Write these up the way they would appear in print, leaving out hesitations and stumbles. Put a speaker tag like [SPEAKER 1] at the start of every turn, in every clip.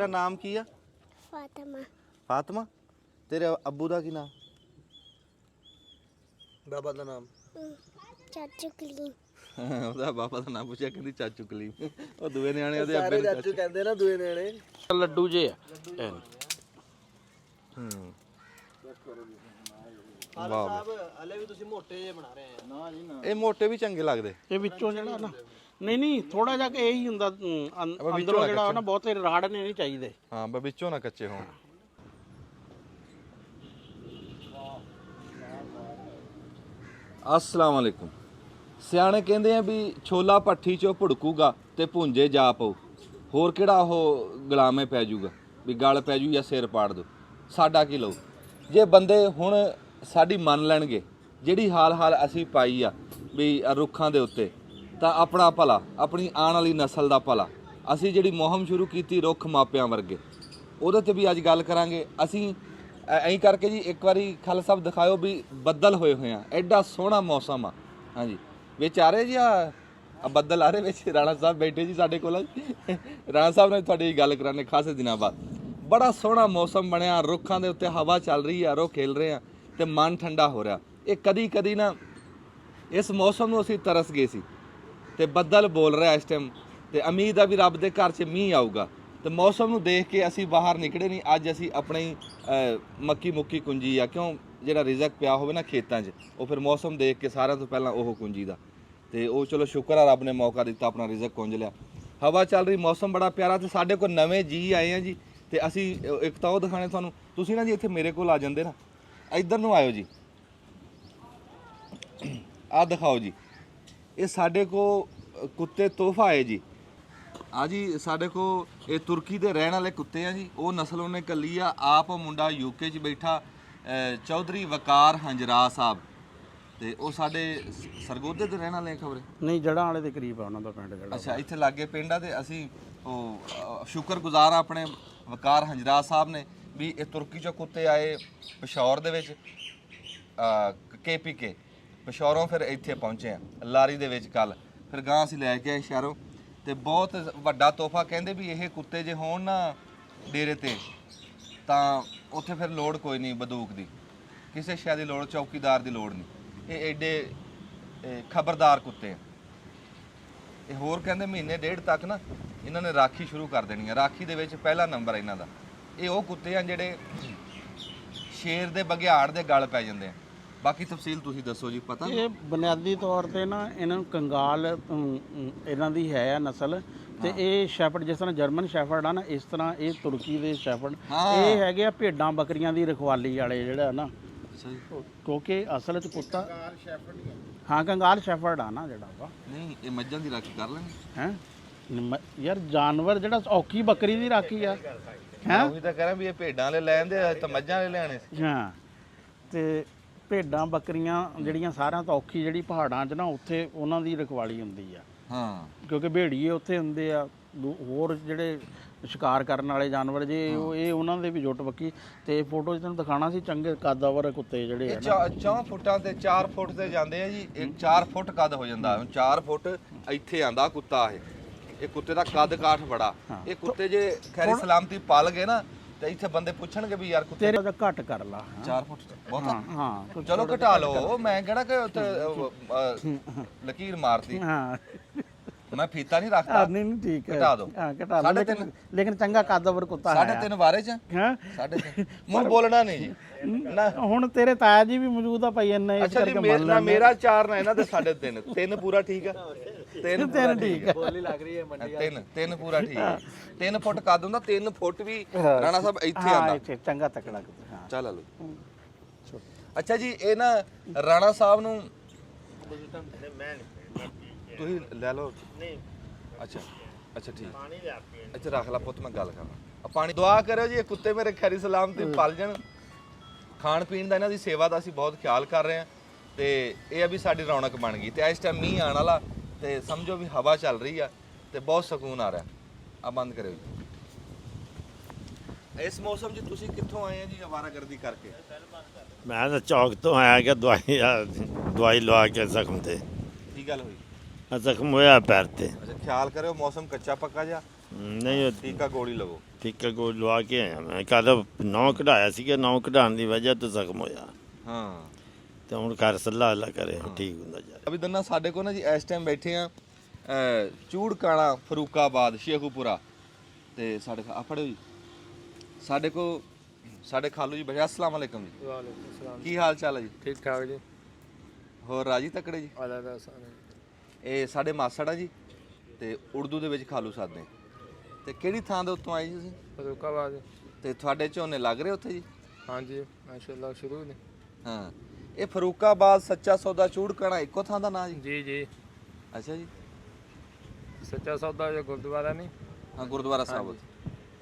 [SPEAKER 1] तेरा नाम की है?
[SPEAKER 2] फातिमा।
[SPEAKER 1] फातिमा। तेरे अब्बू दा की नाम?
[SPEAKER 3] बाबा का नाम
[SPEAKER 2] चाचू कलीम।
[SPEAKER 1] ਉਹਦਾ ਬਾਬਾ ਦਾ ਨਾਮ ਪੁੱਛਿਆ, ਕਹਿੰਦੀ ਚਾਚੂ ਕਲੀਮ। ਉਹ ਦੂਏ ਨਿਆਣੇ ਉਹਦੇ ਅੱਬੇ
[SPEAKER 3] सारे
[SPEAKER 1] ਨੂੰ
[SPEAKER 3] चाचू कहते ना दुए नेने
[SPEAKER 4] ਲੱਡੂ ਜੇ ਆ
[SPEAKER 1] ਵਾਹ
[SPEAKER 3] साहब हले भी तुसी मोटे जे बना रहे हैं ना जी ना
[SPEAKER 1] ਇਹ ਮੋਟੇ ਵੀ ਚੰਗੇ ਲੱਗਦੇ।
[SPEAKER 4] ਇਹ ਵਿੱਚੋਂ ਜਿਹੜਾ ਨਾ ਨਹੀਂ ਥੋੜਾ ਜਿਹਾ ਕਿ ਇਹੀ ਹੁੰਦਾ ਅੰਦਰੋਂ ਜਿਹੜਾ ਨਾ ਬਹੁਤੇ ਰਾੜਨੇ ਨਹੀਂ ਚਾਹੀਦੇ।
[SPEAKER 1] ਹਾਂ ਬਈ ਵਿੱਚੋਂ ਨਾ ਕੱਚੇ ਹੋਣ। अस्सलाम वालेकुम। ਸਿਆਣੇ ਕਹਿੰਦੇ ਆ ਵੀ ਛੋਲਾ ਭੱਠੀ ਚੋਂ ਭੁੜਕੂਗਾ ਤੇ ਭੁੰਜੇ ਜਾ ਪਊ, ਹੋਰ ਕਿਹੜਾ ਉਹ ਗੁਲਾਮੇ ਪੈ ਜਾਊਗਾ ਵੀ ਗਲ ਪੈ ਜੂ ਜਾਂ ਸਿਰ ਪਾੜ ਦੋ। ਸਾਡਾ ਕੀ ਲਓ ਜੇ ਬੰਦੇ ਹੁਣ ਸਾਡੀ ਮੰਨ ਲੈਣਗੇ ਜਿਹੜੀ ਹਾਲ ਅਸੀਂ ਪਾਈ ਆ ਵੀ ਰੁੱਖਾਂ ਦੇ ਉੱਤੇ, ਤਾਂ ਆਪਣਾ ਭਲਾ, ਆਪਣੀ ਆਉਣ ਵਾਲੀ ਨਸਲ ਦਾ ਭਲਾ। ਅਸੀਂ ਜਿਹੜੀ ਮੁਹਿੰਮ ਸ਼ੁਰੂ ਕੀਤੀ ਰੁੱਖ ਮਾਪਿਆਂ ਵਰਗੇ, ਉਹਦੇ ਤੇ ਵੀ ਅੱਜ ਗੱਲ ਕਰਾਂਗੇ। ਅਸੀਂ ਐਂ ਕਰਕੇ ਜੀ ਇੱਕ ਵਾਰੀ ਖਲ ਸਾਹਿਬ ਦਿਖਾਇਓ ਵੀ ਬੱਦਲ ਹੋਏ ਆ, ਐਡਾ ਸੋਹਣਾ ਮੌਸਮ ਆ। ਹਾਂਜੀ ਵਿੱਚ ਆ ਰਹੇ ਜੀ ਆ ਬੱਦਲ ਆ ਰਹੇ ਵਿੱਚ। ਰਾਣਾ ਸਾਹਿਬ ਬੈਠੇ ਜੀ ਸਾਡੇ ਕੋਲ। ਰਾਣਾ ਸਾਹਿਬ ਨੇ ਤੁਹਾਡੀ ਗੱਲ ਕਰਾਣੇ ਖਾਸੇ ਦਿਨਾਂ ਬਾਅਦ। ਬੜਾ ਸੋਹਣਾ ਮੌਸਮ ਬਣਿਆ, ਰੁੱਖਾਂ ਦੇ ਉੱਤੇ ਹਵਾ ਚੱਲ ਰਹੀ ਆ, ਰੁੱਖ ਖੇਲ ਰਹੇ ਆ ਤੇ ਮਨ ਠੰਡਾ ਹੋ ਰਿਹਾ। ਇਹ ਕਦੀ ਨਾ ਇਸ ਮੌਸਮ ਨੂੰ ਅਸੀਂ ਤਰਸ ਗਏ ਸੀ ਤੇ ਬੱਦਲ ਬੋਲ ਰਿਹਾ ਇਸ ਟਾਈਮ, ਤੇ ਉਮੀਦ ਆ ਵੀ ਰੱਬ ਦੇ ਘਰ 'ਚ ਮੀਂਹ ਆਊਗਾ। ਤੇ ਮੌਸਮ ਨੂੰ ਦੇਖ ਕੇ ਅਸੀਂ ਬਾਹਰ ਨਿਕਲੇ ਨਹੀਂ। ਅੱਜ ਅਸੀਂ ਆਪਣੀ ਮੱਕੀ ਮੁੱਕੀ ਕੁੰਜੀ ਆ, ਕਿਉਂ ਜਿਹੜਾ ਰਿਜ਼ਕ ਪਿਆ ਹੋਵੇ ਨਾ ਖੇਤਾਂ 'ਚ, ਉਹ ਫਿਰ ਮੌਸਮ ਦੇਖ ਕੇ ਸਾਰਿਆਂ ਤੋਂ ਪਹਿਲਾਂ ਉਹ ਕੁੰਜੀ ਦਾ। ਤੇ ਉਹ ਚਲੋ ਸ਼ੁਕਰ ਆ ਰੱਬ ਨੇ ਮੌਕਾ ਦਿੱਤਾ, ਆਪਣਾ ਰਿਜ਼ਕ ਕੁੰਜ ਲਿਆ। ਹਵਾ ਚੱਲ ਰਹੀ, ਮੌਸਮ ਬੜਾ ਪਿਆਰਾ। ਤੇ ਸਾਡੇ ਕੋਲ ਨਵੇਂ ਜੀ ਆਏ ਆ ਜੀ, ਤੇ ਅਸੀਂ ਇੱਕ ਤਾਂ ਉਹ ਦਿਖਾਣੇ ਤੁਹਾਨੂੰ। ਤੁਸੀਂ ਨਾ ਜੀ ਇੱਥੇ ਮੇਰੇ ਕੋਲ ਆ ਜਾਂਦੇ ਨਾ, ਇੱਧਰ ਨੂੰ ਆਇਓ ਜੀ, ਆਹ ਦਿਖਾਓ ਜੀ। ਇਹ ਸਾਡੇ ਕੋ ਕੁੱਤੇ ਤੋਹਫਾ ਆਏ ਜੀ। ਆ ਜੀ ਸਾਡੇ ਕੋ ਇਹ ਤੁਰਕੀ ਦੇ ਰਹਿਣ ਵਾਲੇ ਕੁੱਤੇ ਆ ਜੀ। ਉਹ ਨਸਲ ਉਹਨੇ ਕੱਲੀ ਆ। ਆਪ ਮੁੰਡਾ ਯੂਕੇ 'ਚ ਬੈਠਾ, ਚੌਧਰੀ ਵਕਾਰ ਹੰਜਰਾ ਸਾਹਿਬ, ਤੇ ਉਹ ਸਾਡੇ ਸਰਗੋਧੇ ਦੇ ਰਹਿਣ ਵਾਲੇ ਖਬਰੇ
[SPEAKER 4] ਨਹੀਂ ਜੜਾਂ ਵਾਲੇ ਦੇ ਕਰੀਬ ਆ ਉਹਨਾਂ ਦਾ ਪਿੰਡ ਜਿਹੜਾ।
[SPEAKER 1] ਅੱਛਾ, ਇੱਥੇ ਲਾਗੇ ਪਿੰਡ ਆ। ਤੇ ਅਸੀਂ ਉਹ ਸ਼ੁਕਰਗੁਜ਼ਾਰ ਆ ਆਪਣੇ ਵਕਾਰ ਹੰਜਰਾ ਸਾਹਿਬ ਨੇ ਵੀ ਇਹ ਤੁਰਕੀ 'ਚੋਂ ਕੁੱਤੇ ਆਏ ਪਿਸ਼ੌਰ ਦੇ ਵਿੱਚ, KPK ਪਿਸ਼ੌਰੋਂ, ਫਿਰ ਇੱਥੇ ਪਹੁੰਚੇ ਆ ਲਾਰੀ ਦੇ ਵਿੱਚ ਕੱਲ। ਫਿਰ ਗਾਂ ਅਸੀਂ ਲੈ ਕੇ ਆਏ ਸ਼ਹਿਰੋਂ, ਤੇ ਬਹੁਤ ਵੱਡਾ ਤੋਹਫਾ। ਕਹਿੰਦੇ ਵੀ ਇਹ ਕੁੱਤੇ ਜੇ ਹੋਣ ਨਾ ਡੇਰੇ ਤੇ, ਤਾਂ ਉੱਥੇ ਫਿਰ ਲੋੜ ਕੋਈ ਨਹੀਂ ਬੰਦੂਕ ਦੀ, ਕਿਸੇ ਸ਼ੈ ਦੀ ਲੋੜ, ਚੌਕੀਦਾਰ ਦੀ ਲੋੜ ਨਹੀਂ। ਇਹ ਐਡੇ ਖਬਰਦਾਰ ਕੁੱਤੇ ਆ। ਇਹ ਹੋਰ ਕਹਿੰਦੇ ਮਹੀਨੇ ਡੇਢ ਤੱਕ ਨਾ ਇਹਨਾਂ ਨੇ ਰਾਖੀ ਸ਼ੁਰੂ ਕਰ ਦੇਣੀ ਹੈ। ਰਾਖੀ ਦੇ ਵਿੱਚ ਪਹਿਲਾ ਨੰਬਰ ਇਹਨਾਂ ਦਾ। ਇਹ ਉਹ ਕੁੱਤੇ ਆ ਜਿਹੜੇ ਸ਼ੇਰ ਦੇ ਬਘਿਆੜ ਦੇ ਗਲ ਪੈ ਜਾਂਦੇ ਆ। ਬਾਕੀ ਤਫਸੀਲ ਤੁਸੀਂ ਦੱਸੋ ਜੀ, ਪਤਾ?
[SPEAKER 4] ਇਹ ਬੁਨਿਆਦੀ ਤੌਰ ਤੇ ਨਾ ਇਹਨਾਂ ਨੂੰ ਕੰਗਾਲ ਇਹਨਾਂ ਦੀ ਹੈ ਆ ਨਸਲ। ਤੇ ਇਹ ਸ਼ੈਫਰਡ ਜਿਸ ਤਰ੍ਹਾਂ ਜਰਮਨ ਸ਼ੈਫਰਡ ਆ ਨਾ, ਇਸ ਤਰ੍ਹਾਂ ਇਹ ਤੁਰਕੀ ਦੇ ਸ਼ੈਫਰਡ। ਇਹ ਹੈਗੇ ਆ ਭੇਡਾਂ ਬੱਕਰੀਆਂ ਦੀ ਰਖਵਾਲੀ ਵਾਲੇ ਜਿਹੜਾ ਨਾ, ਕਿਉਂਕਿ ਅਸਲ 'ਚ ਕੁੱਤਾ ਹਾਂ ਕੰਗਾਲ ਸ਼ੈਫਰਡ ਆ ਨਾ ਜਿਹੜਾ ਵਾ।
[SPEAKER 1] ਨਹੀਂ ਇਹ ਮੱਝਾਂ ਦੀ ਰਾਖੀ ਕਰ ਲੈਣੀ
[SPEAKER 4] ਹੈ ਯਾਰ, ਜਾਨਵਰ ਜਿਹੜਾ ਔਖੀ ਬੱਕਰੀ ਦੀ ਰਾਖੀ ਆ ਹੈ।
[SPEAKER 1] ਉਹੀ ਤਾਂ ਕਹਿ ਰਿਹਾ ਵੀ ਇਹ ਭੇਡਾਂ ਵਾਲੇ ਲੈ ਆਂਦੇ ਤਾਂ ਮੱਝਾਂ ਵਾਲੇ ਲੈਣੇ ਸੀ।
[SPEAKER 4] ਹਾਂ, ਤੇ ਭੇਡਾਂ ਬੱਕਰੀਆਂ ਜਿਹੜੀਆਂ ਸਾਰਿਆਂ ਤੋਂ ਔਖੀ ਜਿਹੜੀ ਪਹਾੜਾਂ 'ਚ ਨਾ, ਉੱਥੇ ਉਹਨਾਂ ਦੀ ਰਖਵਾਲੀ ਹੁੰਦੀ ਆ।
[SPEAKER 1] ਹਾਂ,
[SPEAKER 4] ਕਿਉਂਕਿ ਭੇੜੀਏ ਉੱਥੇ ਹੁੰਦੇ ਆ, ਹੋਰ ਜਿਹੜੇ ਸ਼ਿਕਾਰ ਕਰਨ ਵਾਲੇ ਜਾਨਵਰ ਜੇ ਇਹ ਉਹਨਾਂ ਦੇ ਵੀ ਜੁੱਟ ਬੱਕੀ। ਤੇ ਫੋਟੋ 'ਚ ਤੈਨੂੰ ਦਿਖਾਣਾ ਸੀ, ਚੰਗੇ ਕੱਦਾਵਰ ਕੁੱਤੇ ਜਿਹੜੇ ਆ ਨਾ।
[SPEAKER 1] 4 ਫੁੱਟਾਂ ਤੇ 4 ਫੁੱਟ ਤੇ ਜਾਂਦੇ ਆ ਜੀ। ਇਹ 4 ਫੁੱਟ ਕੱਦ ਹੋ ਜਾਂਦਾ। 4 ਫੁੱਟ ਇੱਥੇ ਆਂਦਾ ਕੁੱਤਾ। ਇਹ ਕੁੱਤੇ ਦਾ ਕੱਦ ਕਾਠ ਬੜਾ। ਇਹ ਕੁੱਤੇ ਜੇ ਖੈਰੀ ਸਲਾਮਤੀ ਪਾਲ ਗਏ ਨਾ, ਤੇ ਇੱਥੇ ਬੰਦੇ ਪੁੱਛਣਗੇ ਵੀ ਯਾਰ ਕੁੱਤੇ
[SPEAKER 4] ਤੇਰੇ ਦਾ ਘੱਟ ਕਰ ਲਾ।
[SPEAKER 1] 4 ਫੁੱਟ ਬਹੁਤ ਆ।
[SPEAKER 4] ਹਾਂ
[SPEAKER 1] ਚਲੋ ਘਟਾ ਲਓ, ਮੈਂ ਕਿਹੜਾ ਕਿ ਉੱਥੇ ਲਕੀਰ ਮਾਰਤੀ।
[SPEAKER 4] ਹਾਂ
[SPEAKER 1] ਮੈਂ ਫੀਤਾ ਨਹੀਂ ਰੱਖਦਾ।
[SPEAKER 4] ਨਹੀਂ ਠੀਕ ਹੈ,
[SPEAKER 1] ਘਟਾ ਦਿਓ।
[SPEAKER 4] ਹਾਂ ਘਟਾ ਲਓ, ਲੇਕਿਨ ਚੰਗਾ ਕੱਦਵਰ ਕੁੱਤਾ ਹੈ।
[SPEAKER 1] 3.5 ਬਾਰੇ ਚ
[SPEAKER 4] ਹਾਂ
[SPEAKER 1] 3.5 ਮੂੰਹ ਬੋਲਣਾ ਨਹੀਂ ਜੀ ਨਾ।
[SPEAKER 4] ਹੁਣ ਤੇਰੇ ਤਾਇਆ ਜੀ ਵੀ ਮੌਜੂਦ ਆ ਭਾਈ, ਇੰਨਾ ਇਸ
[SPEAKER 1] ਅੱਛਾ ਜੀ,
[SPEAKER 4] ਕਰਕੇ ਮੰਨ
[SPEAKER 1] ਮੇਰਾ 4 ਨਾ ਇਹਨਾਂ ਦੇ 3.5। 3 ਪੂਰਾ ਠੀਕ ਆ।
[SPEAKER 4] 3 ਠੀਕ ਹੈ।
[SPEAKER 3] बोली लग रही है मंडी
[SPEAKER 1] 3 ਪੂਰਾ ਠੀਕ ਆ। 3 ਫੁੱਟ ਕੱਦ ਹੁੰਦਾ। 3 ਫੁੱਟ ਵੀ ਰਾਣਾ ਸਾਹਿਬ ਇੱਥੇ ਆਂਦਾ।
[SPEAKER 4] ਹਾਂ ਚੰਗਾ ਤਕੜਾ ਕੁੱਤਾ। ਹਾਂ
[SPEAKER 1] ਚੱਲ ਲਓ। ਅੱਛਾ ਜੀ, ਇਹ ਨਾ ਰਾਣਾ ਸਾਹਿਬ ਨੂੰ ਤੁਸੀਂ ਲੈ ਲਓ। ਅੱਛਾ ਠੀਕ। ਅੱਛਾ ਰੱਖ ਲਾ ਪੁੱਤ, ਮੈਂ ਗੱਲ ਕਰਾਂ। ਪਾਣੀ ਦੁਆ ਕਰਿਓ ਜੀ, ਇਹ ਕੁੱਤੇ ਮੇਰੇ ਖੈਰੀ ਸਲਾਮ ਤੇ ਪਲ ਜਾਣ। ਖਾਣ ਪੀਣ ਦਾ ਇਹਨਾਂ ਦੀ ਸੇਵਾ ਦਾ ਅਸੀਂ ਬਹੁਤ ਖਿਆਲ ਕਰ ਰਹੇ ਹਾਂ। ਤੇ ਇਹ ਆ ਵੀ ਸਾਡੀ ਰੌਣਕ ਬਣ ਗਈ। ਤੇ ਇਸ ਟਾਈਮ ਮੀਂਹ ਆਉਣ ਵਾਲਾ, ਤੇ ਸਮਝੋ ਵੀ ਹਵਾ ਚੱਲ ਰਹੀ ਆ ਤੇ ਬਹੁਤ ਸਕੂਨ ਆ ਰਿਹਾ। ਆ ਬੰਦ ਕਰਿਓ ਜੀ। ਇਸ ਮੌਸਮ 'ਚ ਤੁਸੀਂ ਕਿੱਥੋਂ ਆਏ ਆ ਜੀ ਅਵਾਰਾਗਰਦੀ ਕਰਕੇ?
[SPEAKER 5] ਮੈਂ ਤਾਂ ਚੌਕ ਤੋਂ ਆਇਆ ਕਿ ਦਵਾਈ ਲਵਾ ਕੇ ਜ਼ਖਮ ਤੇ।
[SPEAKER 1] ਕੀ ਗੱਲ ਹੋਈ?
[SPEAKER 5] ਜ਼ਖਮ ਹੋਇਆ ਪੈਰ ਤੇ।
[SPEAKER 1] ਅੱਛਾ ਖਿਆਲ ਕਰਿਓ, ਮੌਸਮ ਕੱਚਾ ਪੱਕਾ ਜਿਹਾ,
[SPEAKER 5] ਨਹੀਂ
[SPEAKER 1] ਟੀਕਾ ਗੋਲੀ ਲਵੋ।
[SPEAKER 5] ਟੀਕਾ ਕੋਈ ਲਵਾ ਕੇ ਆਇਆ ਮੈਂ ਕੱਲ 9 ਕਢਾਇਆ ਸੀਗਾ 9 ਕਢਾਉਣ ਦੀ ਵਜ੍ਹਾ ਤੋਂ ਜ਼ਖਮ ਹੋਇਆ
[SPEAKER 1] ਹਾਂ
[SPEAKER 5] ਤੇ ਹੁਣ ਘਰ ਸੱਲਾ ਅੱਲਾ ਕਰੇ ਠੀਕ ਹੁੰਦਾ ਜਾ
[SPEAKER 1] ਅਭੀ ਦੰਨਾ ਸਾਡੇ ਕੋਲ ਨਾ ਜੀ ਇਸ ਟਾਈਮ ਬੈਠੇ ਆ ਚੂੜਕਾਣਾ ਫਰੂਕਾਬਾਦ ਸ਼ੇਖੂਪੁਰਾ ਤੇ ਸਾਡੇ ਆ ਫੜੋ ਜੀ ਸਾਡੇ ਕੋ ਸਾਡੇ ਖਾਲੂ ਜੀ ਬੈਠੇ ਅਸਲਾਮ ਵਾਲੇਕਮ ਜੀ
[SPEAKER 3] ਵਾਲੇਕੁਮ ਸਲਾਮ
[SPEAKER 1] ਕੀ ਹਾਲ ਚਾਲ ਹੈ ਜੀ
[SPEAKER 3] ਠੀਕ ਠਾਕ ਜੀ
[SPEAKER 1] ਹੋਰ ਰਾਜੀ ਤਕੜੇ ਜੀ
[SPEAKER 3] ਆਲਾ ਦਾ ਸਾਨ
[SPEAKER 1] ਇਹ ਸਾਡੇ ਮਾਸੜ ਆ ਜੀ ਤੇ ਉਰਦੂ ਦੇ ਵਿੱਚ ਖਾਲੂ ਸਾਦੇ ਤੇ ਕਿਹੜੀ ਥਾਂ ਦੇ ਉੱਤੋਂ ਆਏ ਜੀ ਤੁਸੀਂ
[SPEAKER 3] ਫਰੂਕਾਬਾਦ
[SPEAKER 1] ਤੇ ਤੁਹਾਡੇ ਝੋਨੇ ਲੱਗ ਰਹੇ ਉੱਥੇ ਜੀ
[SPEAKER 3] ਹਾਂਜੀ ਮਾਸ਼ਾਅੱਲਾ ਸ਼ੁਰੂ ਨੇ
[SPEAKER 1] ਹਾਂ ਇਹ ਫਰੂਕਾਬਾਦ ਸੱਚਾ ਸੌਦਾ ਚੂੜਕਾਣਾ ਇੱਕੋ ਥਾਂ ਦਾ ਨਾਂ ਜੀ
[SPEAKER 3] ਜੀ ਜੀ
[SPEAKER 1] ਅੱਛਾ ਜੀ
[SPEAKER 3] ਸੱਚਾ ਸੌਦਾ ਜੋ ਗੁਰਦੁਆਰਾ ਨਹੀਂ
[SPEAKER 1] ਹਾਂ ਗੁਰਦੁਆਰਾ ਸਾਹਿਬ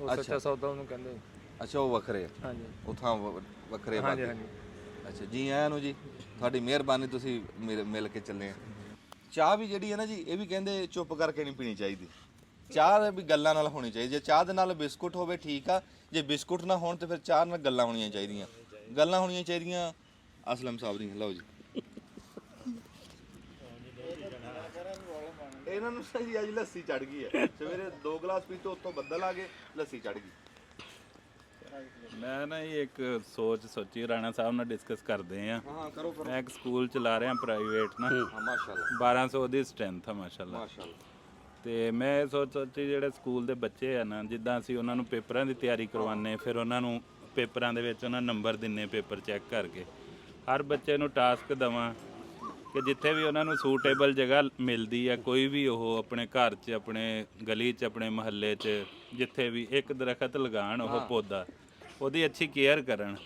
[SPEAKER 3] ਉਹ ਸੱਚਾ ਸੌਦਾ ਉਹਨੂੰ ਕਹਿੰਦੇ
[SPEAKER 1] ਅੱਛਾ ਉਹ ਵੱਖਰੇ ਆ
[SPEAKER 3] ਹਾਂਜੀ
[SPEAKER 1] ਉਹ ਥਾਂ ਵੱਖਰੇ
[SPEAKER 3] ਹਾਂਜੀ
[SPEAKER 1] ਬਾਕੀ
[SPEAKER 3] ਹਾਂਜੀ
[SPEAKER 1] ਅੱਛਾ ਜੀ ਆਇਆਂ ਨੂੰ ਜੀ ਤੁਹਾਡੀ ਮਿਹਰਬਾਨੀ ਤੁਸੀਂ ਮਿਲ ਕੇ ਚੱਲੇ ਆ ਚਾਹ ਵੀ ਜਿਹੜੀ ਹੈ ਨਾ ਜੀ ਇਹ ਵੀ ਕਹਿੰਦੇ ਚੁੱਪ ਕਰਕੇ ਨਹੀਂ ਪੀਣੀ ਚਾਹੀਦੀ ਚਾਹ ਵੀ ਗੱਲਾਂ ਨਾਲ ਹੋਣੀ ਚਾਹੀਦੀ ਜੇ ਚਾਹ ਦੇ ਨਾਲ ਬਿਸਕੁਟ ਹੋਵੇ ਠੀਕ ਆ ਜੇ ਬਿਸਕੁਟ ਨਾ ਹੋਣ ਤੇ ਫਿਰ ਚਾਹ ਨਾਲ ਗੱਲਾਂ ਹੋਣੀਆਂ ਚਾਹੀਦੀਆਂ ਗੱਲਾਂ ਹੋਣੀਆਂ ਚਾਹੀਦੀਆਂ ਅਸਲਮ ਸਾਹਿਬ ਦੀਆਂ ਲਓ ਜੀ ਇਹਨਾਂ ਨੂੰ ਸਹੀ ਅੱਜ ਲੱਸੀ ਚੜ ਗਈ ਹੈ ਸਵੇਰੇ 2 ਗਲਾਸ ਪੀਤੋ ਉੱਤੋਂ ਬੱਦਲ ਆ ਗਏ ਲੱਸੀ ਚੜ ਗਈ
[SPEAKER 6] ਮੈਂ ਨਾ ਇਹ ਇੱਕ ਸੋਚੀ ਰਾਣਾ ਸਾਹਿਬ ਨਾਲ ਡਿਸਕਸ ਕਰਦੇ ਆ
[SPEAKER 1] ਹਾਂ ਕਰੋ ਕਰੋ
[SPEAKER 6] ਮੈਂ ਇੱਕ ਸਕੂਲ ਚਲਾ ਰਿਹਾ ਪ੍ਰਾਈਵੇਟ ਨਾ
[SPEAKER 1] ਹਾਂ ਮਾਸ਼ਾਅੱਲਾ
[SPEAKER 6] 1200 ਦੀ ਸਟਰੈਂਥ ਆ ਮਾਸ਼ਾਅੱਲਾ
[SPEAKER 1] ਮਾਸ਼ਾਅੱਲਾ
[SPEAKER 6] ਤੇ ਮੈਂ ਸੋਚੀ ਜਿਹੜੇ ਸਕੂਲ ਦੇ ਬੱਚੇ ਆ ਨਾ ਜਿੱਦਾਂ ਅਸੀਂ ਉਹਨਾਂ ਨੂੰ ਪੇਪਰਾਂ ਦੀ ਤਿਆਰੀ ਕਰਵਾਉਂਦੇ ਫਿਰ ਉਹਨਾਂ ਨੂੰ ਪੇਪਰਾਂ ਦੇ ਵਿੱਚ ਉਹਨਾਂ ਨੰਬਰ ਦਿੰਨੇ ਪੇਪਰ ਚੈੱਕ ਕਰਕੇ ਹਰ ਬੱਚੇ ਨੂੰ ਟਾਸਕ ਦਵਾਂ ਕਿ ਜਿੱਥੇ ਵੀ ਉਹਨਾਂ ਨੂੰ ਸੂਟੇਬਲ ਜਗ੍ਹਾ ਮਿਲਦੀ ਆ ਕੋਈ ਵੀ ਉਹ ਆਪਣੇ ਘਰ 'ਚ ਆਪਣੇ ਗਲੀ 'ਚ ਆਪਣੇ ਮੁਹੱਲੇ 'ਚ ਜਿੱਥੇ ਵੀ ਇੱਕ ਦਰਖਤ ਲਗਾਉਣ ਉਹ ਪੌਦਾ ਉਹਦੀ ਅੱਛੀ ਕੇਅਰ ਕਰਨ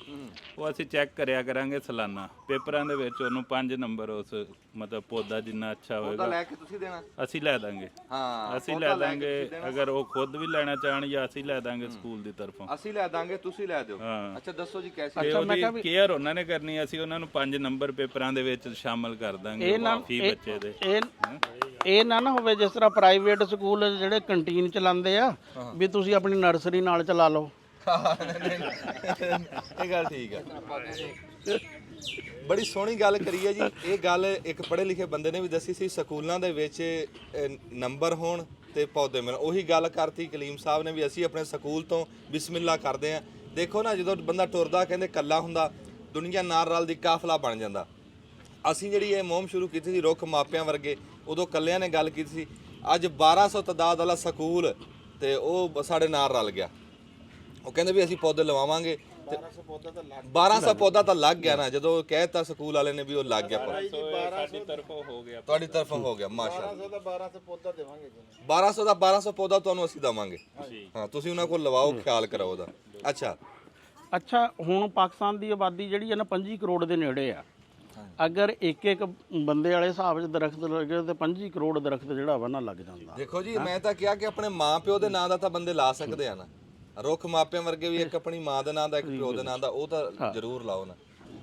[SPEAKER 6] ਉਹ ਅਸੀਂ ਚੈੱਕ ਕਰਿਆ ਕਰਾਂਗੇ ਸਾਲਾਨਾ ਪੇਪਰਾਂ ਦੇ ਵਿੱਚ ਉਹਨੂੰ 5 ਨੰਬਰ ਉਸ ਮਤਲਬ ਪੌਦਾ ਜਿੰਨਾ ਅੱਛਾ
[SPEAKER 1] ਉਹਦਾ
[SPEAKER 6] ਹੋਏਗਾ
[SPEAKER 1] ਲੈ ਕੇ ਤੁਸੀਂ ਦੇਣਾ
[SPEAKER 6] ਅਸੀਂ ਲੈ ਦਾਂਗੇ
[SPEAKER 1] ਹਾਂ
[SPEAKER 6] ਅਸੀਂ ਲੈ ਦਾਂਗੇ ਅਗਰ ਉਹ ਖੁਦ ਵੀ ਲੈਣਾ ਚਾਹਣ ਜਾਂ ਅਸੀਂ ਲੈ ਦਾਂਗੇ ਸਕੂਲ ਦੀ ਤਰਫੋਂ
[SPEAKER 1] ਅਸੀਂ ਲੈ ਦਾਂਗੇ ਤੁਸੀਂ ਲੈ ਦਿਓ
[SPEAKER 6] ਹਾਂ।
[SPEAKER 1] ਅੱਛਾ ਦੱਸੋ ਜੀ ਕੈਸੇ
[SPEAKER 6] ਤੇ ਉਹਦੀ ਕੇਅਰ ਉਹਨਾਂ ਨੇ ਕਰਨੀ ਅਸੀਂ ਉਹਨਾਂ ਨੂੰ 5 ਨੰਬਰ ਪੇਪਰਾਂ ਦੇ ਵਿੱਚ ਸ਼ਾਮਲ ਕਰ ਦਾਂਗੇ ਫੀ ਬੱਚੇ ਦੇ
[SPEAKER 4] ਇਹ ਨਾ ਹੋਵੇ ਜਿਸ ਤਰ੍ਹਾਂ ਪ੍ਰਾਈਵੇਟ ਸਕੂਲ ਜਿਹੜੇ ਕੰਟੀਨ ਚਲਾਉਂਦੇ ਆ ਵੀ ਤੁਸੀਂ ਆਪਣੀ ਨਰਸਰੀ ਨਾਲ ਚਲਾ ਲਓ
[SPEAKER 1] ਇਹ ਗੱਲ ਠੀਕ ਹੈ ਬੜੀ ਸੋਹਣੀ ਗੱਲ ਕਰੀ ਹੈ ਜੀ ਇਹ ਗੱਲ ਇੱਕ ਪੜ੍ਹੇ ਲਿਖੇ ਬੰਦੇ ਨੇ ਵੀ ਦੱਸੀ ਸੀ ਸਕੂਲਾਂ ਦੇ ਵਿੱਚ ਨੰਬਰ ਹੋਣ ਤੇ ਪੌਦੇ ਮਿਲਣ ਉਹੀ ਗੱਲ ਕਰਤੀ ਕਲੀਮ ਸਾਹਿਬ ਨੇ ਵੀ ਅਸੀਂ ਆਪਣੇ ਸਕੂਲ ਤੋਂ ਬਿਸਮਿਲ੍ਲਾ ਕਰਦੇ ਆਂ ਦੇਖੋ ਨਾ ਜਦੋਂ ਬੰਦਾ ਟੁਰਦਾ ਕਹਿੰਦੇ ਕੱਲਾ ਹੁੰਦਾ ਦੁਨੀਆ ਨਾਲ ਰਲ ਦੀ ਕਾਫਲਾ ਬਣ ਜਾਂਦਾ ਅਸੀਂ ਜਿਹੜੀ ਇਹ ਮੁਹਿੰਮ ਸ਼ੁਰੂ ਕੀਤੀ ਸੀ ਰੁੱਖ ਮਾਪਿਆਂ ਵਰਗੇ ਉਦੋਂ ਕੱਲਿਆਂ ਨੇ ਗੱਲ ਕੀਤੀ ਸੀ ਅੱਜ 1200 ਤਦਾਦ ਵਾਲਾ ਸਕੂਲ ਤੇ ਉਹ ਸਾਡੇ ਨਾਲ ਰਲ ਗਿਆ ਉਹ ਕਹਿੰਦੇ ਵੀ ਅਸੀਂ ਪੌਦੇ ਲਵਾਵਾਂਗੇ 1200 ਪੌਦਾ ਤਾਂ ਲੱਗ ਗਿਆ ਨਾ ਜਦੋਂ ਕਹਿਤਾ ਸਕੂਲ ਵਾਲੇ ਨੇ ਵੀ ਉਹ ਲੱਗ ਗਿਆ
[SPEAKER 6] ਸਾਡੀ ਤਰਫੋਂ ਹੋ ਗਿਆ
[SPEAKER 1] ਤੁਹਾਡੀ ਤਰਫੋਂ ਹੋ ਗਿਆ ਮਾਸ਼ਾਅੱਲਾ 1200 ਪੌਦਾ ਦੇਵਾਂਗੇ 1200 ਦਾ 1200 ਪੌਦਾ ਤੁਹਾਨੂੰ ਅਸੀਂ ਦਵਾਂਗੇ ਹਾਂ ਤੁਸੀਂ ਉਹਨਾਂ ਕੋਲ ਲਵਾਓ ਖਿਆਲ ਕਰੋ ਉਹਦਾ ਅੱਛਾ
[SPEAKER 4] ਹੁਣ ਪਾਕਿਸਤਾਨ ਦੀ ਆਬਾਦੀ ਜਿਹੜੀ ਹੈ ਨਾ 25 ਕਰੋੜ ਦੇ ਨੇੜੇ ਆ ਅਗਰ ਇੱਕ ਇੱਕ ਬੰਦੇ ਵਾਲੇ ਹਿਸਾਬ 'ਚ ਦਰਖਤ ਲੱਗੇ ਤੇ 25 ਕਰੋੜ ਦਰਖਤ ਜਿਹੜਾ ਵਾ ਨਾ ਲੱਗ ਜਾਂਦਾ
[SPEAKER 1] ਦੇਖੋ ਜੀ ਮੈਂ ਤਾਂ ਕਿਹਾ ਕਿ ਆਪਣੇ ਮਾਂ ਪਿਓ ਦੇ ਨਾਂ ਦਾ ਤਾਂ ਬੰਦੇ ਲਾ ਸਕਦੇ ਆ ਨਾ ਰੁੱਖ ਮਾਪਿਆਂ ਵਰਗੇ ਵੀ ਇੱਕ ਆਪਣੀ ਮਾਂ ਦੇ ਨਾਂ ਦਾ ਇੱਕ ਪਿਓ ਦੇ ਨਾਂ ਦਾ ਉਹ ਤਾਂ ਜ਼ਰੂਰ ਲਾਓ ਨਾ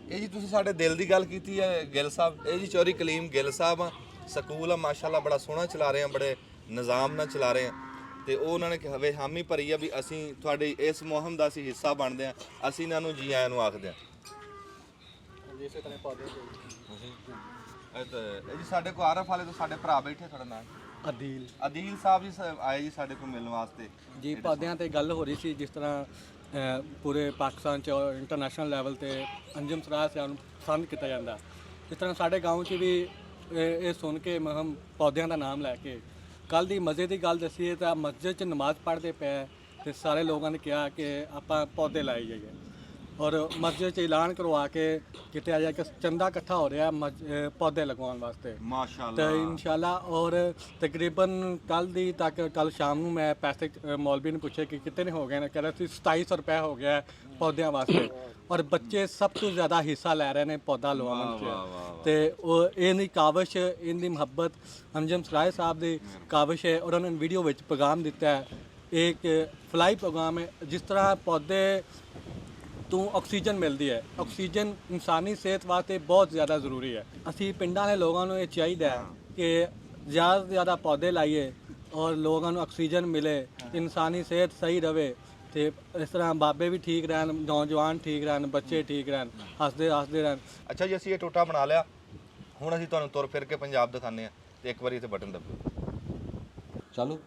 [SPEAKER 1] ਇਹ ਜੀ ਤੁਸੀਂ ਸਾਡੇ ਦਿਲ ਦੀ ਗੱਲ ਕੀਤੀ ਹੈ ਗਿੱਲ ਸਾਹਿਬ ਇਹ ਜੀ ਚੌਧਰੀ ਕਲੀਮ ਗਿੱਲ ਸਾਹਿਬ ਆ ਸਕੂਲ ਆ ਮਾਸ਼ਾਅੱਲਾ ਬੜਾ ਸੋਹਣਾ ਚਲਾ ਰਹੇ ਆ ਬੜੇ ਨਿਜ਼ਾਮ ਨਾਲ ਚਲਾ ਰਹੇ ਆ ਤੇ ਉਹ ਉਹਨਾਂ ਨੇ ਹਵੇ ਹਾਮੀ ਭਰੀ ਆ ਵੀ ਅਸੀਂ ਤੁਹਾਡੀ ਇਸ ਮੁਹਿੰਮ ਦਾ ਅਸੀਂ ਹਿੱਸਾ ਬਣਦੇ ਆ ਅਸੀਂ ਇਹਨਾਂ ਨੂੰ ਜੀ ਆਇਆਂ ਨੂੰ ਆਖਦੇ ਆ ਇਹ ਜੀ ਸਾਡੇ ਕੋਲ ਆਰਫ ਵਾਲੇ ਤੋਂ ਸਾਡੇ ਭਰਾ ਬੈਠੇ ਤੁਹਾਡਾ ਨਾਮ ਅਦੀਲ ਸਾਹਿਬ ਜੀ ਆਏ ਜੀ ਸਾਡੇ ਕੋਲ ਮਿਲਣ ਵਾਸਤੇ
[SPEAKER 7] ਜੀ ਪੌਦਿਆਂ ਤੇ ਗੱਲ ਹੋ ਰਹੀ ਸੀ ਜਿਸ ਤਰ੍ਹਾਂ ਪੂਰੇ ਪਾਕਿਸਤਾਨ 'ਚ ਇੰਟਰਨੈਸ਼ਨਲ ਲੈਵਲ ਤੇ ਅੰਜਮ ਸਰਾਜ ਨੂੰ ਪਸੰਦ ਕੀਤਾ ਜਾਂਦਾ ਇਸ ਤਰ੍ਹਾਂ ਸਾਡੇ ਗਾਉਂ 'ਚ ਵੀ ਇਹ ਸੁਣ ਕੇ ਹਮ ਪੌਦਿਆਂ ਦਾ ਨਾਮ ਲੈ ਕੇ ਕੱਲ ਦੀ ਮਜ਼ੇ ਦੀ ਗੱਲ ਦੱਸੀਏ ਤਾਂ ਮਸਜਿਦ 'ਚ ਨਮਾਜ਼ ਪੜ੍ਹਦੇ ਪਏ ਤੇ ਸਾਰੇ ਲੋਕਾਂ ਨੇ ਕਿਹਾ ਕਿ ਆਪਾਂ ਪੌਦੇ ਲਾਏ ਜਾਈਏ ਔਰ ਮਸਜਿਦ 'ਚ ਐਲਾਨ ਕਰਵਾ ਕੇ ਕਿਤੇ ਆ ਜਾ ਕੇ ਚੰਦਾ ਇਕੱਠਾ ਹੋ ਰਿਹਾ ਪੌਦੇ ਲਗਵਾਉਣ ਵਾਸਤੇ
[SPEAKER 1] ਮਾਸ਼ਾਅੱਲਾ
[SPEAKER 7] ਤੇ ਇਨਸ਼ਾਅੱਲਾ ਔਰ ਤਕਰੀਬਨ ਕੱਲ ਸ਼ਾਮ ਨੂੰ ਮੈਂ ਪੈਸੇ ਮੌਲਵੀ ਨੂੰ ਪੁੱਛੇ ਕਿ ਕਿੰਨੇ ਹੋ ਗਏ ਨੇ ਕਹਿੰਦਾ ਸੀ 2700 ਰੁਪਏ ਹੋ ਗਿਆ ਪੌਦਿਆਂ ਵਾਸਤੇ ਔਰ ਬੱਚੇ ਸਭ ਤੋਂ ਜ਼ਿਆਦਾ ਹਿੱਸਾ ਲੈ ਰਹੇ ਨੇ ਪੌਦਾ ਲਵਾਉਣ 'ਚ ਤੇ ਉਹ ਇਹਦੀ ਕਾਵਿਸ਼ ਇਹਦੀ ਮੁਹੱਬਤ ਅੰਜਮ ਸਰਾਏ ਸਾਹਿਬ ਦੀ ਕਾਵਿਸ਼ ਹੈ ਔਰ ਉਹਨਾਂ ਨੇ ਵੀਡੀਓ ਵਿੱਚ ਪੈਗਾਮ ਦਿੱਤਾ ਹੈ ਇੱਕ ਫਲਾਈ ਪੈਗਾਮ ਹੈ ਜਿਸ ਤਰ੍ਹਾਂ ਪੌਦੇ ਤੋਂ ਆਕਸੀਜਨ ਮਿਲਦੀ ਹੈ ਆਕਸੀਜਨ ਇਨਸਾਨੀ ਸਿਹਤ ਵਾਸਤੇ ਬਹੁਤ ਜ਼ਿਆਦਾ ਜ਼ਰੂਰੀ ਹੈ ਅਸੀਂ ਪਿੰਡਾਂ ਦੇ ਲੋਕਾਂ ਨੂੰ ਇਹ ਚਾਹੀਦਾ ਹੈ ਕਿ ਜ਼ਿਆਦਾ ਤੋਂ ਜ਼ਿਆਦਾ ਪੌਦੇ ਲਾਈਏ ਔਰ ਲੋਕਾਂ ਨੂੰ ਆਕਸੀਜਨ ਮਿਲੇ ਇਨਸਾਨੀ ਸਿਹਤ ਸਹੀ ਰਵੇ ਤੇ ਇਸ ਤਰ੍ਹਾਂ ਬਾਬੇ ਵੀ ਠੀਕ ਰਹਿਣ ਨੌਜਵਾਨ ਠੀਕ ਰਹਿਣ ਬੱਚੇ ਠੀਕ ਰਹਿਣ ਹੱਸਦੇ ਰਹਿਣ
[SPEAKER 1] ਅੱਛਾ ਜੀ ਅਸੀਂ ਇਹ ਟੋਟਾ ਬਣਾ ਲਿਆ ਹੁਣ ਅਸੀਂ ਤੁਹਾਨੂੰ ਤੁਰ ਫਿਰ ਕੇ ਪੰਜਾਬ ਦਿਖਾਉਂਦੇ ਆ ਤੇ ਇੱਕ ਵਾਰੀ ਇੱਥੇ ਬਟਨ ਦੱਬੋ ਚਾਲੂ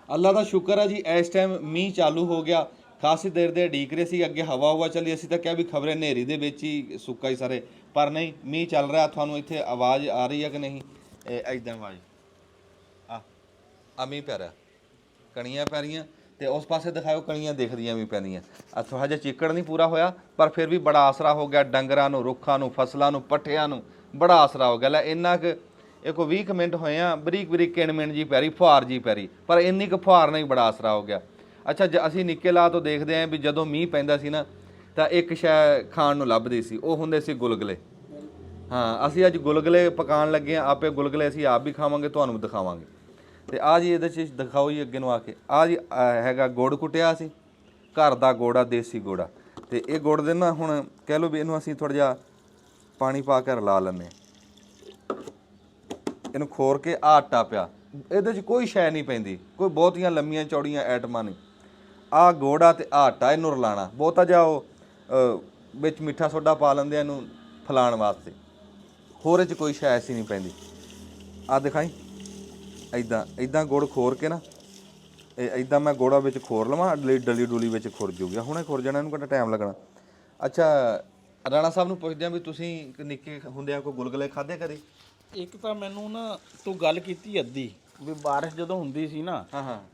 [SPEAKER 1] ਅੱਲਾ ਦਾ ਸ਼ੁਕਰ ਹੈ ਜੀ ਇਸ ਟਾਈਮ ਮੀਂਹ ਚਾਲੂ ਹੋ ਗਿਆ। ਖਾਸੀ ਦੇਰ ਦੇ ਉਡੀਕ ਰਹੇ ਸੀ, ਅੱਗੇ ਹਵਾ ਚੱਲੀ, ਅਸੀਂ ਤਾਂ ਕਿਹਾ ਵੀ ਖਬਰੇ ਹਨੇਰੀ ਦੇ ਵਿੱਚ ਹੀ ਸੁੱਕਾ ਹੀ ਸਾਰੇ, ਪਰ ਨਹੀਂ ਮੀਂਹ ਚੱਲ ਰਿਹਾ। ਤੁਹਾਨੂੰ ਇੱਥੇ ਆਵਾਜ਼ ਆ ਰਹੀ ਹੈ ਕਿ ਨਹੀਂ? ਐਦਾਂ ਆਵਾਜ਼ ਆ ਮੀਂਹ ਪੈ ਰਿਹਾ, ਕਣੀਆਂ ਪੈ ਰਹੀਆਂ, ਤੇ ਉਸ ਪਾਸੇ ਦਿਖਾਓ ਕਣੀਆਂ ਦਿਖਦੀਆਂ ਵੀ ਪੈਂਦੀਆਂ। ਥੋੜ੍ਹਾ ਜਿਹਾ ਚਿੱਕੜ ਨਹੀਂ ਪੂਰਾ ਹੋਇਆ, ਪਰ ਫਿਰ ਵੀ ਬੜਾ ਆਸਰਾ ਹੋ ਗਿਆ ਡੰਗਰਾਂ ਨੂੰ, ਰੁੱਖਾਂ ਨੂੰ, ਫਸਲਾਂ ਨੂੰ, ਪੱਠਿਆਂ ਨੂੰ ਬੜਾ ਆਸਰਾ ਹੋ ਗਿਆ। ਲੈ ਇੰਨਾ ਕੁ ਇਹ ਕੋਈ 20 ਮਿੰਟ ਹੋਏ ਆ, ਬਰੀਕ ਬਰੀਕ ਕਿਣ-ਮਿਣ ਜੀ ਪੈ ਰਹੀ, ਫੁਹਾਰ ਜੀ ਪੈ ਰਹੀ, ਪਰ ਇੰਨੀ ਕੁ ਫੁਹਾਰ ਨਾਲ ਹੀ ਬੜਾ ਆਸਰਾ ਹੋ ਗਿਆ। ਅੱਛਾ, ਅਸੀਂ ਨਿੱਕੇ ਲਾ ਤੋਂ ਦੇਖਦੇ ਆਂ ਵੀ ਜਦੋਂ ਮੀਂਹ ਪੈਂਦਾ ਸੀ ਨਾ ਤਾਂ ਇੱਕ ਸ਼ੈ ਖਾਣ ਨੂੰ ਲੱਭਦੀ ਸੀ, ਉਹ ਹੁੰਦੇ ਸੀ ਗੁਲਗੁਲੇ। ਹਾਂ, ਅਸੀਂ ਅੱਜ ਗੁਲਗੁਲੇ ਪਕਾਉਣ ਲੱਗੇ ਹਾਂ, ਆਪੇ ਗੁਲਗੁਲੇ ਅਸੀਂ ਆਪ ਵੀ ਖਾਵਾਂਗੇ, ਤੁਹਾਨੂੰ ਦਿਖਾਵਾਂਗੇ। ਤੇ ਆ ਜੀ ਇਹਦੇ 'ਚ ਦਿਖਾਓ ਜੀ ਅੱਗੇ ਨੂੰ ਆ ਕੇ, ਆ ਜੀ ਹੈਗਾ ਗੁੜ ਕੁੱਟਿਆ ਸੀ, ਘਰ ਦਾ ਗੁੜ ਆ, ਦੇਸੀ ਗੁੜ ਆ। ਤੇ ਇਹ ਗੁੜ ਦੇ ਨਾ ਹੁਣ ਕਹਿ ਲਓ ਵੀ ਇਹਨੂੰ ਅਸੀਂ ਥੋੜ੍ਹਾ ਜਿਹਾ ਪਾਣੀ ਪਾ ਕੇ ਰਲਾ ਲੈਂਦੇ ਹਾਂ, ਇਹਨੂੰ ਖੋਰ ਕੇ ਆ ਆਟਾ ਪਿਆ, ਇਹਦੇ 'ਚ ਕੋਈ ਸ਼ੈ ਨਹੀਂ ਪੈਂਦੀ, ਕੋਈ ਬਹੁਤੀਆਂ ਲੰਮੀਆਂ ਚੌੜੀਆਂ ਐਟਮਾਂ ਨਹੀਂ। ਆਹ ਗੁੜ ਆ ਤੇ ਆਟਾ, ਇਹਨੂੰ ਰਲਾਣਾ ਬਹੁਤਾ ਜਿਹਾ, ਉਹ ਵਿੱਚ ਮਿੱਠਾ ਸੋਡਾ ਪਾ ਲੈਂਦੇ ਆ ਇਹਨੂੰ ਫਲਾਉਣ ਵਾਸਤੇ, ਹੋਰ ਇਹ 'ਚ ਕੋਈ ਸ਼ੈ ਐਸੀ ਨਹੀਂ ਪੈਂਦੀ। ਆ ਦਿਖਾਈ ਇੱਦਾਂ ਗੁੜ ਖੋਰ ਕੇ ਨਾ, ਇਹ ਇੱਦਾਂ ਮੈਂ ਗੁੜਾ ਵਿੱਚ ਖੋਰ ਲਵਾਂ, ਡਲੀ ਡੁਲੀ ਵਿੱਚ ਖੁਰ ਜੂਗਾ, ਹੁਣੇ ਖੁਰ ਜਾਣਾ, ਇਹਨੂੰ ਕਿੰਨਾ ਟਾਈਮ ਲੱਗਣਾ। ਅੱਛਾ, ਰਾਣਾ ਸਾਹਿਬ ਨੂੰ ਪੁੱਛਦੇ ਆ ਵੀ ਤੁਸੀਂ ਨਿੱਕੇ ਹੁੰਦਿਆਂ ਕੋਈ ਗੁਲਗੁਲੇ ਖਾਧੇ ਕਦੇ?
[SPEAKER 4] ਇੱਕ ਤਾਂ ਮੈਨੂੰ ਨਾ ਤੂੰ ਗੱਲ ਕੀਤੀ ਅੱਧੀ ਵੀ ਬਾਰਿਸ਼ ਜਦੋਂ ਹੁੰਦੀ ਸੀ ਨਾ,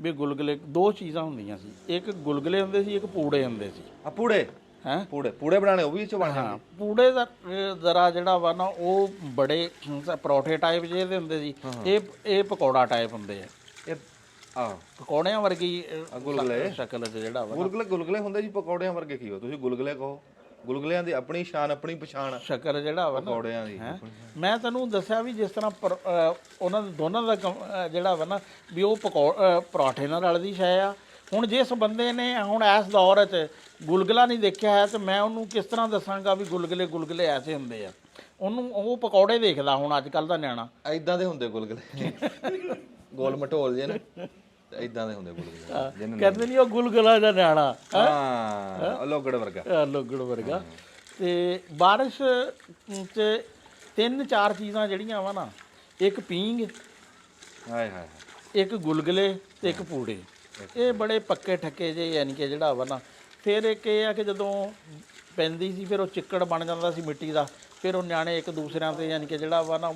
[SPEAKER 4] ਵੀ ਗੁਲਗੁਲੇ ਦੋ ਚੀਜ਼ਾਂ ਹੁੰਦੀਆਂ ਸੀ, ਇੱਕ ਗੁਲਗੁਲੇ ਹੁੰਦੇ ਸੀ, ਇੱਕ ਪੂੜੇ ਹੁੰਦੇ ਸੀ।
[SPEAKER 1] ਆ ਪੂੜੇ?
[SPEAKER 4] ਹੈਂ?
[SPEAKER 1] ਪੂੜੇ ਬਣਾਣੇ ਉਹ ਵੀ ਚ ਬਣ ਜਾਂਦੇ?
[SPEAKER 4] ਪੂੜੇ ਦਾ ਜ਼ਰਾ ਜਿਹੜਾ ਵਾ ਨਾ ਉਹ ਬੜੇ ਪਰੌਠੇ ਟਾਈਪ ਜਿਹੇ ਦੇ ਹੁੰਦੇ ਸੀ, ਇਹ ਪਕੌੜਾ ਟਾਈਪ ਹੁੰਦੇ ਆ,
[SPEAKER 1] ਇਹ
[SPEAKER 4] ਪਕੌੜਿਆਂ ਵਰਗੀ
[SPEAKER 1] ਗੁਲਗੁਲੇ
[SPEAKER 4] ਸ਼ਕਲ 'ਚ ਜਿਹੜਾ ਵਾ
[SPEAKER 1] ਗੁਲਗੁਲੇ ਹੁੰਦੇ ਜੀ, ਪਕੌੜਿਆਂ ਵਰਗੇ ਕੀ ਹੋ ਤੁਸੀਂ ਗੁਲਗੁਲੇ ਕਹੋ, ਗੁਲਗੁਲਿਆਂ ਦੀ ਆਪਣੀ ਸ਼ਾਨ, ਆਪਣੀ ਪਛਾਣ,
[SPEAKER 4] ਸ਼ਕਲ ਜਿਹੜਾ ਵਾ ਨਾ
[SPEAKER 1] ਪਕੌੜਿਆਂ ਦੀ।
[SPEAKER 4] ਮੈਂ ਤੈਨੂੰ ਦੱਸਿਆ ਵੀ ਜਿਸ ਤਰ੍ਹਾਂ ਉਹਨਾਂ ਦੇ ਦੋਨਾਂ ਦਾ ਜਿਹੜਾ ਵਾ ਨਾ ਵੀ ਉਹ ਪਰੌਠੇ ਨਾਲ ਰਲਦੀ ਸ਼ੈ ਆ। ਹੁਣ ਜਿਸ ਬੰਦੇ ਨੇ ਹੁਣ ਇਸ ਦੌਰ 'ਚ ਗੁਲਗੁਲਾ ਨਹੀਂ ਦੇਖਿਆ ਹੈ, ਤੇ ਮੈਂ ਉਹਨੂੰ ਕਿਸ ਤਰ੍ਹਾਂ ਦੱਸਾਂਗਾ ਵੀ ਗੁਲਗੁਲੇ ਐਸੇ ਹੁੰਦੇ ਆ? ਉਹਨੂੰ ਉਹ ਪਕੌੜੇ ਦੇਖਦਾ ਹੁਣ ਅੱਜ ਕੱਲ੍ਹ ਦਾ ਨਿਆਣਾ,
[SPEAKER 1] ਐਦਾਂ ਦੇ ਹੁੰਦੇ ਗੁਲਗੁਲੇ, ਗੋਲ ਮਟੋਲ ਜੇ ਨਾ, ਐਦਾਂ ਦੇ ਹੁੰਦੇ ਗੁਲਗੁਲੇ,
[SPEAKER 4] ਕਹਿੰਦੇ ਨਹੀਂ ਉਹ ਗੁਲਗੁਲਾ ਦਾ ਨਿਆਣਾ,
[SPEAKER 1] ਹਾਂ ਲੋਗੜ ਵਰਗਾ,
[SPEAKER 4] ਲੋਗੜ ਵਰਗਾ। ਤੇ ਬਾਰਿਸ਼ 'ਚ 3-4 ਚੀਜ਼ਾਂ ਜਿਹੜੀਆਂ ਵਾ ਨਾ, ਇੱਕ ਪੀਂਗ,
[SPEAKER 1] ਹਾਏ ਹਾਏ,
[SPEAKER 4] ਇੱਕ ਗੁਲਗੁਲੇ ਤੇ ਇੱਕ ਪੂੜੇ, ਇਹ ਬੜੇ ਪੱਕੇ ਠੱਕੇ ਜੇ, ਯਾਨੀ ਕਿ ਜਿਹੜਾ ਵਾ ਨਾ। ਫਿਰ ਇੱਕ ਇਹ ਆ ਕਿ ਜਦੋਂ ਪੈਂਦੀ ਸੀ ਫਿਰ ਉਹ ਚਿੱਕੜ ਬਣ ਜਾਂਦਾ ਸੀ ਮਿੱਟੀ ਦਾ, ਫਿਰ ਉਹ ਨਿਆਣੇ ਇੱਕ ਦੂਸਰਿਆਂ ਤੇ ਯਾਨੀ ਕਿ ਜਿਹੜਾ ਵਾ ਨਾ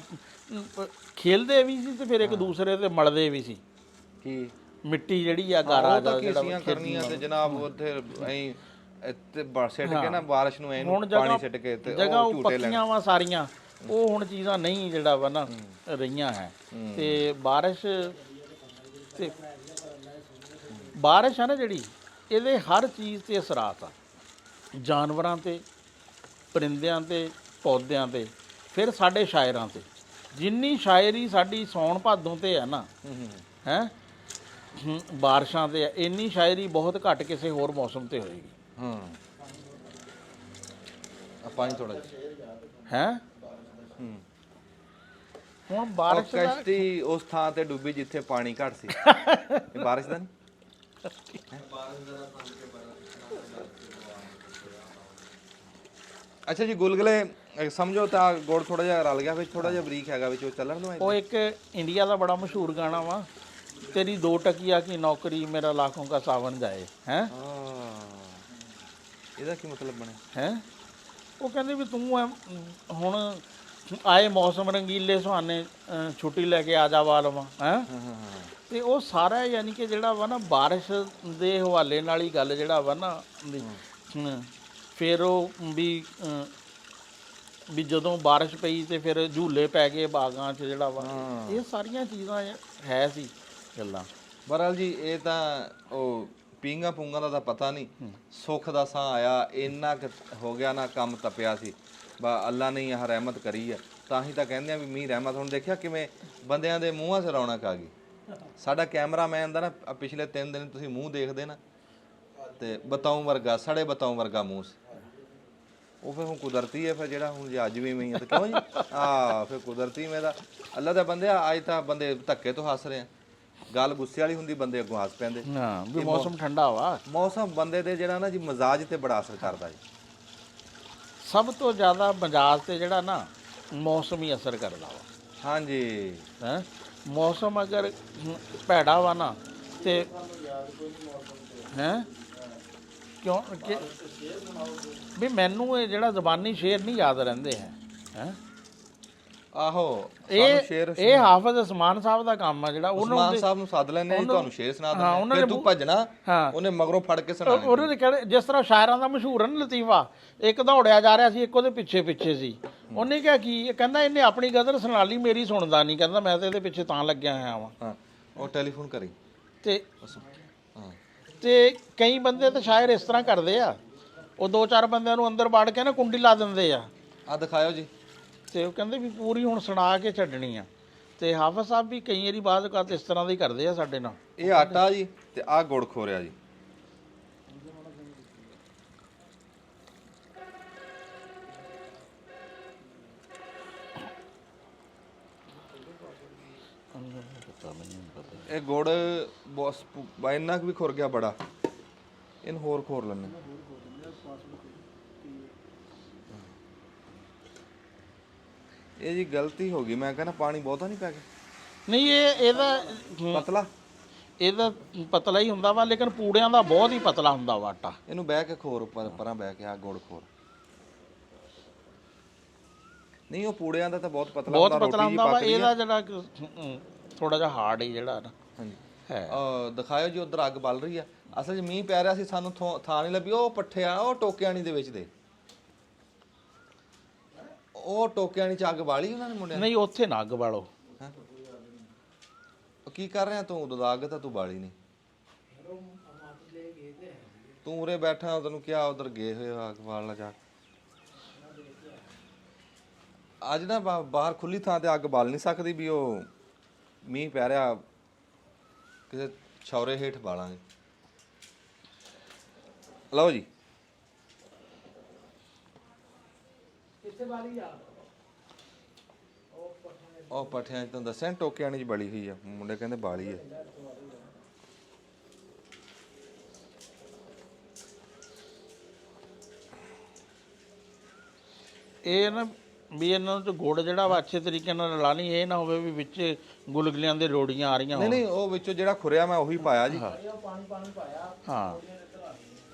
[SPEAKER 4] ਖੇਲਦੇ ਵੀ ਸੀ, ਤੇ ਫਿਰ ਇੱਕ ਦੂਸਰੇ ਤੇ ਮਲਦੇ ਵੀ ਸੀ।
[SPEAKER 1] ਕੀ
[SPEAKER 4] ਮਿੱਟੀ ਜਿਹੜੀ ਆ ਗਾਰਾ ਦਾ
[SPEAKER 1] ਜਿਹੜਾ ਕਰਨੀਆਂ ਤੇ ਜਨਾਬ ਉੱਥੇ ਐਂ ਇੱਥੇ ਸਿੱਟ ਕੇ ਨਾ ਬਾਰਿਸ਼ ਨੂੰ ਐਨੂੰ ਪਾਣੀ ਸਿੱਟ ਕੇ ਤੇ
[SPEAKER 4] ਜਗ੍ਹਾ
[SPEAKER 1] ਉਹ
[SPEAKER 4] ਉਹ
[SPEAKER 1] ਝੂਟੇ ਲੈਣ।
[SPEAKER 4] ਪੱਕੀਆਂ ਵਾ ਸਾਰੀਆਂ, ਉਹ ਹੁਣ ਚੀਜ਼ਾਂ ਨਹੀਂ ਜਿਹੜਾ ਵਾ ਨਾ ਰਹੀਆਂ ਹੈ। ਤੇ ਬਾਰਿਸ਼ ਆ ਨਾ ਜਿਹੜੀ, ਇਹਦੇ ਹਰ ਚੀਜ਼ ਤੇ ਅਸਰਾਤ ਆ, ਜਾਨਵਰਾਂ ਤੇ, ਪਰਿੰਦਿਆਂ ਤੇ, ਪੌਦਿਆਂ ਤੇ, ਫਿਰ ਸਾਡੇ ਸ਼ਾਇਰਾਂ ਤੇ। ਜਿੰਨੀ ਸ਼ਾਇਰੀ ਸਾਡੀ ਸੌਣ ਭਾਦੋਂ ਤੇ ਹੈ ਨਾ, ਹੈਂ ਬਾਰਿਸ਼ਾਂ ਤੇ, ਇੰਨੀ ਸ਼ਾਇਰੀ ਬਹੁਤ ਘੱਟ ਕਿਸੇ ਹੋਰ ਮੌਸਮ ਤੇ ਹੋਏਗੀ।
[SPEAKER 1] ਪਾਣੀ ਥੋੜਾ ਜਿਹਾ
[SPEAKER 4] ਹੈਂ ਹੁਣ ਬਾਰਿਸ਼ ਦਾ
[SPEAKER 1] ਕਸ਼ਤੀ ਉਸ ਥਾਂ ਤੇ ਡੁੱਬੀ ਜਿੱਥੇ ਪਾਣੀ ਘੱਟ ਸੀ, ਇਹ ਬਾਰਿਸ਼ ਦਾ ਨਹੀਂ? ਅੱਛਾ ਜੀ, ਗੁਲਗੁਲੇ ਸਮਝੋ ਤਾਂ ਗੁੜ ਥੋੜਾ ਜਿਹਾ ਰਲ ਗਿਆ ਵਿੱਚ, ਥੋੜਾ ਜਿਹਾ ਬਰੀਕ ਹੈਗਾ ਵਿੱਚ, ਉਹ ਚੱਲਣ ਦੋ।
[SPEAKER 4] ਉਹ ਇੱਕ ਇੰਡੀਆ ਦਾ ਬੜਾ ਮਸ਼ਹੂਰ ਗਾਣਾ ਵਾ, ਤੇਰੀ 2 ਟਕਿਆ ਕੀ ਨੌਕਰੀ ਮੇਰਾ ਲਾਖੋਂ ਕਾ ਸਾਵਨ ਜਾਏ, ਹੈਂ
[SPEAKER 1] ਇਹਦਾ ਕੀ ਮਤਲਬ ਬਣਿਆ?
[SPEAKER 4] ਹੈਂ ਉਹ ਕਹਿੰਦੇ ਵੀ ਤੂੰ ਹੁਣ ਆਏ ਮੌਸਮ ਰੰਗੀਲੇ ਸੁਹਾਨੇ, ਛੁੱਟੀ ਲੈ ਕੇ ਆ ਜਾ ਵਾਲਵਾ, ਹੈਂ ਤੇ ਉਹ ਸਾਰਾ ਯਾਨੀ ਕਿ ਜਿਹੜਾ ਵਾ ਨਾ ਬਾਰਿਸ਼ ਦੇ ਹਵਾਲੇ ਨਾਲ ਹੀ ਗੱਲ ਜਿਹੜਾ ਵਾ ਨਾ, ਫਿਰ ਉਹ ਵੀ ਜਦੋਂ ਬਾਰਿਸ਼ ਪਈ ਤੇ ਫਿਰ ਝੂਲੇ ਪੈ ਗਏ ਬਾਗਾਂ 'ਚ ਜਿਹੜਾ ਵਾ, ਇਹ ਸਾਰੀਆਂ ਚੀਜ਼ਾਂ ਹੈ ਸੀ ਗੱਲਾਂ।
[SPEAKER 1] ਬਹਰਾਲ ਜੀ, ਇਹ ਤਾਂ ਉਹ ਪੀਂਗਾ ਪੂੰਗਾ ਦਾ ਤਾਂ ਪਤਾ ਨਹੀਂ, ਸੁੱਖ ਦਾ ਸਾਹ ਆਇਆ, ਇੰਨਾ ਕੁ ਹੋ ਗਿਆ ਨਾ, ਕੰਮ ਤਪਿਆ ਸੀ, ਬਾ ਅੱਲਾ ਨੇ ਇਹ ਰਹਿਮਤ ਕਰੀ ਆ, ਤਾਂ ਹੀ ਤਾਂ ਕਹਿੰਦੇ ਆ ਵੀ ਮੀਂਹ ਰਹਿਮਤ। ਹੁਣ ਦੇਖਿਆ ਕਿਵੇਂ ਬੰਦਿਆਂ ਦੇ ਮੂੰਹਾਂ 'ਚ ਰੌਣਕ ਆ ਗਈ। ਸਾਡਾ ਕੈਮਰਾਮੈਨ ਦਾ ਨਾ ਪਿਛਲੇ 3 ਦਿਨ ਤੁਸੀਂ ਮੂੰਹ ਦੇਖਦੇ ਨਾ, ਤੇ ਬਤਾਊ ਵਰਗਾ, ਸੜੇ ਬਤਾਊ ਵਰਗਾ ਮੂੰਹ ਸੀ। ਉਹ ਫਿਰ ਹੁਣ ਕੁਦਰਤੀ ਹੈ, ਫਿਰ ਜਿਹੜਾ ਹੁਣ ਜੇ ਅੱਜ ਵੀ ਮੀਂਹ ਹੈ ਤਾਂ ਕਿਉਂ ਜੀ, ਫਿਰ ਕੁਦਰਤੀ ਮੇਰਾ ਅੱਲਾ ਦਾ ਬੰਦਿਆ। ਅੱਜ ਤਾਂ ਬੰਦੇ ਧੱਕੇ ਤੋਂ ਹੱਸ ਰਹੇ ਆ, ਗੱਲ ਗੁੱਸੇ ਵਾਲੀ ਹੁੰਦੀ, ਬੰਦੇ ਅੱਗੋਂ ਹੱਸ ਪੈਂਦੇ।
[SPEAKER 4] ਹਾਂ ਵੀ ਮੌਸਮ ਠੰਡਾ ਵਾ,
[SPEAKER 1] ਮੌਸਮ ਬੰਦੇ ਦੇ ਜਿਹੜਾ ਨਾ ਜੀ ਮਜ਼ਾਜ ਤੇ ਬੜਾ ਅਸਰ ਕਰਦਾ ਜੀ।
[SPEAKER 4] ਸਭ ਤੋਂ ਜ਼ਿਆਦਾ ਮਜ਼ਾਜ ਤੇ ਜਿਹੜਾ ਨਾ ਮੌਸਮ ਹੀ ਅਸਰ ਕਰਦਾ ਵਾ।
[SPEAKER 1] ਹਾਂਜੀ,
[SPEAKER 4] ਹੈਂ ਮੌਸਮ ਅਗਰ ਭੈੜਾ ਵਾ ਨਾ, ਤੇ ਹੈ ਕਿਉਂ ਵੀ ਮੈਨੂੰ ਇਹ ਜਿਹੜਾ ਜ਼ਬਾਨੀ ਸ਼ੇਰ ਨਹੀਂ ਯਾਦ ਰਹਿੰਦੇ ਹੈ
[SPEAKER 1] ਆਹੋ
[SPEAKER 4] ਇਹ ਹਾਫਿਜ਼ ਉਸਮਾਨ ਸਾਹਿਬ ਦਾ ਕੰਮ ਆ ਜਿਹੜਾ
[SPEAKER 1] ਉਸਮਾਨ ਸਾਹਿਬ ਨੂੰ ਸੱਦ ਲੈਣੇ ਜੀ, ਤੁਹਾਨੂੰ ਸ਼ੇਰ ਸੁਣਾ
[SPEAKER 4] ਹਾਂ,
[SPEAKER 1] ਦਿੰਦੇ ਫਿਰ ਤੂੰ ਭੱਜਣਾ,
[SPEAKER 4] ਹਾਂ।
[SPEAKER 1] ਉਹਨੇ ਮਗਰੋਂ ਫੜ ਕੇ ਸੁਣਾਣੇ।
[SPEAKER 4] ਉਹਨੇ ਨੇ ਕਿਹੜੇ ਜਿਸ ਤਰ੍ਹਾਂ ਸ਼ਾਇਰਾਂ ਦਾ ਮਸ਼ਹੂਰ ਹੈ ਨਾ ਲਤੀਫਾ, ਇੱਕ ਦੌੜਿਆ ਜਾ ਰਿਹਾ ਸੀ, ਇੱਕ ਉਹਦੇ ਪਿੱਛੇ ਪਿੱਛੇ ਸੀ। ਉਹਨੇ ਕਿਹਾ ਕੀ, ਕਹਿੰਦਾ ਇਹਨੇ ਆਪਣੀ ਗਜ਼ਲ ਸੁਣਾ ਲਈ, ਮੇਰੀ ਸੁਣਦਾ ਨਹੀਂ, ਕਹਿੰਦਾ ਮੈਂ ਤਾਂ ਇਹਦੇ ਪਿੱਛੇ ਤਾਂ ਲੱਗਿਆ ਹੋਇਆ ਵਾਂ।
[SPEAKER 1] ਹਾਂ, ਉਹ ਟੈਲੀਫੋਨ ਕਰੀ
[SPEAKER 4] ਤੇ
[SPEAKER 1] ਹਾਂ,
[SPEAKER 4] ਤੇ ਕਈ ਬੰਦੇ ਤਾਂ ਸ਼ਾਇਰ ਇਸ ਤਰ੍ਹਾਂ ਕਰਦੇ ਆ, ਉਹ 2-4 ਬੰਦਿਆਂ ਨੂੰ ਅੰਦਰ ਬਾੜ ਕੇ ਨਾ ਕੁੰਡੀ ਲਾ ਦਿੰਦੇ ਆ।
[SPEAKER 1] ਆ ਦਿਖਾਇਓ ਜੀ।
[SPEAKER 4] ਤੇ ਉਹ ਕਹਿੰਦੇ ਵੀ ਪੂਰੀ ਹੁਣ ਸੁਣਾ ਕੇ ਛੱਡਣੀ ਆ। ਤੇ ਹਾਫਿਜ਼ ਸਾਹਿਬ ਵੀ ਕਈ ਵਾਰੀ ਬਾਅਦ ਕਰ ਇਸ ਤਰ੍ਹਾਂ ਦਾ ਹੀ ਕਰਦੇ ਆ ਸਾਡੇ ਨਾਲ।
[SPEAKER 1] ਇਹ ਆਟਾ ਜੀ ਤੇ ਆਹ ਗੁੜ ਖੋਰਿਆ ਜੀ। ਇਹ ਗੁੜ ਬਸ ਇੰਨਾ ਕੁ ਵੀ ਖੁਰ ਗਿਆ ਬੜਾ, ਇਹਨੂੰ ਹੋਰ ਖੋਰ ਲੈਣੇ। ਇਹ ਜੀ ਗਲਤੀ ਹੋ ਗਈ, ਮੈਂ ਕਹਿੰਦਾ ਪਾਣੀ ਬਹੁਤਾ ਨਹੀਂ ਪੈ ਗਿਆ।
[SPEAKER 4] ਨਹੀਂ ਇਹਦਾ ਪਤਲਾ ਹੀ ਹੁੰਦਾ ਵਾ, ਲੇਕਿਨ ਪੂੜਿਆਂ ਦਾ ਬਹੁਤ ਹੀ ਪਤਲਾ ਹੁੰਦਾ ਵਾ ਆਟਾ।
[SPEAKER 1] ਇਹਨੂੰ ਬਹਿ ਕੇ ਖੋਰ ਪਰਾਂ ਬਹਿ ਕੇ ਆ ਗੁੜ ਖੋਰ। ਨਹੀਂ ਉਹ ਪੂੜਿਆਂ ਦਾ ਤਾਂ ਬਹੁਤ ਪਤਲਾ ਹੁੰਦਾ,
[SPEAKER 4] ਬਹੁਤ ਪਤਲਾ ਹੁੰਦਾ ਵਾ। ਇਹਦਾ ਜਿਹੜਾ ਥੋੜਾ ਜਿਹਾ ਹਾਰਡ ਹੀ ਜਿਹੜਾ ਨਾ
[SPEAKER 1] ਹਾਂਜੀ
[SPEAKER 4] ਹੈ।
[SPEAKER 1] ਦਿਖਾਇਓ ਜੀ, ਉਧਰ ਅੱਗ ਬਲ ਰਹੀ ਆ। ਅਸਲ 'ਚ ਮੀਂਹ ਪੈ ਰਿਹਾ ਸੀ, ਸਾਨੂੰ ਥਾਂ ਨਹੀਂ ਲੱਭੀ। ਉਹ ਪੱਠਿਆਂ, ਉਹ ਟੋਕਿਆਣੀ ਦੇ ਵਿੱਚ ਦੇ, ਉਹ ਟੋਕਿਆਣੀ 'ਚ ਅੱਗ ਬਾਲੀ ਉਹਨਾਂ ਨੇ ਮੁੰਡਿਆਂ ਨੇ।
[SPEAKER 4] ਨਹੀਂ ਉੱਥੇ ਨਾ ਅੱਗ ਬਾਲੋ।
[SPEAKER 1] ਕੀ ਕਰ ਰਿਹਾ ਤੂੰ? ਉਦੋਂ ਅੱਗ ਤਾਂ ਤੂੰ ਬਾਲੀ ਨਹੀਂ, ਤੂੰ ਉਰੇ ਬੈਠਾ, ਤੈਨੂੰ ਕਿਹਾ ਉਧਰ ਗਏ ਹੋਏ ਅੱਗ ਬਾਲ ਲਾ ਜਾ। ਅੱਜ ਨਾ ਬਾਹਰ ਖੁੱਲੀ ਥਾਂ ਤੇ ਅੱਗ ਬਾਲ ਨਹੀਂ ਸਕਦੀ ਵੀ ਉਹ ਮੀਂਹ ਪੈ ਰਿਹਾ, ਕਿਸੇ ਛੌਰੇ ਹੇਠ ਬਾਲਾਂਗੇ। ਲਓ ਜੀ, ਉਹ ਪੱਠਿਆਂ 'ਚ ਤੁਹਾਨੂੰ ਦੱਸਿਆ ਟੋਕਿਆਣੀ 'ਚ ਬਲੀ ਹੋਈ ਆ, ਮੁੰਡੇ ਕਹਿੰਦੇ ਬਾਲੀ ਹੈ।
[SPEAKER 4] ਇਹ ਨਾ ਵੀ ਇਹਨਾਂ ਨੂੰ ਗੁੜ ਜਿਹੜਾ ਵਾ ਅੱਛੇ ਤਰੀਕੇ ਨਾਲ ਰਲਾਣੀ, ਇਹ ਨਾ ਹੋਵੇ ਵੀ ਵਿੱਚ ਗੁਲਗੁਲਿਆਂ ਦੇ ਰੋੜੀਆਂ ਆ ਰਹੀਆਂ
[SPEAKER 1] ਨਹੀਂ ਨਹੀਂ, ਉਹ ਵਿੱਚੋਂ ਜਿਹੜਾ ਖੁਰਿਆ ਮੈਂ ਉਹੀ ਪਾਇਆ ਜੀ।
[SPEAKER 4] ਹਾਂ,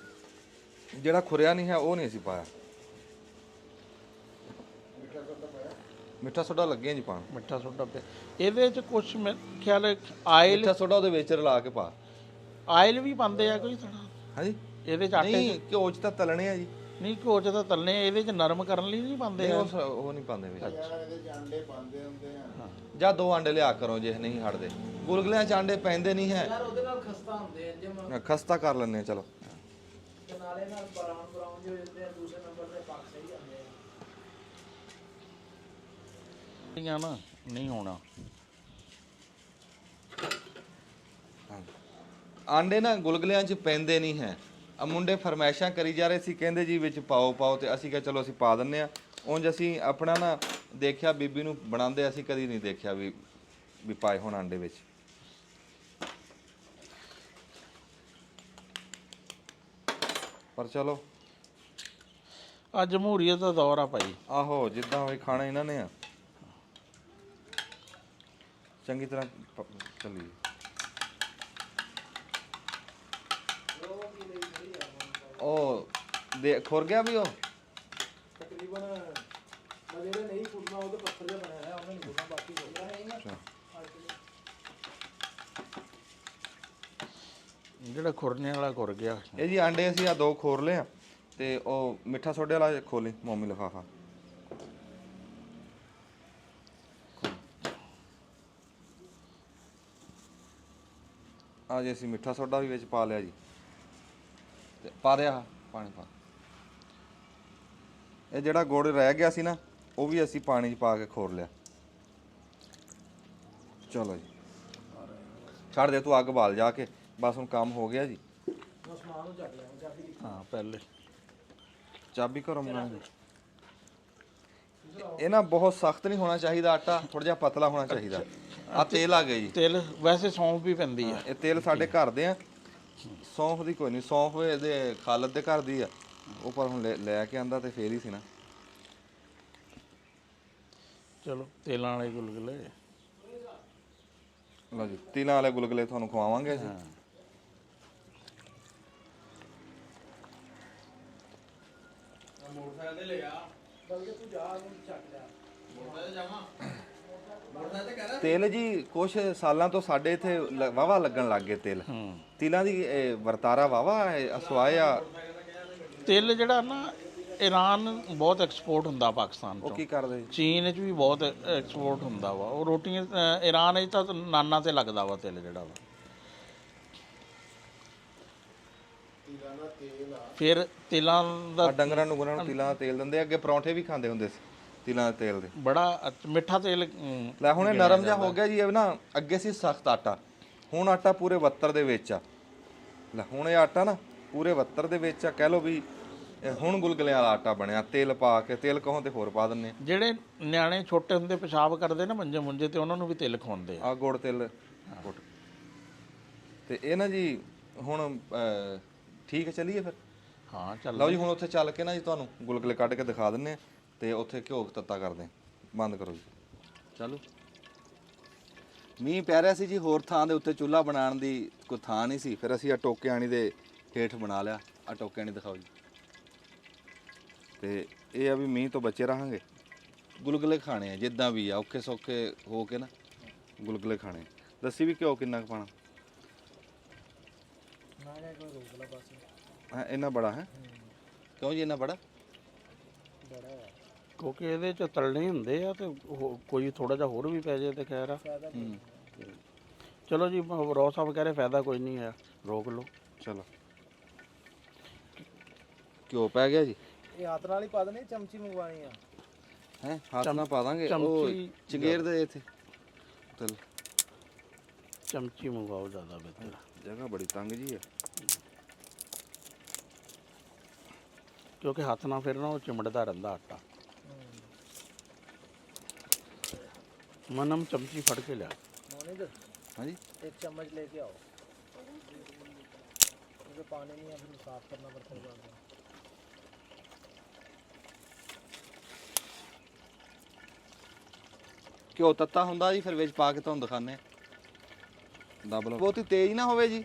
[SPEAKER 1] ਜਿਹੜਾ ਖੁਰਿਆ ਨਹੀਂ ਹੈ ਉਹ ਨਹੀਂ ਅਸੀਂ ਪਾਇਆ। ਮਿੱਠਾ ਸੋਡਾ ਲੱਗਿਆ ਜੀ ਪਾਣ।
[SPEAKER 4] ਮਿੱਠਾ ਸੋਡਾ ਪਿਆ ਇਹਦੇ ਚ ਕੁਛ ਖਿਆਲ ਆਇਲ,
[SPEAKER 1] ਮਿੱਠਾ ਸੋਡਾ ਉਹਦੇ ਵਿੱਚ ਰਲਾ ਕੇ ਪਾ।
[SPEAKER 4] ਆਇਲ ਵੀ ਪਾਉਂਦੇ ਆ ਕੋਈ ਥੋੜਾ
[SPEAKER 1] ਹਾਂਜੀ,
[SPEAKER 4] ਇਹਦੇ ਚ ਆਟੇ
[SPEAKER 1] ਨਹੀਂ ਘਿਓ 'ਚ ਤਾਂ ਤਲਣੇ ਆ ਜੀ।
[SPEAKER 4] ਨਹੀਂ ਘਿਓ ਚ ਤਾਂ ਤਲਨੇ, ਇਹਦੇ ਚ ਨਰਮ ਕਰਨ ਲਈ ਨਹੀਂ ਪਾਉਂਦੇ।
[SPEAKER 1] ਉਹ ਨਹੀਂ ਪਾਉਂਦੇ ਵਿੱਚ। ਜਾਂ 2 ਆਂਡੇ ਲਿਆ ਕਰੋ ਜੇ ਨਹੀਂ ਹਟਦੇ। ਗੁਲਗੁਲਿਆਂ 'ਚ ਆਂਡੇ ਪੈਂਦੇ ਨਹੀਂ ਹੈ ਯਾਰ, ਉਹਦੇ ਨਾਲ ਖਸਤਾ ਹੁੰਦੇ ਆ। ਜੇ ਖਸਤਾ ਕਰ ਲੈਂਦੇ ਆ, ਚਲੋ ਨਾਲੇ ਨਾਲ ਬਰਾਊਨ ਜਿਹੇ ਹੋ ਜਾਂਦੇ ਆ, ਦੂਸਰੇ ਨੰਬਰ ਤੇ ਪੱਕ ਸਹੀ ਜਾਂਦੇ ਆ
[SPEAKER 4] ਨਾ। ਨਹੀਂ ਹੋਣਾ
[SPEAKER 1] ਆਂਡੇ ਨਾ ਗੁਲਗੁਲਿਆਂ 'ਚ ਪੈਂਦੇ ਨਹੀਂ ਹੈ। ਆ ਮੁੰਡੇ ਫਰਮਾਇਸ਼ਾਂ ਕਰੀ ਜਾ ਰਹੇ ਸੀ, ਕਹਿੰਦੇ ਜੀ ਵਿੱਚ ਪਾਓ ਪਾਓ, ਤੇ ਅਸੀਂ ਕਿਹਾ ਚਲੋ ਅਸੀਂ ਪਾ ਦਿੰਨੇ ਆ। ਉਂਝ ਅਸੀਂ ਆਪਣਾ ਨਾ ਦੇਖਿਆ ਬੀਬੀ ਨੂੰ ਬਣਾਉਂਦੇ, ਅਸੀਂ ਕਦੀ ਨਹੀਂ ਦੇਖਿਆ ਵੀ ਪਾਏ ਹੁਣ ਆਂਡੇ ਵਿੱਚ। ਪਰ ਚਲੋ
[SPEAKER 4] ਅੱਜ ਜਮਹੂਰੀਅਤ ਦਾ ਦੌਰ ਆ ਭਾਈ।
[SPEAKER 1] ਆਹੋ, ਜਿੱਦਾਂ ਹੋਏ ਖਾਣਾ ਇਹਨਾਂ ਨੇ ਆ। ਚੰਗੀ ਤਰ੍ਹਾਂ ਚੱਲੀ। ਉਹ ਦੇ ਖੁਰ ਗਿਆ ਵੀ ਉਹ ਤਕਰੀਬਨ। ਜਿਹੜੇ ਨਹੀਂ ਖੁਰਨਾ ਉਹ ਤੇ ਪੱਥਰ ਜਿਹਾ ਬਣਿਆ ਹੈ, ਉਹਨਾਂ ਨੂੰ ਖੁਰਨਾ ਬਾਕੀ ਖੁਰਨਾ ਨਹੀਂ।
[SPEAKER 4] ਜਿਹੜਾ ਖੁਰਨੇ ਵਾਲਾ ਖੁਰ ਗਿਆ।
[SPEAKER 1] ਇਹ ਜੀ ਆਂਡੇ ਅਸੀਂ ਆ 2 ਖੋਰ ਲਏ ਆ, ਤੇ ਉਹ ਮਿੱਠਾ ਸੋਡੇ ਵਾਲਾ ਖੋਲੀ ਮੋਮੀ ਲਿਫਾਫਾ। ਆ ਜੀ ਅਸੀਂ ਮਿੱਠਾ ਸੋਡਾ ਵੀ ਵਿੱਚ ਪਾ ਲਿਆ ਜੀ, ਤੇ ਪਾ ਦਿਆ ਪਾਣੀ ਪਾ। ਇਹ ਜਿਹੜਾ ਗੁੜ ਰਹਿ ਗਿਆ ਸੀ ਨਾ, ਉਹ ਵੀ ਅਸੀਂ ਪਾਣੀ 'ਚ ਪਾ ਕੇ ਖੋਰ ਲਿਆ। ਚਲੋ ਜੀ, ਛੱਡ ਦੇ ਤੂੰ ਅੱਗ ਬਾਲ ਜਾ ਕੇ, ਬਸ ਹੁਣ ਕੰਮ ਹੋ ਗਿਆ ਜੀ।
[SPEAKER 4] ਹਾਂ, ਪਹਿਲੇ
[SPEAKER 1] ਚਾਬੀ ਘਰੋਂ ਮੰਗਾਂਗੇ। ਇਹ ਨਾ ਬਹੁਤ ਸਖਤ ਨਹੀਂ ਹੋਣਾ ਚਾਹੀਦਾ ਆਟਾ, ਥੋੜਾ ਜਿਹਾ ਪਤਲਾ ਹੋਣਾ ਚਾਹੀਦਾ। ਆ ਤੇਲ ਆ ਗਿਆ ਜੀ।
[SPEAKER 4] ਤੇਲ ਵੈਸੇ ਸੌਂਫ ਵੀ ਪੈਂਦੀ ਆ।
[SPEAKER 1] ਇਹ ਤੇਲ ਸਾਡੇ ਘਰ ਦੇ ਆ, ਸੌਂਫ ਦੀ ਕੋਈ ਨਹੀਂ। ਸੌਂਫ ਇਹਦੇ ਖਾਲਦ ਦੇ ਘਰ ਦੀ ਆ, ਉਹ ਪਰ ਹੁਣ ਲੈ ਕੇ ਆਂਦਾ ਤੇ ਫੇਰ ਹੀ ਸੀ ਨਾ।
[SPEAKER 4] ਚਲੋ ਤੇਲਾਂ ਵਾਲੇ ਗੁਲਗੁਲੇ।
[SPEAKER 1] ਲਓ ਜੀ, ਤਿਲਾਂ ਵਾਲੇ ਗੁਲਗੁਲੇ ਤੁਹਾਨੂੰ ਖਵਾਵਾਂਗੇ ਜੀ। ਤੇਲ ਜੀ ਕੁਛ ਸਾਲਾਂ ਤੋਂ ਸਾਡੇ ਇੱਥੇ ਵਾਵਾ ਲੱਗਣ ਲੱਗ ਗਏ ਤਿਲ। ਤਿਲਾਂ ਦੀ ਵਰਤਾਰਾ ਵਾਵਾ ਅਸਵਾਇਆ।
[SPEAKER 4] ਤਿਲ ਜਿਹੜਾ ਨਾ ਈਰਾਨ ਬਹੁਤ ਐਕਸਪੋਰਟ ਹੁੰਦਾ ਪਾਕਿਸਤਾਨ
[SPEAKER 1] ਉਹ
[SPEAKER 4] ਚੋਂ,
[SPEAKER 1] ਕੀ ਕਰਦੇ?
[SPEAKER 4] ਚੀਨ 'ਚ ਵੀ ਬਹੁਤ ਐਕਸਪੋਰਟ ਹੁੰਦਾ ਵਾ। ਉਹ ਰੋਟੀਆਂ ਈਰਾਨ 'ਚ ਤਾਂ ਨਾਨਾਂ ਤੇ ਲੱਗਦਾ ਵਾ ਤਿਲ ਜਿਹੜਾ ਵਾ। ਫਿਰ ਤਿਲਾਂ ਦਾ
[SPEAKER 1] ਡੰਗਰਾਂ ਨੂੰ ਤਿਲਾਂ ਦਾ ਤੇਲ ਦਿੰਦੇ। ਅੱਗੇ ਪਰੌਂਠੇ ਵੀ ਖਾਂਦੇ ਹੁੰਦੇ ਸੀ ਤਿਲਾਂ ਦੇ ਤੇਲ ਦੇ।
[SPEAKER 4] ਬੜਾ ਮਿੱਠਾ ਤੇਲ
[SPEAKER 1] ਲੈ ਹੁਣ ਇਹ ਨਰਮ ਜਿਹਾ ਹੋ ਗਿਆ ਜੀ। ਇਹ ਨਾ ਅੱਗੇ ਸੀ ਸਖਤ ਆਟਾ, ਹੁਣ ਆਟਾ ਪੂਰੇ 72 ਦੇ ਵਿੱਚ ਆ। ਲੈ ਹੁਣ ਇਹ ਆਟਾ ਨਾ ਪੂਰੇ 72 ਦੇ ਵਿੱਚ ਆ। ਕਹਿ ਲਓ ਵੀ ਹੁਣ ਗੁਲਗੁਲਿਆਂ ਵਾਲਾ ਆਟਾ ਬਣਿਆ। ਤੇਲ ਪਾ ਕੇ, ਤੇਲ ਕਹੋ ਤੇ ਹੋਰ ਪਾ ਦਿੰਦੇ ਆ।
[SPEAKER 4] ਜਿਹੜੇ ਨਿਆਣੇ ਛੋਟੇ ਹੁੰਦੇ ਪਿਸ਼ਾਬ ਕਰਦੇ ਨਾ ਮੰਜੇ ਮੁੰਜੇ ਤੇ, ਉਹਨਾਂ ਨੂੰ ਵੀ ਤਿਲ ਖਵਾਉਂਦੇ ਆ।
[SPEAKER 1] ਆ ਗੁੜ ਤਿਲ ਗੁੜ। ਤੇ ਇਹ ਨਾ ਜੀ ਹੁਣ ਠੀਕ ਹੈ, ਚੱਲੀਏ ਫਿਰ।
[SPEAKER 4] ਹਾਂ ਚੱਲ
[SPEAKER 1] ਲਓ ਜੀ ਹੁਣ ਉੱਥੇ ਚੱਲ ਕੇ ਨਾ ਜੀ ਤੁਹਾਨੂੰ ਗੁਲਗੁਲੇ ਕੱਢ ਕੇ ਦਿਖਾ ਦਿੰਨੇ ਆ ਤੇ ਉੱਥੇ ਘਿਓ ਤੱਤਾ ਕਰਦੇ ਆ। ਬੰਦ ਕਰੋ ਜੀ, ਚਲੋ। ਮੀਂਹ ਪੈ ਰਿਹਾ ਸੀ ਜੀ, ਹੋਰ ਥਾਂ ਦੇ ਉੱਤੇ ਚੁੱਲ੍ਹਾ ਬਣਾਉਣ ਦੀ ਕੋਈ ਥਾਂ ਨਹੀਂ ਸੀ। ਫਿਰ ਅਸੀਂ ਆ ਟੋਕਿਆਣੀ ਦੇ ਹੇਠ ਬਣਾ ਲਿਆ। ਆ ਟੋਕਿਆਣੀ ਦਿਖਾਓ ਜੀ। ਤੇ ਇਹ ਆ ਵੀ ਮੀਂਹ ਤੋਂ ਬਚੇ ਰਹਾਂਗੇ। ਗੁਲਗੁਲੇ ਖਾਣੇ ਆ ਜਿੱਦਾਂ ਵੀ ਆ, ਔਖੇ ਸੌਖੇ ਹੋ ਕੇ ਨਾ ਗੁਲਗੁਲੇ ਖਾਣੇ। ਦੱਸੀ ਵੀ ਘਿਓ ਕਿੰਨਾ ਕੁ ਪਾਣਾ? ਹਾਂ ਇੰਨਾ ਬੜਾ ਹੈ? ਕਿਉਂ ਜੀ ਇੰਨਾ ਬੜਾ?
[SPEAKER 4] ਕਿਉਂਕਿ ਇਹਦੇ 'ਚ ਤਲਣੇ ਹੁੰਦੇ ਆ ਤੇ ਕੋਈ ਥੋੜਾ ਜਿਹਾ ਹੋਰ ਵੀ ਪੈ ਜਾਏ ਤੇ ਖੈਰ ਆ। ਚਲੋ ਜੀ, ਰੋ ਸਾਹਿਬ ਕਹਿ ਰਹੇ ਫਾਇਦਾ ਕੋਈ ਨਹੀਂ ਹੈ, ਰੋਕ ਲਓ।
[SPEAKER 1] ਚਲੋ ਘਿਓ ਪੈ ਗਿਆ ਜੀ।
[SPEAKER 8] ਇਹ ਹੱਥ ਨਾਲ ਹੀ ਪਾ ਦੇਣੀ, ਚਮਚੀ ਮੰਗਵਾਣੀ ਆ?
[SPEAKER 1] ਹੈ ਹੱਥ ਨਾਲ ਪਾ ਦਾਂਗੇ। ਉਹ
[SPEAKER 4] ਚਮਚੀ
[SPEAKER 1] ਚੰਗੇਰ ਦੇ ਇੱਥੇ ਤਲ
[SPEAKER 4] ਚਮਚੀ ਮੰਗਵਾਓ, ਜ਼ਿਆਦਾ ਬਿਹਤਰ।
[SPEAKER 1] ਜਗ੍ਹਾ ਬੜੀ ਤੰਗ ਜੀ ਹੈ।
[SPEAKER 4] ਕਿਉਂਕਿ ਹੱਥ ਨਾਲ ਫਿਰ ਨਾ ਉਹ ਚਿਮੜਦਾ ਰਹਿੰਦਾ ਆਟਾ। ਮਨਮ ਚਮਚੀ ਫੜ ਕੇ ਲਿਆ।
[SPEAKER 8] मोनिज
[SPEAKER 1] ਹਾਂਜੀ
[SPEAKER 8] एक चम्मच लेके आओ, मुझे पानी नहीं है, फिर साफ करना पड़ता है ज़्यादा।
[SPEAKER 1] ਘਿਓ ਤੱਤਾ ਹੁੰਦਾ ਜੀ, ਫਿਰ ਵਿੱਚ ਪਾ ਕੇ ਤੁਹਾਨੂੰ ਦਿਖਾਣੇ। ਦੱਬ ਲਓ। ਬਹੁਤੀ ਤੇਜ਼ ਨਾ ਹੋਵੇ ਜੀ,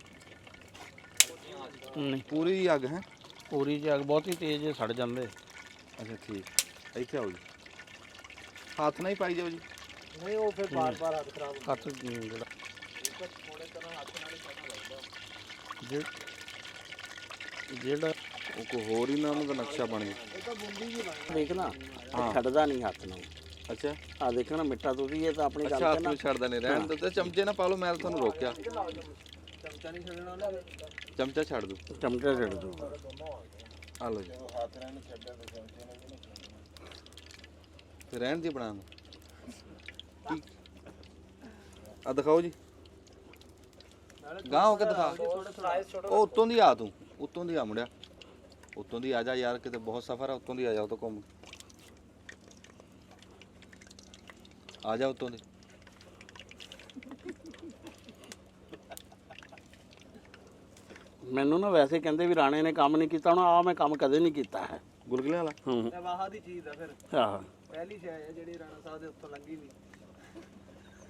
[SPEAKER 4] ਨਹੀਂ
[SPEAKER 1] ਪੂਰੀ ਅੱਗ ਹੈ।
[SPEAKER 4] ਪੂਰੀ ਜੀ ਅੱਗ ਬਹੁਤੀ ਤੇਜ਼ ਹੈ, ਸੜ ਜਾਂਦੇ।
[SPEAKER 1] ਅੱਛਾ ਠੀਕ। ਇੱਥੇ ਆਓ ਜੀ, ਹੱਥ ਨਾਲ ਹੀ ਪਾਈ ਜਾਓ ਜੀ।
[SPEAKER 8] नहीं वो फिर बार बार हाथ खराब
[SPEAKER 4] ਹੱਥ ਜਿਹੜਾ ਜਿਹੜਾ
[SPEAKER 1] ਉਹ ਕੋ ਹੋਰ ਹੀ ਨਾ ਉਹਨਾਂ ਦਾ ਨਕਸ਼ਾ ਬਣ ਗਿਆ।
[SPEAKER 4] ਦੇਖਣਾ ਛੱਡਦਾ ਨਹੀਂ ਹੱਥ ਨਾਲ।
[SPEAKER 1] ਅੱਛਾ
[SPEAKER 4] ਆ ਦੇਖਣਾ ਮਿੱਠਾ ਤੁਸੀਂ ਇਹ ਤਾਂ ਆਪਣੀ ਗੱਲ
[SPEAKER 1] ਅੱਛਾ,
[SPEAKER 4] ਤੇ
[SPEAKER 1] ਹੱਥ
[SPEAKER 4] ਨਾ
[SPEAKER 1] ਨੂੰ ਛੱਡਦਾ ਨਹੀਂ। ਰਹਿਣ ਦਿਓ। ਚਮਚੇ ਨਾ ਪਾ ਲਓ, ਮੈਂ ਤੁਹਾਨੂੰ ਰੋਕਿਆ।
[SPEAKER 8] चमचा नहीं छड़ना ना,
[SPEAKER 1] ਚਮਚਾ ਛੱਡ ਦਿਓ।
[SPEAKER 4] ਚਮਚਾ ਛੱਡ ਦੋ।
[SPEAKER 1] ਆ ਲਓ ਜੀ। ਫਿਰ ਰਹਿਣ ਦੀ ਬਣਾ ਨੂੰ। ਆ ਦਿਖਾਓ ਜੀ, ਗਾਂ ਹੋ ਕੇ ਦਿਖਾ। ਉਹ ਉੱਤੋਂ ਦੀ ਆ, ਤੂੰ ਉੱਤੋਂ ਦੀ ਆ ਮੁੰਡਿਆ, ਉੱਤੋਂ ਦੀ ਆ ਜਾ ਯਾਰ, ਕਿਤੇ ਬਹੁਤ ਸਫ਼ਰ ਆ। ਉੱਤੋਂ ਦੀ ਆ ਜਾ, ਉੱਤੋਂ ਘੁੰਮ ਆ ਜਾ ਉੱਤੋਂ ਦੀ।
[SPEAKER 4] ਮੈਨੂੰ ਨਾ ਵੈਸੇ ਕਹਿੰਦੇ ਵੀ ਰਾਣੇ ਨੇ ਕੰਮ ਨਹੀਂ ਕੀਤਾ। ਹੁਣ ਆ ਮੈਂ ਕੰਮ ਕਦੇ ਨਹੀਂ ਕੀਤਾ ਹੈ
[SPEAKER 1] ਗੁਲਗੁਲਿਆਂ ਵਾਲਾ।
[SPEAKER 4] ਹੂੰ
[SPEAKER 8] ये वाह दी चीज़ है फिर,
[SPEAKER 4] ਆਹ
[SPEAKER 8] पहली शय है ਜਿਹੜੀ ਰਾਣਾ ਸਾਹਿਬ ਦੇ ਉੱਤੋਂ ਲੰਗੀ ਨਹੀਂ।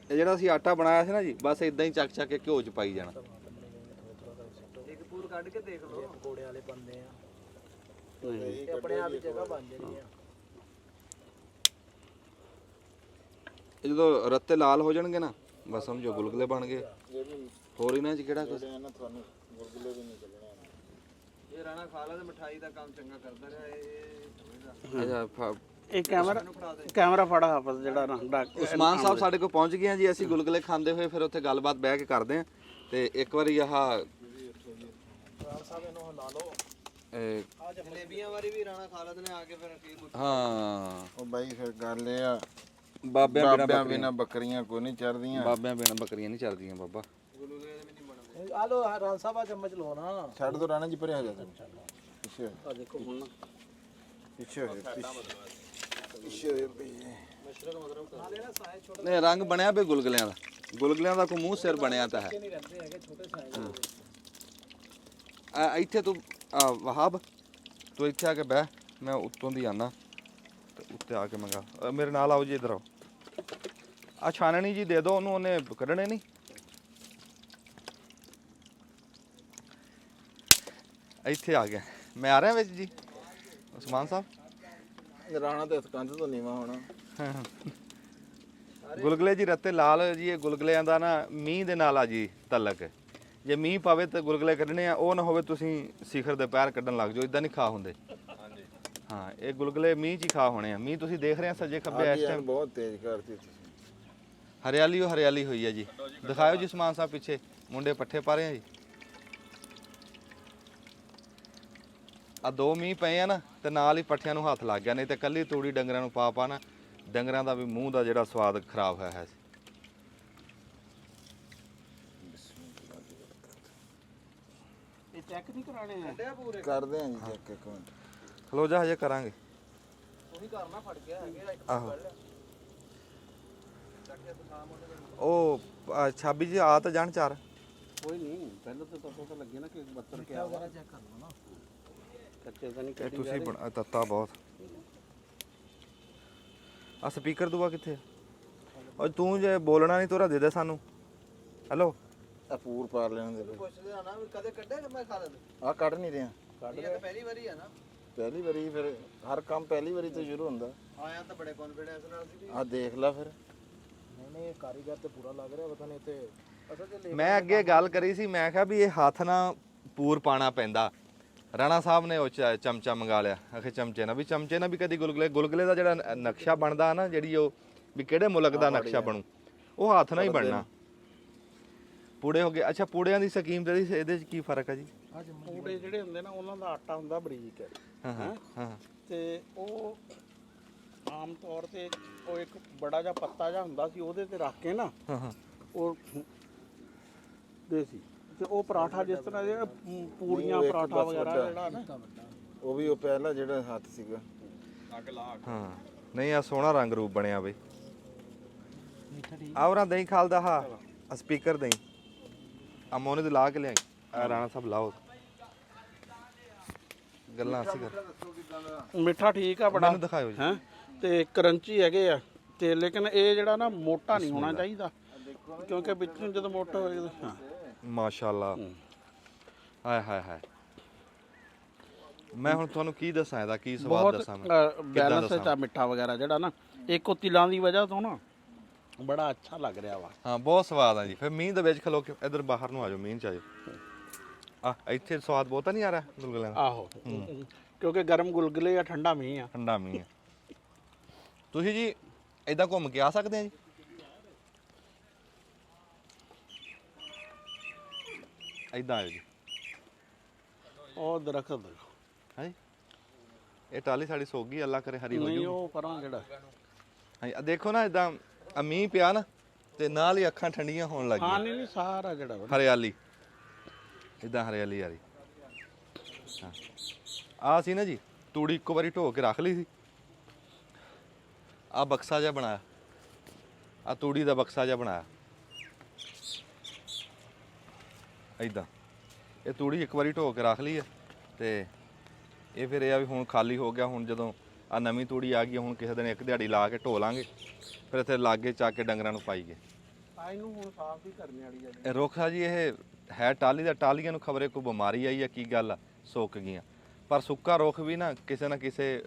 [SPEAKER 1] ਇਹ ਜਿਹੜਾ ਅਸੀਂ ਆਟਾ ਬਣਾਇਆ ਸੀ ਨਾ ਜੀ, ਬਸ ਇਦਾਂ ਹੀ ਚੱਕ ਚੱਕ ਕੇ ਘਿਓ 'ਚ ਪਾਈ ਜਾਣਾ।
[SPEAKER 8] ਇੱਕ ਪੂਰ ਕੱਢ ਕੇ ਦੇਖ ਲਓ, ਪਕੌੜੇ ਵਾਲੇ ਬੰਦੇ ਆ, ਇਹ ਆਪਣੇ ਆਪ ਹੀ ਜਗ੍ਹਾ ਬਣ ਜਾਣੀ ਆ।
[SPEAKER 1] ਇਹ ਜਦੋਂ ਰੱਤੇ ਲਾਲ ਹੋ ਜਾਣਗੇ ਨਾ, ਬਸ ਸਮਝੋ ਗੁਲਗੁਲੇ ਬਣ ਗਏ। ਹੋਰ ਇਹਨਾਂ 'ਚ ਕਿਹੜਾ ਕੁਝ?
[SPEAKER 8] ਇਹ ਰਾਣਾ ਖਾਲਾ ਤੇ ਮਠਾਈ ਦਾ ਕੰਮ ਚੰਗਾ ਕਰਦਾ ਰਿਹਾ। ਇਹ
[SPEAKER 1] ਅੱਛਾ
[SPEAKER 4] ਇਹ ਕੈਮਰਾ ਫੜਾ ਹਾਫਜ਼ ਜਿਹੜਾ ਨਾ
[SPEAKER 1] ਉਸਮਾਨ ਸਾਹਿਬ ਸਾਡੇ ਕੋਲ ਪਹੁੰਚ ਗਏ ਆ ਜੀ। ਅਸੀਂ ਗੁਲਗੁਲੇ ਖਾਂਦੇ ਹੋਏ ਫਿਰ ਉੱਥੇ ਗੱਲਬਾਤ ਬਹਿ ਕੇ ਕਰਦੇ ਆ। ਤੇ ਇੱਕ ਵਾਰੀ ਆਹ
[SPEAKER 8] ਰਾਣਾ ਸਾਹਿਬ ਇਹਨੂੰ ਲਾ ਲਓ। ਆ ਜਲੇਬੀਆਂ ਵਾਰੀ ਵੀ ਰਾਣਾ ਖਾਲਦ ਨੇ ਆ ਕੇ ਫਿਰ ਕੀ
[SPEAKER 1] ਹਾਂ
[SPEAKER 9] ਉਹ ਬਾਈ ਫਿਰ ਗੱਲ ਇਹ ਆ,
[SPEAKER 1] ਬਾਬਿਆਂ
[SPEAKER 9] ਬਿਨਾ ਬੱਕਰੀਆਂ ਕੋਈ ਨਹੀਂ ਚਰਦੀਆਂ।
[SPEAKER 1] ਬਾਬਿਆਂ ਬਿਨਾਂ ਬੱਕਰੀਆਂ ਨਹੀਂ ਚੱਲਦੀਆਂ ਬਾਬਾ।
[SPEAKER 8] ਆ ਲੋ ਰਾਣਾ ਸਾਹਿਬ ਆ ਚਮਚ ਲਓ ਨਾ।
[SPEAKER 9] ਛੱਡ ਦੋ ਰਾਣਾ ਜੀ, ਪਰੇ ਹੋ ਜਾ ਤੂੰ। ਪਿੱਛੇ ਹੋ,
[SPEAKER 4] ਆ ਦੇਖੋ ਹੁਣ
[SPEAKER 9] ਪਿੱਛੇ ਹੋ, ਪਿੱਛੇ ਹੋ ਬਈ।
[SPEAKER 8] ਨਾਲੇ ਨਾ ਸਾਇਜ਼ ਛੋਟੇ
[SPEAKER 1] ਨਹੀਂ ਰੰਗ ਬਣਿਆ ਬੇ ਗੁਲਗੁਲਿਆਂ ਦਾ। ਗੁਲਗੁਲਿਆਂ ਦਾ ਕੋਈ ਮੂੰਹ ਸਿਰ ਬਣਿਆ ਤਾਂ ਹੈ।
[SPEAKER 8] ਨਹੀਂ ਰਹਿੰਦੇ ਹੈਗੇ, ਛੋਟੇ ਸਾਇਜ਼
[SPEAKER 1] ਇੱਥੇ ਤੂੰ ਵਹਾਬ, ਤੂੰ ਇੱਥੇ ਆ ਕੇ ਬਹਿ, ਮੈਂ ਉੱਤੋਂ ਦੀ ਆਨਾ ਤੇ ਉੱਤੇ ਆ ਕੇ ਮੰਗਾ। ਮੇਰੇ ਨਾਲ ਆਓ ਜੀ, ਇੱਧਰ ਆਓ। ਆ ਛਾਨਣੀ ਜੀ ਦੇ ਦਿਓ ਉਹਨੂੰ, ਉਹਨੇ ਕੱਢਣੇ ਨਹੀਂ। ਇੱਥੇ ਆ ਗਿਆ ਮੈਂ, ਆ ਰਿਹਾ ਵਿੱਚ ਜੀ। ਉਸਮਾਨ ਸਾਹਿਬ
[SPEAKER 9] ਰਾਣਾ ਤੇ ਕੰਧ ਤੋਂ ਨੀਵਾ ਹੋਣਾ।
[SPEAKER 1] ਗੁਲਗੁਲੇ ਜੀ ਰੱਤੇ ਲਾਲ ਜੀ, ਇਹ ਗੁਲਗੁਲਿਆਂ ਦਾ ਨਾ ਮੀਂਹ ਦੇ ਨਾਲ ਆ ਜੀ ਤਲਕ। ਜੇ ਮੀਂਹ ਪਵੇ ਤਾਂ ਗੁਲਗੁਲੇ ਕੱਢਣੇ ਆ, ਉਹ ਨਾ ਹੋਵੇ ਤੁਸੀਂ ਸਿਖਰ ਦੇ ਪੈਰ ਕੱਢਣ ਲੱਗ ਜਾਓ, ਇਦਾਂ ਨਹੀਂ ਖਾ ਹੁੰਦੇ। ਹਾਂ, ਇਹ ਗੁਲਗੁਲੇ ਮੀਂਹ 'ਚ ਹੀ ਖਾ ਹੋਣੇ ਆ। ਮੀਂਹ ਤੁਸੀਂ ਦੇਖ ਰਹੇ ਆ ਸੱਜੇ ਖੱਬੇ ਇਸ ਟਾਈਮ
[SPEAKER 9] ਬਹੁਤ ਤੇਜ਼ ਕਰਤੀ ਤੁਸੀਂ।
[SPEAKER 1] ਹਰਿਆਲੀ ਉਹ ਹਰਿਆਲੀ ਹੋਈ ਹੈ ਜੀ। ਦਿਖਾਓ ਜੀ ਸਮਾਨ ਸਾਹਿਬ ਪਿੱਛੇ ਮੁੰਡੇ ਪੱਠੇ ਪਾ ਰਹੇ ਆ ਜੀ। ਆ 2 ਮੀਂਹ ਪਏ ਆ ਨਾ ਤੇ ਨਾਲ ਹੀ ਪੱਠਿਆਂ ਨੂੰ ਹੱਥ ਲੱਗ ਗਿਆ, ਨਹੀਂ ਤੇ ਕੱਲੀ ਤੂੜੀ ਡੰਗਰਾਂ ਨੂੰ ਪਾ ਨਾ ਡੰਗਰਾਂ ਦਾ ਵੀ ਮੂੰਹ ਦਾ ਜਿਹੜਾ ਸਵਾਦ ਖਰਾਬ ਹੋਇਆ ਹੈ।
[SPEAKER 4] ਇਹ ਚੈੱਕ ਨਹੀਂ ਕਰਾਣੇ ਆ?
[SPEAKER 9] ਕਰਦੇ ਆਂ ਜੀ ਚੈੱਕ ਇੱਕ ਮਿੰਟ।
[SPEAKER 1] ਖਲੋ ਜਾ, ਹਜੇ ਕਰਾਂਗੇ।
[SPEAKER 8] ਉਹੀ ਕਰਨਾ ਫੜ ਗਿਆ ਹੈਗੇ
[SPEAKER 1] ਆਹੋ ਉਹ ਛਾਬੀ ਜੀ ਆ ਤਾਂ ਜਾਣ ਚਾਰ।
[SPEAKER 4] ਕੋਈ ਨਹੀਂ, ਪਹਿਲਾਂ ਤਾਂ ਪਤਾ ਲੱਗੇ ਨਾ ਕਿ 72 ਕਿਆ
[SPEAKER 8] ਵਗੈਰਾ ਚੈੱਕ ਕਰ ਲਓ ਨਾ।
[SPEAKER 4] ਕੱਚੇ ਤਾਂ ਨਹੀਂ
[SPEAKER 1] ਇਹ
[SPEAKER 4] ਕੱਢੀ
[SPEAKER 1] ਤੁਸੀਂ ਬਣਾ ਤੱਤਾ ਬਹੁਤ। ਆ ਸਪੀਕਰ ਦੂਆ ਕਿੱਥੇ ਆ? ਓਏ ਤੂੰ ਜੇ ਬੋਲਣਾ ਨਹੀਂ ਤੋਰਾ ਦੇ ਦੇ ਸਾਨੂੰ। ਹੈਲੋ,
[SPEAKER 9] ਆ ਪੂਰ ਪਾਰ ਲੈਣ ਦੇ।
[SPEAKER 8] ਪੁੱਛਦੇ ਆ ਨਾ ਵੀ ਕਦੇ ਕੱਢਿਆ ਕਿ ਮੈਂ ਖਾ ਲੈਂਦਾ।
[SPEAKER 9] ਆ ਕੱਢ ਨਹੀਂ ਰਿਹਾ।
[SPEAKER 8] ਇਹ ਤਾਂ ਪਹਿਲੀ ਵਾਰੀ ਆ ਨਾ।
[SPEAKER 9] ਪਹਿਲੀ ਵਾਰੀ, ਫਿਰ ਹਰ ਕੰਮ ਪਹਿਲੀ ਵਾਰੀ ਤੋਂ ਸ਼ੁਰੂ ਹੁੰਦਾ।
[SPEAKER 8] ਆਇਆ ਤਾਂ ਬੜੇ ਕੌਨਫੀਡੈਂਸ ਨਾਲ ਸੀ।
[SPEAKER 9] ਆ ਦੇਖ ਲੈ ਫਿਰ।
[SPEAKER 8] ਨਹੀਂ ਕਾਰੀਗਰ ਤੇ ਪੂਰਾ ਲੱਗ ਰਿਹਾ, ਪਤਾ ਨਹੀਂ ਤੇ ਅਸਲ ਤੇ
[SPEAKER 1] ਮੈਂ ਅੱਗੇ ਗੱਲ ਕਰੀ ਸੀ, ਮੈਂ ਕਿਹਾ ਵੀ ਇਹ ਹੱਥ ਨਾਲ ਪੂਰ ਪਾਣਾ ਪੈਂਦਾ। ਰਾਣਾ ਸਾਹਿਬ ਨੇ ਉਹ ਚਮਚਾ ਮੰਗਾ ਲਿਆ, ਆਖੇ ਚਮਚੇ ਨਾਲ ਵੀ ਕਦੀ ਗੁਲਗੁਲੇ ਦਾ ਜਿਹੜਾ ਨਕਸ਼ਾ ਬਣਦਾ ਨਾ, ਜਿਹੜੀ ਉਹ ਵੀ ਕਿਹੜੇ ਮੁਲਕ ਦਾ ਨਕਸ਼ਾ ਬਣੂ, ਉਹ ਹੱਥ ਨਾਲ ਹੀ ਬਣਨਾ। ਪੂੜੇ ਹੋ ਗਏ। ਅੱਛਾ, ਪੂੜਿਆਂ ਦੀ ਸਕੀਮ ਤੇ ਇਹਦੇ 'ਚ ਕੀ ਫਰਕ ਹੈ ਜੀ?
[SPEAKER 4] ਪੂੜੇ ਜਿਹੜੇ ਹੁੰਦੇ ਨਾ ਉਹਨਾਂ ਦਾ ਆਟਾ ਹੁੰਦਾ ਬਰੀਕ ਹੈ।
[SPEAKER 1] ਹਾਂ ਹਾਂ।
[SPEAKER 4] ਤੇ ਉਹ ਆਮ ਤੌਰ ਤੇ ਉਹ ਇੱਕ ਬੜਾ ਜਿਹਾ ਪੱਤਾ ਜਿਹਾ ਹੁੰਦਾ ਸੀ, ਉਹਦੇ ਤੇ ਰੱਖ ਕੇ ਨਾ
[SPEAKER 1] ਹਾਂ
[SPEAKER 4] ਉਹ ਦੇਸੀ ਤੇ ਉਹ ਪਰਾਠਾ ਜਿਸ ਤਰ੍ਹਾਂ ਜਿਹੜਾ ਪੂੜੀਆਂ ਪਰਾਠਾ ਵਗੈਰਾ ਜਿਹੜਾ ਨਾ,
[SPEAKER 9] ਉਹ ਵੀ ਉਹ ਪਹਿਲਾ ਜਿਹੜਾ ਹੱਥ ਸੀਗਾ।
[SPEAKER 1] ਹਾਂ। ਨਹੀਂ, ਆ ਸੋਹਣਾ ਰੰਗ ਰੂਪ ਬਣਿਆ ਬਈ। ਆਵਰਾਂ ਦਹੀਂ ਖਾਲਦਾ ਹਾਂ ਸਪੀਕਰ ਦਹੀਂ ਆ ਮੋਨੇ ਦੇ ਲਾ ਕੇ ਲਿਆਈ। ਆ ਰਾਣਾ ਸਾਹਿਬ ਲਾਓ ਗੱਲਾਂ ਅਸੀਂ ਕਰ।
[SPEAKER 4] ਮਿੱਠਾ ਠੀਕ ਆ ਬੜਾ।
[SPEAKER 1] ਮੈਨੂੰ ਦਿਖਾਇਓ ਜੀ।
[SPEAKER 4] ਹੈ ਤੇ ਕਰੰਚੀ ਹੈਗੇ ਆ ਤੇ ਲੇਕਿਨ ਇਹ ਜਿਹੜਾ ਨਾ ਮੋਟਾ ਨਹੀਂ ਹੋਣਾ ਚਾਹੀਦਾ, ਕਿਉਂਕਿ ਵਿੱਚ ਨੂੰ ਜਦੋਂ ਮੋਟਾ ਹੋਏਗਾ। ਹਾਂ,
[SPEAKER 1] ਮਾਸ਼ਾਅੱਲਾ। ਹਾਏ ਹਾਏ ਹਾਏ। ਮੈਂ ਹੁਣ ਤੁਹਾਨੂੰ ਕੀ ਦੱਸਾਂ, ਇਹਦਾ ਕੀ ਸਵਾਦ ਦੱਸਾਂ ਮੈਂ?
[SPEAKER 4] ਬੈਲੈਂਸ ਹੈ ਮਿੱਠਾ ਵਗੈਰਾ ਜਿਹੜਾ ਨਾ, ਇੱਕ ਉਹ ਤਿਲਾਂ ਦੀ ਵਜ੍ਹਾ ਤੋਂ ਨਾ ਬੜਾ ਅੱਛਾ ਲੱਗ ਰਿਹਾ ਵਾ।
[SPEAKER 1] ਹਾਂ, ਬਹੁਤ ਸਵਾਦ ਆ ਜੀ। ਫਿਰ ਮੀਂਹ ਦੇ ਵਿੱਚ ਖਲੋ ਕੇ ਇੱਧਰ ਬਾਹਰ ਨੂੰ ਆ ਜਾਓ, ਮੀਂਹ ਚ ਆ ਜਾਓ। ਆ ਇੱਥੇ ਸਵਾਦ ਬਹੁਤਾ ਨਹੀਂ ਆ ਰਿਹਾ ਗੁਲਗੁਲਿਆਂ ਦਾ?
[SPEAKER 4] ਆਹੋ, ਕਿਉਂਕਿ ਗਰਮ ਗੁਲਗੁਲੇ ਆ, ਠੰਡਾ ਮੀਂਹ ਆ।
[SPEAKER 1] ਠੰਡਾ ਮੀਂਹ ਆ। ਤੁਸੀਂ ਜੀ ਇਦਾਂ ਘੁੰਮ ਕੇ ਆ ਸਕਦੇ ਆ ਜੀ। ਇਦਾਂ ਆਇਓ ਜੀ।
[SPEAKER 4] ਉਹ ਦਰਖਤ ਦੇਖੋ।
[SPEAKER 1] ਹੈ ਇਹ ਟਾਲੀ ਸਾਡੀ ਸੁੱਕ ਗਈ, ਅੱਲਾ ਕਰੇ ਹਰੀ ਹੋ
[SPEAKER 4] ਨਹੀਂ,
[SPEAKER 1] ਜੂ।
[SPEAKER 4] ਉਹ ਪਰਾਂ ਜਿਹੜਾ
[SPEAKER 1] ਹਾਂ, ਦੇਖੋ ਨਾ ਇਦਾਂ ਮੀਂਹ ਪਿਆ ਨਾ ਤੇ ਨਾਲ ਹੀ ਅੱਖਾਂ ਠੰਡੀਆਂ ਹੋਣ ਲੱਗ
[SPEAKER 4] ਹਾਂ।
[SPEAKER 1] ਗਈਆਂ।
[SPEAKER 4] ਨਹੀਂ ਸਾਰਾ ਜਿਹੜਾ ਵਾ
[SPEAKER 1] ਹਰਿਆਲੀ ਇਦਾਂ ਹਰਿਆਲੀ ਆ ਰਹੀ। ਹਾਂ, ਆ ਸੀ ਨਾ ਜੀ ਤੂੜੀ ਇੱਕੋ ਵਾਰੀ ਢੋ ਕੇ ਰੱਖ ਲਈ ਸੀ। ਆ ਬਕਸਾ ਜਿਹਾ ਬਣਾਇਆ, ਆ ਤੂੜੀ ਦਾ ਬਕਸਾ ਜਿਹਾ ਬਣਾਇਆ ਇਦਾਂ। ਇਹ ਤੂੜੀ ਇੱਕ ਵਾਰੀ ਢੋ ਕੇ ਰੱਖ ਲਈ ਹੈ ਤੇ ਇਹ ਫਿਰ ਇਹ ਆ ਵੀ ਹੁਣ ਖਾਲੀ ਹੋ ਗਿਆ। ਹੁਣ ਜਦੋਂ ਆ ਨਵੀਂ ਤੂੜੀ ਆ ਗਈ, ਹੁਣ ਕਿਸੇ ਦਿਨ ਇੱਕ ਦਿਹਾੜੀ ਲਾ ਕੇ ਢੋ ਲਾਂਗੇ, ਫਿਰ ਇੱਥੇ ਲਾਗੇ ਚੱਕ ਕੇ ਡੰਗਰਾਂ ਨੂੰ ਪਾਈਏ।
[SPEAKER 4] ਆ ਇਹਨੂੰ ਹੁਣ ਸਾਫ਼ ਹੀ ਕਰਨੇ ਵਾਲੀ ਆ।
[SPEAKER 1] ਇਹ ਰੁੱਖ ਆ ਜੀ, ਇਹ ਹੈ ਟਾਲੀ ਦਾ। ਟਾਲੀਆਂ ਨੂੰ ਖਬਰੇ ਕੋਈ ਬਿਮਾਰੀ ਆਈ ਆ, ਕੀ ਗੱਲ ਆ, ਸੁੱਕ ਗਈਆਂ। ਪਰ ਸੁੱਕਾ ਰੁੱਖ ਵੀ ਨਾ ਕਿਸੇ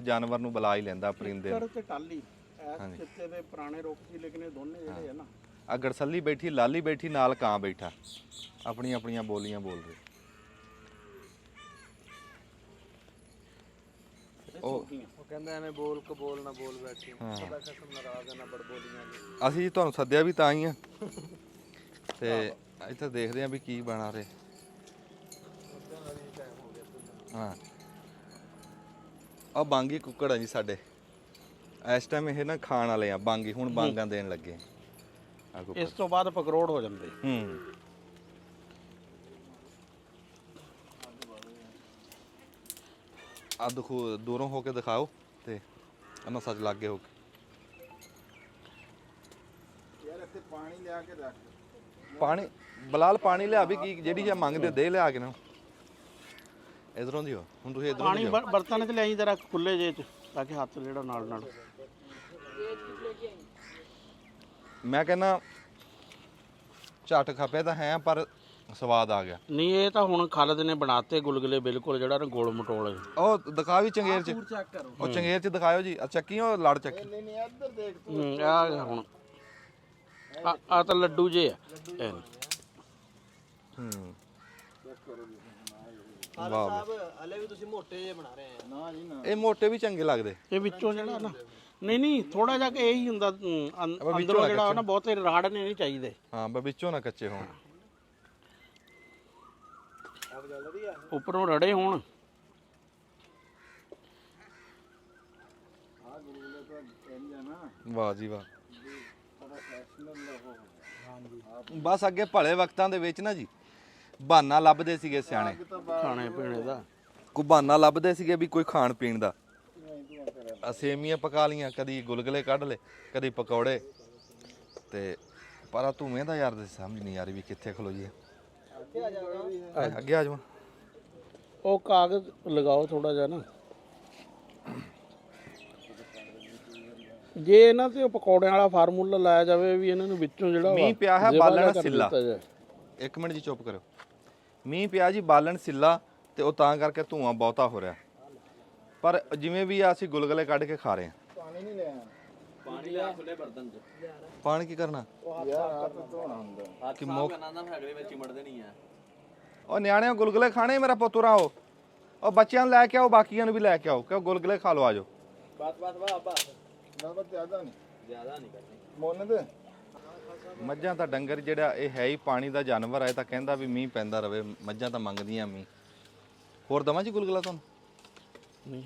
[SPEAKER 1] ਜਾਨਵਰ ਨੂੰ ਬੁਲਾ ਹੀ ਲੈਂਦਾ, ਪਰਿੰਦੇ ਨੂੰ।
[SPEAKER 4] ਕਿੱਕਰ ਤੇ ਟਾਲੀ ਐਸ ਚਿੱਤੇ ਦੇ ਪੁਰਾਣੇ ਰੁੱਖ ਸੀ, ਲੇਕਿਨ ਇਹ ਦੋਨੇ ਜਿਹੜੇ ਆ ਨਾ,
[SPEAKER 1] ਆ ਗੜਸੱਲੀ ਬੈਠੀ, ਲਾਲੀ ਬੈਠੀ, ਨਾਲ ਕਾਂ ਬੈਠਾ, ਆਪਣੀਆਂ ਆਪਣੀਆਂ ਬੋਲੀਆਂ ਬੋਲ ਰਹੇ। ਉਹ
[SPEAKER 3] ਕਹਿੰਦਾ ਐਵੇਂ ਬੋਲ ਕਬੋਲ ਨਾ ਬੋਲ ਬੈਠੀ। ਸਦਾ ਖਸਮ ਨਾਰਾਜ਼ ਨਾ ਬੜ ਬੋਲੀਆਂ ਨੇ।
[SPEAKER 1] ਅਸੀਂ ਜੀ ਤੁਹਾਨੂੰ ਸੱਦਿਆ ਵੀ ਤਾਂ ਹੀ ਆ ਤੇ ਇੱਥੇ ਦੇਖਦੇ ਆ ਵੀ ਕੀ ਬਣਾ ਰਹੇ। ਹਾਂ, ਆ ਬਾਂਗੀ ਕੁੱਕੜ ਆ ਜੀ ਸਾਡੇ। ਇਸ ਟਾਈਮ ਇਹ ਨਾ ਖਾਣ ਵਾਲੇ ਆ ਬਾਂਗੀ, ਹੁਣ ਬਾਂਗਾਂ ਦੇਣ ਲੱਗੇ ਆ ਕੁੱਕੜ।
[SPEAKER 4] ਇਸ ਤੋਂ ਬਾਅਦ ਪਕਰੋੜ ਹੋ ਜਾਂਦੇ।
[SPEAKER 1] ਆ ਦੇਖੋ, ਦੂਰੋਂ ਹੋ ਕੇ ਦਿਖਾਓ ਤੇ ਇਹਨਾਂ ਸੱਚ ਲੱਗੇ ਹੋ ਕੇ।
[SPEAKER 9] ਯਾਰ ਇੱਥੇ ਪਾਣੀ ਲਿਆ ਕੇ ਰੱਖ।
[SPEAKER 1] ਪਾਣੀ ਬਲਾਲ ਪਾਣੀ ਲਿਆ ਵੀ ਕੀ, ਜਿਹੜੀ ਜੇ ਮੰਗਦੇ ਦੇ ਲਿਆ ਕੇ ਨਾ। ਇਧਰੋਂ ਦੀ ਹੋ, ਹੁਣ ਤੁਸੀਂ ਇਧਰੋਂ
[SPEAKER 4] ਪਾਣੀ ਬਰਤਨ 'ਚ ਲਿਆਈ ਜਰਾ ਖੁੱਲੇ ਜੇ 'ਚ, ਤਾਂ ਕਿ ਹੱਥ ਜਿਹੜਾ ਨਾਲ
[SPEAKER 1] ਮੈਂ ਕਹਿੰਦਾ ਝਟ ਖਪੇ ਤਾਂ ਹੈ, ਪਰ ਸਵਾਦ ਆ ਗਿਆ।
[SPEAKER 4] ਨਹੀਂ ਇਹ ਤਾਂ ਹੁਣ ਖਾਲਦ ਨੇ ਬਣਾਤੇ ਗੁਲਗੁਲੇ ਬਿਲਕੁਲ ਜਿਹੜਾ ਨਾ ਗੋਲ ਮਟੋਲ।
[SPEAKER 1] ਉਹ ਦਿਖਾ ਵੀ ਚੰਗੇਰ ਚ, ਉਹ ਚੰਗੇਰ ਚ ਦਿਖਾਇਓ ਜੀ। ਚੱਕੀ ਉਹ ਲੜ ਚੱਕੀ।
[SPEAKER 9] ਨਹੀਂ ਨਹੀਂ ਇੱਧਰ ਦੇਖ
[SPEAKER 4] ਆ ਹੁਣ ਆ ਤਾਂ ਲੱਡੂ ਜੇ ਆ ਇਹ।
[SPEAKER 1] ਵਾਹ ਵਾਹ।
[SPEAKER 8] ਹਲੇ ਵੀ ਤੁਸੀਂ ਮੋਟੇ ਜਿਹੇ ਬਣਾ ਰਹੇ ਆ।
[SPEAKER 9] ਨਾ ਜੀ ਨਾ,
[SPEAKER 1] ਇਹ ਮੋਟੇ ਵੀ ਚੰਗੇ ਲੱਗਦੇ।
[SPEAKER 4] ਇਹ ਵਿੱਚੋਂ ਜਿਹੜਾ ਨਾ ਨਹੀਂ ਥੋੜਾ ਜਿਹਾ ਕਿ ਇਹੀ ਹੁੰਦਾ ਅੰਦਰੋਂ ਜਿਹੜਾ ਨਾ ਬਹੁਤੇ ਰਾੜਨੇ ਨਹੀਂ ਚਾਹੀਦੇ।
[SPEAKER 1] ਹਾਂ ਬਈ ਵਿੱਚੋਂ ਨਾ ਕੱਚੇ ਹੋਣ।
[SPEAKER 4] ਉੱਪਰੋਂ ਰੜੇ ਹੋਣ।
[SPEAKER 1] ਵਾਹ ਜੀ ਵਾਹ। ਬਸ ਅੱਗੇ ਭਲੇ ਵਕਤਾਂ ਦੇ ਵਿੱਚ ਨਾ ਜੀ ਬਹਾਨਾ ਲੱਭਦੇ ਸੀਗੇ ਸਿਆਣੇ,
[SPEAKER 4] ਖਾਣੇ ਪੀਣੇ ਦਾ
[SPEAKER 1] ਕੋਈ ਬਹਾਨਾ ਲੱਭਦੇ ਸੀਗੇ ਵੀ ਕੋਈ ਖਾਣ ਪੀਣ ਦਾ। ਸੇਮੀਆਂ ਪਕਾ ਲੀਆਂ, ਕਦੀ ਗੁਲਗੁਲੇ ਕੱਢ ਲਏ, ਕਦੀ ਪਕੌੜੇ। ਤੇ ਪਰ ਆ ਧੂਵੇਂ ਦਾ ਯਾਰ ਸਮਝ ਨਹੀਂ ਆ ਰਹੀ ਵੀ ਕਿੱਥੇ ਖਲੋ ਜੀ। ਅੱਗੇ ਆ ਜਾਵਾਂ।
[SPEAKER 4] ਉਹ ਕਾਗਜ਼ ਲਗਾਓ ਥੋੜਾ ਜਿਹਾ ਨਾ। ਜੇ ਇਹਨਾਂ ਤੇ ਉਹ ਪਕੌੜਿਆਂ ਵਾਲਾ ਫਾਰਮੂਲਾ ਲਾਇਆ ਜਾਵੇ ਵੀ ਇਹਨਾਂ ਨੂੰ ਵਿੱਚੋਂ ਜਿਹੜਾ
[SPEAKER 1] ਮੀਂਹ ਪਿਆ ਹੈ ਬਾਲਣ ਸਿੱਲਾ। ਇੱਕ ਮਿੰਟ ਜੀ ਚੁੱਪ ਕਰੋ। ਮੀਂਹ ਪਿਆ ਜੀ ਬਾਲਣ ਸਿੱਲਾ ਤੇ ਉਹ ਤਾਂ ਕਰਕੇ ਧੂਆਂ ਬਹੁਤਾ ਹੋ ਰਿਹਾ। ਪਰ ਜਿਵੇਂ ਵੀ ਆ ਅਸੀਂ ਗੁਲਗੁਲੇ ਕੱਢ ਕੇ ਖਾ ਰਹੇ ਹਾਂ।
[SPEAKER 9] ਪਾਣੀ ਨਹੀਂ ਲਿਆ,
[SPEAKER 3] ਪਾਣੀ ਲਿਆ ਖੁੱਲੇ ਬਰਤਨ 'ਚ।
[SPEAKER 1] ਪਾਣੀ ਕੀ ਕਰਨਾ
[SPEAKER 9] ਯਾਰ ਹੱਥ ਧੋਣਾ ਹੁੰਦਾ।
[SPEAKER 3] ਹੱਥ ਸਾਫ ਕਰਨਾ ਨਾ ਫੈਗੜੇ ਵਿੱਚ ਚਿਮੜਦੇ ਨਹੀਂ ਆ।
[SPEAKER 1] ਉਹ ਨਿਆਣਿਆਂ ਗੁਲਗੁਲੇ ਖਾਣੇ ਮੇਰਾ ਪੁੱਤਰਾ ਉਹ ਬੱਚਿਆਂ ਨੂੰ ਲੈ ਕੇ ਆਓ, ਬਾਕੀਆਂ ਨੂੰ ਵੀ ਲੈ ਕੇ ਆਓ ਕਿ ਗੁਲਗੁਲੇ ਖਾ ਲਓ। ਆਜੋ
[SPEAKER 3] ਬਸ
[SPEAKER 9] ਨਾ ਬਸ ਜ਼ਿਆਦਾ ਨਹੀਂ
[SPEAKER 3] ਕਰਨੀ।
[SPEAKER 9] ਮੁੰਨ ਦੇ।
[SPEAKER 1] ਮੱਝਾਂ ਤਾਂ ਡੰਗਰ ਜਿਹੜਾ ਇਹ ਹੈ ਹੀ ਪਾਣੀ ਦਾ ਜਾਨਵਰ ਹੈ, ਤਾਂ ਕਹਿੰਦਾ ਵੀ ਮੀਂਹ ਪੈਂਦਾ ਰਵੇ। ਮੱਝਾਂ ਤਾਂ ਮੰਗਦੀਆਂ ਮੀਂਹ। ਹੋਰ ਦਵਾਂ ਜੀ ਗੁਲਗੁਲਾ ਤੁਹਾਨੂੰ?
[SPEAKER 4] ਨਹੀਂ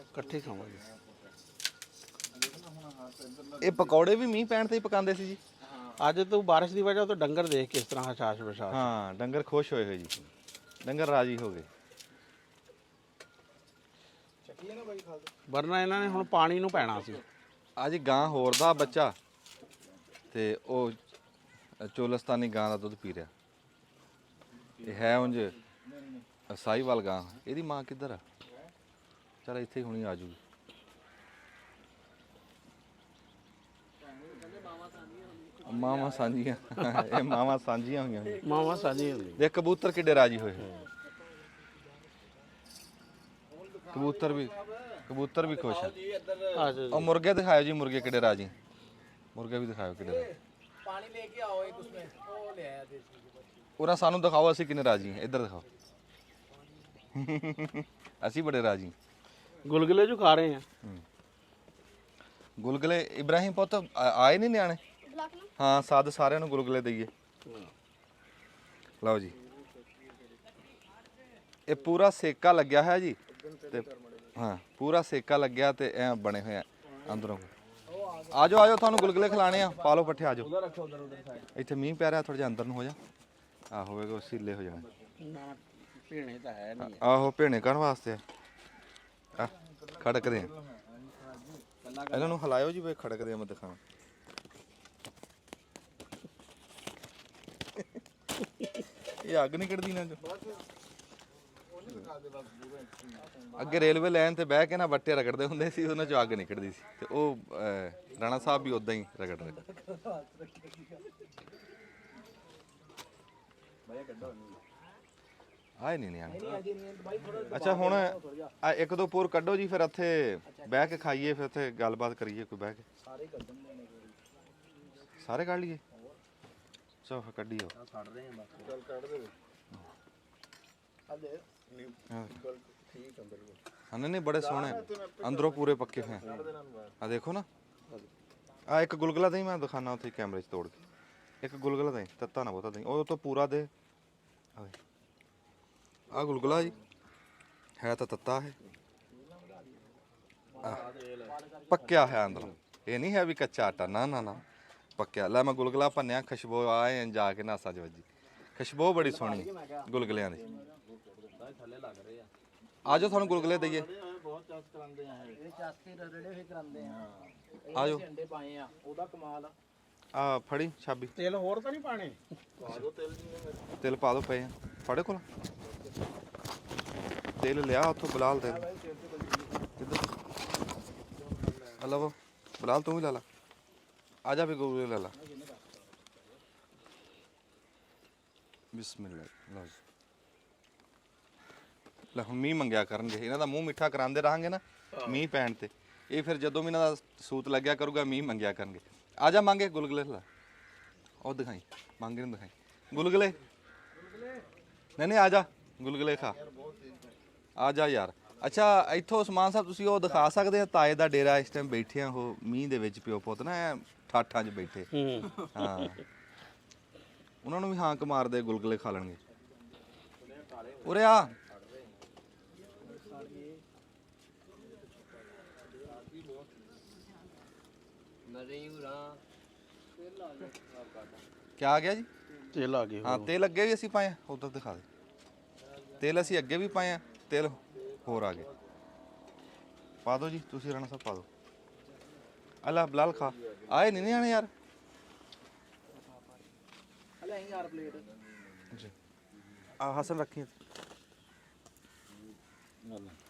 [SPEAKER 4] ਇਕੱਠੇ ਖਾਵਾਂਗੇ।
[SPEAKER 1] ਇਹ ਪਕੌੜੇ ਵੀ ਮੀਂਹ ਪੈਣ ਤੇ ਹੀ ਪਕਾਉਂਦੇ ਸੀ ਜੀ।
[SPEAKER 4] ਅੱਜ ਤੋਂ ਬਾਰਿਸ਼ ਦੀ ਵਜ੍ਹਾ ਤੋਂ ਡੰਗਰ ਦੇਖ ਕਿਸ ਤਰ੍ਹਾਂ ਹਸ਼ਾਸ਼ ਵਿਸ਼ਾਸ਼।
[SPEAKER 1] ਹਾਂ ਡੰਗਰ ਖੁਸ਼ ਹੋਏ ਹੋਏ ਜੀ, ਡੰਗਰ ਰਾਜੀ ਹੋ ਗਏ।
[SPEAKER 4] ਵਰਨਾ ਇਹਨਾਂ ਨੇ ਹੁਣ ਪਾਣੀ ਨੂੰ ਪੈਣਾ ਸੀ।
[SPEAKER 1] ਅੱਜ ਗਾਂ ਹੋਰ ਦਾ ਬੱਚਾ ਤੇ ਉਹ ਚੋਲਸਤਾਨੀ ਗਾਂ ਦਾ ਦੁੱਧ ਪੀ ਰਿਹਾ। ਇਹ ਹੈ ਉਂਝ ਸਾਹੀਵਾਲ ਗਾਂ। ਇਹਦੀ ਮਾਂ ਕਿੱਧਰ ਆ? ਚਲ ਇੱਥੇ ਹੀ ਹੁਣੀ ਆ ਜੂਗੀ। ਮਾਵਾਂ ਸਾਂਝੀਆਂ। ਇਹ ਮਾਵਾਂ ਸਾਂਝੀਆਂ ਹੋਈਆਂ ਨੇ।
[SPEAKER 4] ਮਾਵਾਂ ਸਾਜੀ ਹੁੰਦੀ।
[SPEAKER 1] ਦੇਖ ਕਬੂਤਰ ਕਿੱਡੇ ਰਾਜੀ ਹੋਏ। ਕਬੂਤਰ ਵੀ ਖੁਸ਼ ਆ। ਉਹ ਮੁਰਗੇ ਦਿਖਾਓ ਜੀ, ਮੁਰਗੇ ਕਿੱਡੇ ਰਾਜੀ। ਮੁਰਗੇ ਵੀ ਦਿਖਾਓ ਕਿੱਡੇ ਰਾਜੀ।
[SPEAKER 8] ਪਾਣੀ ਲੈ ਕੇ ਆਓ ਇੱਕ ਉਸमें ਉਹ ले आया देसी।
[SPEAKER 1] ਉਹਨਾਂ ਸਾਨੂੰ ਦਿਖਾਓ ਅਸੀਂ ਕਿੰਨੇ ਰਾਜੀ ਹਾਂ। ਇੱਧਰ ਦਿਖਾਓ। ਅਸੀਂ ਬੜੇ ਰਾਜੀ।
[SPEAKER 4] ਗੁਲਗੁਲੇ ਜੋ ਖਾ ਰਹੇ ਆ।
[SPEAKER 1] ਗੁਲਗੁਲੇ ਇਬਰਾਹੀਮ ਪੁੱਤ ਆਏ ਨਹੀਂ ਨਿਆਣੇ? ਹਾਂ ਸਾਦ ਸਾਰਿਆਂ ਨੂੰ ਗੁਲਗੁਲੇ ਦਈਏ। ਲਓ ਜੀ ਇਹ ਪੂਰਾ ਸੇਕਾ ਲੱਗਿਆ ਹੋਇਆ ਜੀ। ਤੇ ਹਾਂ ਪੂਰਾ ਸੇਕਾ ਲੱਗਿਆ ਤੇ ਐ ਬਣੇ ਹੋਏ ਆ ਅੰਦਰੋਂ। ਆਜੋ ਆਜੋ ਤੁਹਾਨੂੰ ਗੁਲਗੁਲੇ ਖਿਲਾਣੇ ਆ। ਪਾ ਲਓ ਪੱਠੇ ਆਜੋ। ਇੱਥੇ ਮੀਂਹ ਪੈ ਰਿਹਾ, ਥੋੜਾ ਜਿਹਾ ਅੰਦਰ ਨੂੰ ਹੋ ਜਾ। ਆ ਹੋਵੇਗਾ ਸੀਲੇ ਹੋ ਜਾਣੇ।
[SPEAKER 4] ਭੇਣੇ ਤਾਂ ਹੈ ਨਹੀਂ।
[SPEAKER 1] ਆਹੋ ਭੇਣੇ ਕਰਨ ਵਾਸਤੇ ਆ ਖੜਕਦੇ ਆ। ਇਹਨਾਂ ਨੂੰ ਹਿਲਾਇਓ ਜੀ ਵੇ ਖੜਕਦੇ ਆ। ਮੈਂ ਦਿਖਾਵਾਂ। ਇਹ ਅੱਗ ਨਹੀਂ ਕੱਢਦੀ ਨਾ। ਅੱਗੇ ਰੇਲਵੇ ਲਾਈਨ ਤੇ ਬਹਿ ਕੇ ਨਾ ਵੱਟੇ ਰਗੜਦੇ ਹੁੰਦੇ ਸੀ, ਉਹਨਾਂ ਚੋਂ ਅੱਗ ਨਿਕਲਦੀ ਸੀ। ਤੇ ਉਹ ਰਾਣਾ ਸਾਹਿਬ ਵੀ ਉਦਾਂ ਹੀ ਰਗੜ ਰਹੇ। ਆਏ ਨਹੀਂ ਨਿਆਣੇ। ਅੱਛਾ ਹੁਣ ਇੱਕ ਦੋ ਪੂਰ ਕੱਢੋ ਜੀ, ਫਿਰ ਇੱਥੇ ਬਹਿ ਕੇ ਖਾਈਏ, ਫਿਰ ਇੱਥੇ ਗੱਲਬਾਤ ਕਰੀਏ ਕੋਈ ਬਹਿ ਕੇ। ਸਾਰੇ ਕੱਢ ਲਈਏ। ਚਲੋ ਫਿਰ ਕੱਢੀਓ।
[SPEAKER 9] ਚੱਲ ਕੱਢ ਦੇ।
[SPEAKER 1] ਹਾਂ ਨਹੀਂ ਬੜੇ ਸੋਹਣੇ ਅੰਦਰੋਂ ਪੂਰੇ ਪੱਕੇ ਹੋਏ ਆ। ਦੇਖੋ ਨਾ ਆ ਇੱਕ ਗੁਲਗੁਲਾ ਦਈ ਮੈਂ ਦਿਖਾਣਾ ਉੱਥੇ ਕੈਮਰੇ 'ਚ ਤੋੜ ਕੇ। ਇੱਕ ਗੁਲਗੁਲਾ ਦਈ ਤੱਤਾ ਨਾ ਬਹੁਤਾ ਦਈ, ਉਹ ਤੋਂ ਪੂਰਾ ਦੇ। ਆ ਗੁਲਗੁਲਾ ਜੀ ਹੈ ਤਾਂ ਤੱਤਾ ਹੈ, ਪੱਕਿਆ ਹੈ ਅੰਦਰੋਂ। ਇਹ ਨਹੀਂ ਹੈ ਵੀ ਕੱਚਾ ਆਟਾ, ਨਾ ਨਾ ਨਾ ਪੱਕਿਆ। ਲੈ ਮੈਂ ਗੁਲਗੁਲਾ ਭੰਨਿਆ, ਖੁਸ਼ਬੂ ਆਏ ਜਾ ਕੇ ਨਾਸਾਂ 'ਚ ਵੱਜੀ। ਖੁਸ਼ਬੂ ਬੜੀ ਸੋਹਣੀ ਗੁਲਗੁਲਿਆਂ ਦੀ। ਆਜੋ ਤੁਹਾਨੂੰ ਗੁਲਗੁਲੇ ਦਈਏ।
[SPEAKER 8] ਬਹੁਤ ਚਾਸ ਕਰਾਉਂਦੇ ਆ ਇਹ ਚਾਸਤੀ ਰੜੇ ਹੋਏ ਕਰਾਉਂਦੇ ਆ।
[SPEAKER 1] ਆਜੋ
[SPEAKER 8] ਝੰਡੇ ਪਾਏ ਆ ਉਹਦਾ ਕਮਾਲ ਆ।
[SPEAKER 1] ਆ ਫੜੀ ਛਾਬੀ।
[SPEAKER 4] ਤੇਲ ਹੋਰ ਤਾਂ ਨਹੀਂ ਪਾਣੇ?
[SPEAKER 1] ਤੇਲ ਪਾ ਦੋ ਪਏ ਆ ਫੜੇ ਕੋਲ। ਤੇਲ ਲਿਆ ਉੱਥੋਂ ਬਲਾਲ ਤੇਲ। ਲਵੋ ਬਲਾਲ ਤੂੰ ਵੀ ਲੈ ਲਾ। ਆ ਜਾ ਵੀ ਗੁਲਗੁਲੇ ਲੈ ਲਾ। ਬਿਸਮਿਲ੍ਲਾ ਲਓ ਜੀ। ਲੈ ਹੁਣ ਮੀਂਹ ਮੰਗਿਆ ਕਰਨਗੇ, ਇਹਨਾਂ ਦਾ ਮੂੰਹ ਮਿੱਠਾ ਕਰਾਉਂਦੇ ਰਹਾਂਗੇ ਨਾ ਮੀਂਹ ਪੈਣ ਤੇ, ਇਹ ਫਿਰ ਜਦੋਂ ਵੀ ਇਹਨਾਂ ਦਾ ਸੂਤ ਲੱਗਿਆ ਕਰੂਗਾ ਮੀਂਹ ਮੰਗਿਆ ਕਰਨਗੇ। ਆ ਜਾ ਮੰਗੇ ਗੁਲਗੁਲੇ ਲੈ, ਉਹ ਦਿਖਾਈ ਮੰਗੇ ਨੂੰ ਦਿਖਾਈ ਗੁਲਗੁਲੇ। ਨਹੀਂ ਨਹੀਂ ਆ ਜਾ ਗੁਲਗੁਲੇ ਖਾ, ਆ ਜਾ ਯਾਰ। ਅੱਛਾ ਇੱਥੋਂ ਉਸਮਾਨ ਸਾਹਿਬ ਤੁਸੀਂ ਉਹ ਦਿਖਾ ਸਕਦੇ ਆ ਤਾਏ ਦਾ ਡੇਰਾ ਇਸ ਟਾਈਮ ਬੈਠੇ ਆ, ਉਹ ਮੀਂਹ ਦੇ ਵਿੱਚ ਪਿਓ ਪੁੱਤ ਨਾ ਐਂ ਠਾਠਾਂ 'ਚ ਬੈਠੇ। ਹਾਂ ਉਹਨਾਂ ਨੂੰ ਵੀ ਹਾਂਕ ਮਾਰਦੇ ਗੁਲਗੁਲੇ ਖਾ ਲੈਣਗੇ। ਉਰੇ ਆ ਕਿਆ ਆ ਗਿਆ ਜੀ?
[SPEAKER 4] ਤੇਲ ਆ ਗਏ।
[SPEAKER 1] ਹਾਂ ਤੇਲ ਅੱਗੇ ਵੀ ਅਸੀਂ ਪਾਏ ਆ, ਉਧਰ ਦਿਖਾ ਦੇ। ਤੇਲ ਅਸੀਂ ਅੱਗੇ ਵੀ ਪਾਏ ਆ, ਤੇਲ ਹੋਰ ਆ ਗਏ। ਪਾ ਦਿਓ ਜੀ ਤੁਸੀਂ ਰਾਣਾ ਸਾਹਿਬ ਪਾ ਦਿਓ। ਅੱਲਾ ਬਲਾਲ ਖਾ, ਆਏ ਨਹੀਂ ਆਣੇ ਯਾਰ।
[SPEAKER 8] ਹਲੇ ਯਾਰ ਪਲੇਟ
[SPEAKER 1] ਜੀ ਆ ਹਸਨ ਰੱਖੀ।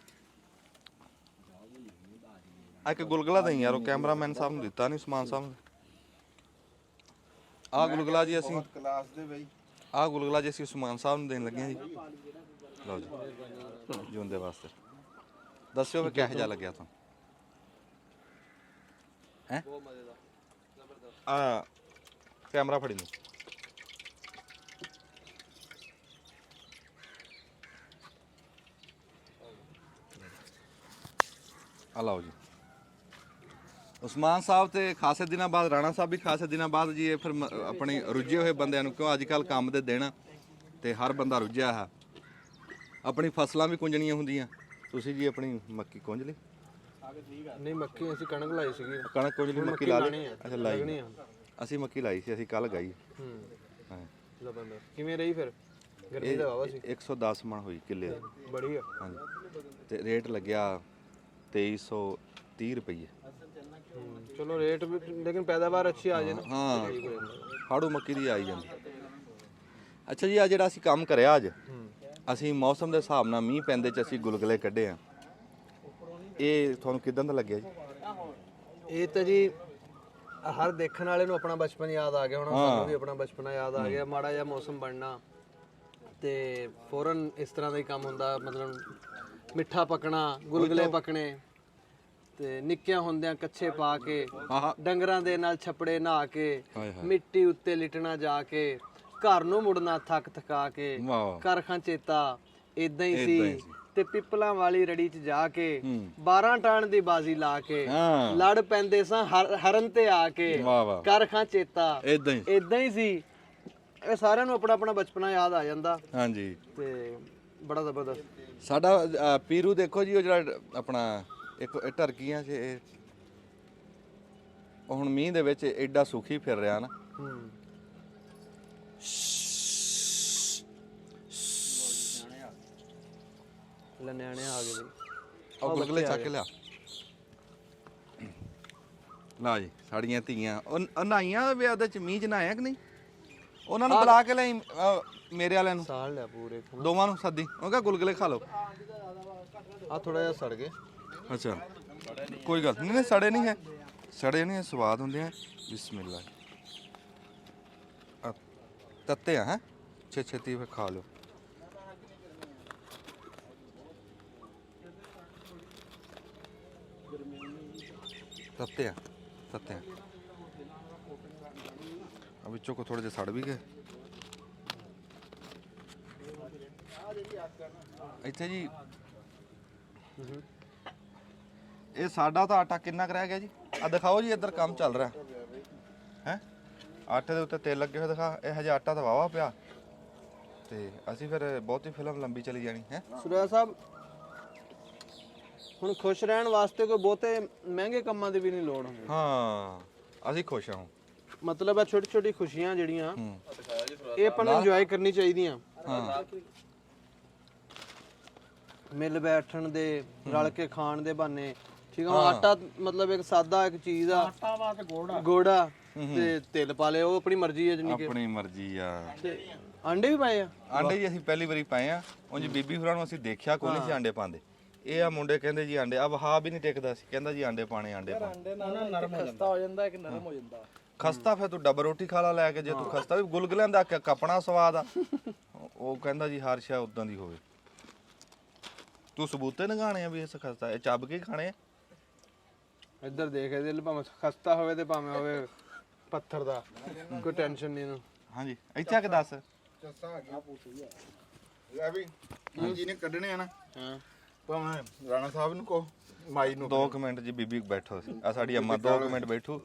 [SPEAKER 1] ਆ ਇੱਕ ਗੁਲਗੁਲਾ ਦਈ ਯਾਰ, ਉਹ ਕੈਮਰਾਮੈਨ ਸਾਹਿਬ ਨੂੰ ਦਿੱਤਾ ਨਹੀਂ, ਉਸਮਾਨ ਸਾਹਿਬ ਨੂੰ। ਆ ਗੁਲਗੁਲਾ ਜੀ ਅਸੀਂ
[SPEAKER 9] ਕਲਾਸ ਦੇ ਬਈ
[SPEAKER 1] ਆ ਗੁਲਗੁਲਾ ਜੀ ਅਸੀਂ ਉਸਮਾਨ ਸਾਹਿਬ ਨੂੰ ਦੇਣ ਲੱਗੇ ਆ ਜੀ। ਲਓ ਜੀ ਜਿਉਂਦੇ ਵਾਸਤੇ। ਦੱਸਿਓ ਵੀ ਕਿਹੋ ਜਿਹਾ ਲੱਗਿਆ ਤੁਹਾਨੂੰ ਹੈ? ਬਹੁਤ ਮਜ਼ੇਦਾਰ ਜ਼ਬਰਦਸਤ। ਆ ਕੈਮਰਾ ਫੜੀ ਨੂੰ। ਆ ਲਓ ਜੀ ਉਸਮਾਨ ਸਾਹਿਬ ਤੇ ਖਾਸੇ ਦਿਨਾਂ ਬਾਅਦ ਰਾਣਾ ਸਾਹਿਬ ਵੀ ਖਾਸੇ ਦਿਨਾਂ ਬਾਅਦ ਜੀ। ਇਹ ਫਿਰ ਆਪਣੇ ਰੁੱਝੇ ਹੋਏ ਬੰਦਿਆਂ ਨੂੰ, ਕਿਉਂ ਅੱਜ ਕੱਲ ਕੰਮ ਦੇ ਦਿਨ ਤੇ ਹਰ ਬੰਦਾ ਰੁੱਝਿਆ ਹੈ। ਆਪਣੀ ਫਸਲਾਂ ਵੀ ਕੁੰਜਣੀਆਂ ਹੁੰਦੀਆਂ। ਤੁਸੀਂ ਜੀ ਆਪਣੀ ਮੱਕੀ ਕੁੰਜ ਲਈ?
[SPEAKER 3] ਨਹੀਂ ਮੱਕੀ ਅਸੀਂ ਕਣਕ ਲਾਈ ਸੀਗੀ।
[SPEAKER 1] ਕਣਕ ਕੁੰਜ ਲਈ, ਮੱਕੀ ਲਾ ਲਈ? ਅੱਛਾ ਲਾਈ। ਅਸੀਂ ਮੱਕੀ ਲਾਈ ਸੀ, ਅਸੀਂ ਕੱਲ ਗਾਈ। ਹਾਂ
[SPEAKER 3] ਜ਼ਬਰਦਸਤ। ਕਿਵੇਂ ਰਹੀ ਫਿਰ? ਗਰਮੀ ਦਾ ਵਾਵਾ ਸੀ।
[SPEAKER 1] 110 ਮਣ ਹੋਈ ਕਿੱਲੇ ਦੀ।
[SPEAKER 3] ਬੜੀ ਆ।
[SPEAKER 1] ਹਾਂਜੀ ਤੇ ਰੇਟ ਲੱਗਿਆ 2330 ਰੁਪਏ।
[SPEAKER 3] ਚਲੋ ਰੇਟ ਵੀ, ਲੇਕਿਨ ਪੈਦਾਵਾਰ ਅੱਛੀ ਆ ਜੇ ਨਾ।
[SPEAKER 1] ਹਾਂ ਹਾੜੂ ਮੱਕੀ ਦੀ ਆਈ ਜਾਂਦੀ। ਅੱਛਾ ਜੀ ਆ ਜਿਹੜਾ ਅਸੀਂ ਕੰਮ ਕਰਿਆ ਅੱਜ, ਅਸੀਂ ਮੌਸਮ ਦੇ ਹਿਸਾਬ ਨਾਲ ਮੀਂਹ ਪੈਂਦੇ ਚ ਅਸੀਂ ਗੁਲਗੁਲੇ ਕੱਢੇ ਆ, ਇਹ ਤੁਹਾਨੂੰ ਕਿਦਾਂ ਦਾ ਲੱਗਿਆ ਜੀ?
[SPEAKER 3] ਇਹ ਤਾਂ ਜੀ ਹਰ ਦੇਖਣ ਵਾਲੇ ਨੂੰ ਆਪਣਾ ਬਚਪਨ ਯਾਦ ਆ ਗਿਆ ਹੋਣਾ, ਸਾਨੂੰ ਵੀ ਆਪਣਾ ਬਚਪਨਾ ਯਾਦ ਆ ਗਿਆ। ਮਾੜਾ ਜਿਹਾ ਮੌਸਮ ਬਣਨਾ ਤੇ ਫੌਰਨ ਇਸ ਤਰ੍ਹਾਂ ਦਾ ਹੀ ਕੰਮ ਹੁੰਦਾ, ਮਤਲਬ ਮਿੱਠਾ ਪਕਣਾ, ਗੁਲਗੁਲੇ ਪਕਣੇ ਤੇ ਨਿੱਕਿਆਂ ਹੁੰਦਿਆਂ ਕੱਛੇ ਪਾ ਕੇ ਡੰਗਰਾਂ ਦੇ ਨਾਲ ਛੱਪੜੇ ਨਹਾ ਕੇ ਮਿੱਟੀ ਉੱਤੇ ਲਿਟਣਾ ਜਾ ਕੇ, ਘਰ ਨੂੰ ਮੁੜਨਾ ਥੱਕ ਥਕਾ ਕੇ, ਕਰਖਾਂ ਚੇਤਾ ਇਦਾਂ ਹੀ ਸੀ। ਤੇ ਪਿੱਪਲਾਂ ਵਾਲੀ ਰੜੀ 'ਚ ਜਾ ਕੇ 12 ਟਾਣ ਦੀ ਬਾਜ਼ੀ ਲਾ ਕੇ ਲੜ ਪੈਂਦੇ ਸਾਂ ਹਰਨ ਤੇ ਆ ਕੇ, ਕਰਖਾਂ ਚੇਤਾ ਇਦਾਂ ਹੀ ਸੀ। ਇਹ ਸਾਰਿਆਂ ਨੂੰ ਆਪਣਾ ਆਪਣਾ ਬਚਪਨਾ ਯਾਦ ਆ ਜਾਂਦਾ।
[SPEAKER 1] ਹਾਂਜੀ
[SPEAKER 3] ਤੇ ਬੜਾ ਜ਼ਬਰਦਸਤ।
[SPEAKER 1] ਸਾਡਾ ਪੀਰੂ ਦੇਖੋ ਜੀ, ਉਹ ਜਿਹੜਾ ਆਪਣਾ ਇੱਕ ਟਰਕੀਆਂ 'ਚ ਉਹ ਹੁਣ ਮੀਂਹ ਦੇ ਵਿੱਚ ਐਡਾ ਸੁਖੀ ਫਿਰ ਰਿਹਾ ਨਾ।
[SPEAKER 3] ਲੈ ਨਿਆਣੇ ਆ ਗਏ ਬਈ।
[SPEAKER 1] ਉਹ ਗੁਲਗੁਲੇ ਚੱਕ ਲਿਆ। ਲਾ ਜੀ ਸਾਡੀਆਂ ਧੀਆਂ ਉਹ ਨਹਾਈਆਂ ਵੀ ਉਹਦੇ ਚ ਮੀਂਹ ਚ ਨਹਾਇਆ ਕਿ ਨਹੀਂ? ਉਹਨਾਂ ਨੂੰ ਬੁਲਾ ਕੇ ਲਈ ਮੇਰੇ ਵਾਲਿਆਂ ਨੂੰ,
[SPEAKER 3] ਸਾਲ ਲਿਆ ਪੂਰੇ
[SPEAKER 1] ਦੋਵਾਂ ਨੂੰ ਸੱਦੀ, ਉਹ ਕਹਾ ਗੁਲਗੁਲੇ ਖਾ ਲਓ।
[SPEAKER 3] ਆ ਥੋੜਾ ਜਿਹਾ ਸੜ ਗਏ।
[SPEAKER 1] ਅੱਛਾ ਕੋਈ ਗੱਲ ਨਹੀਂ, ਸੜੇ ਨਹੀਂ ਹੈ, ਸੜੇ ਨਹੀਂ ਹੈ, ਸਵਾਦ ਹੁੰਦੇ ਆ। ਬਿਸਮਿਲ੍ਲਾ ਤੱਤੇ ਆ ਹੈ, ਛੇਤੀ ਫਿਰ ਖਾ ਲਓ। ਤੱਤੇ ਆ ਤੱਤੇ ਆ, ਵਿੱਚੋਂ ਕੋ ਥੋੜੇ ਜਿਹੇ ਸੜ ਵੀ ਗਏ। ਇੱਥੇ ਜੀ ਇਹ ਸਾਡਾ ਤਾਂ ਆਟਾ ਕਿੰਨਾ ਕੁ ਰਹਿ ਗਿਆ ਜੀ? ਆ ਦਿਖਾਓ ਜੀ, ਇੱਧਰ ਕੰਮ ਚੱਲ ਰਿਹਾ ਹੈ। ਆਟੇ ਦੇ ਉੱਤੇ ਤੇਲ ਲੱਗੇ ਹੋਏ ਦਿਖਾ। ਇਹ ਹਜੇ ਆਟਾ ਤਾਂ ਵਾਵਾ ਪਿਆ ਤੇ ਅਸੀਂ ਫਿਰ ਬਹੁਤੀ ਫਿਲਮ ਲੰਬੀ ਚਲੀ ਜਾਣੀ ਹੈ।
[SPEAKER 3] ਸੁਰਿਆ ਸਾਹਿਬ ਹੁਣ ਖੁਸ਼ ਰਹਿਣ ਵਾਸਤੇ ਕੋਈ ਬਹੁਤੇ ਮਹਿੰਗੇ ਕੰਮਾਂ ਦੀ ਵੀ ਨਹੀਂ ਲੋੜ ਹੁੰਦੀ।
[SPEAKER 1] ਹਾਂ ਅਸੀਂ ਖੁਸ਼ ਹਾਂ।
[SPEAKER 3] ਮਤਲਬ ਆ ਛੋਟੀ ਛੋਟੀ ਖੁਸ਼ੀਆਂ ਜਿਹੜੀਆਂ ਇਹ ਆਪਾਂ ਨੂੰ ਇੰਜੋਏ ਕਰਨੀ ਚਾਹੀਦੀਆਂ।
[SPEAKER 1] ਹਾਂ
[SPEAKER 3] ਮਿਲ ਬੈਠਣ ਦੇ, ਰਲ ਕੇ ਖਾਣ ਦੇ ਬਹਾਨੇ। ਠੀਕ ਆ, ਆਟਾ ਮਤਲਬ ਇੱਕ ਸਾਦਾ ਇੱਕ ਚੀਜ਼ ਆ।
[SPEAKER 4] ਆਟਾ ਵਾ ਤੇ
[SPEAKER 3] ਗੋੜਾ ਤੇ ਤਿਲ ਪਾ ਲਿਆ, ਉਹ ਆਪਣੀ ਮਰਜ਼ੀ ਹੈ ਜਣੀ ਕਿ।
[SPEAKER 1] ਆਪਣੀ ਮਰਜ਼ੀ ਆ।
[SPEAKER 3] ਤੇ ਆਂਡੇ ਵੀ ਪਾਏ ਆ।
[SPEAKER 1] ਆਂਡੇ ਜੀ ਅਸੀਂ ਪਹਿਲੀ ਵਾਰੀ ਪਾਏ ਆ। ਉਂਝ ਬੀਬੀ ਹੋਰਾਂ ਨੂੰ ਅਸੀਂ ਦੇਖਿਆ ਕੋਈ ਨਹੀਂ ਸੀ ਆਂਡੇ ਪਾਉਂਦੇ। ਇਹ ਆ ਮੁੰਡੇ ਕਹਿੰਦੇ ਜੀ ਆਂਡੇ, ਆ ਵਹਾ ਵੀ ਨਹੀਂ ਟਿਕਦਾ ਸੀ, ਕਹਿੰਦਾ ਜੀ ਆਂਡੇ ਪਾਣੇ ਆਂਡੇ ਪਾਣੇ।
[SPEAKER 8] ਆਂਡੇ ਨਾਲ ਨਰਮ ਹੋ ਜਾਂਦਾ, ਖਸਤਾ ਹੋ ਜਾਂਦਾ, ਇੱਕ ਨਰਮ ਹੋ ਜਾਂਦਾ।
[SPEAKER 1] ਖਸਤਾ ਫਿਰ ਤੂੰ ਡੱਬ ਰੋਟੀ ਖਾ ਲਾ ਲੈ ਕੇ, ਜੇ ਤੂੰ ਖਸਤਾ ਵੀ ਗੁਲਗੁਲਿਆਂ ਦਾ ਕਪਣਾ ਸਵਾਦ ਆ। ਉਹ ਕਹਿੰਦਾ ਜੀ ਹਰ ਸ਼ੈ ਉਦਾਂ ਦੀ ਹੋਵੇ। ਤੂੰ ਸਬੂਤੇ ਨਗਾਣੇ ਆ ਵੀ ਇਸ ਖਸਤਾ ਇਹ ਚੱਬ ਕੇ ਖਾਣੇ ਆ।
[SPEAKER 3] ਇੱਧਰ ਦੇਖ ਇਹਦੇ ਲਈ ਭਾਵੇਂ ਖਸਤਾ ਹੋਵੇ ਤੇ ਭਾਵੇਂ ਹੋਵੇ ਪੱਥਰ ਦਾ, ਕੋਈ ਟੈਨਸ਼ਨ ਨਹੀਂ ਇਹਨੂੰ।
[SPEAKER 1] ਹਾਂਜੀ ਇੱਥੇ ਆ ਕੇ ਦੱਸ।
[SPEAKER 9] ਲੈ ਵੀ ਜੀ ਨੇ ਕੱਢਣੇ ਆ ਨਾ, ਹਾਂ ਭਾਵੇਂ ਰਾਣਾ ਸਾਹਿਬ ਨੂੰ ਕੋ ਮਾਈ ਨੂੰ
[SPEAKER 1] 2 ਮਿੰਟ ਜੀ ਬੀਬੀ ਬੈਠੋ ਆ ਸਾਡੀ ਅੰਮਾ 2 ਮਿੰਟ ਬੈਠੂ।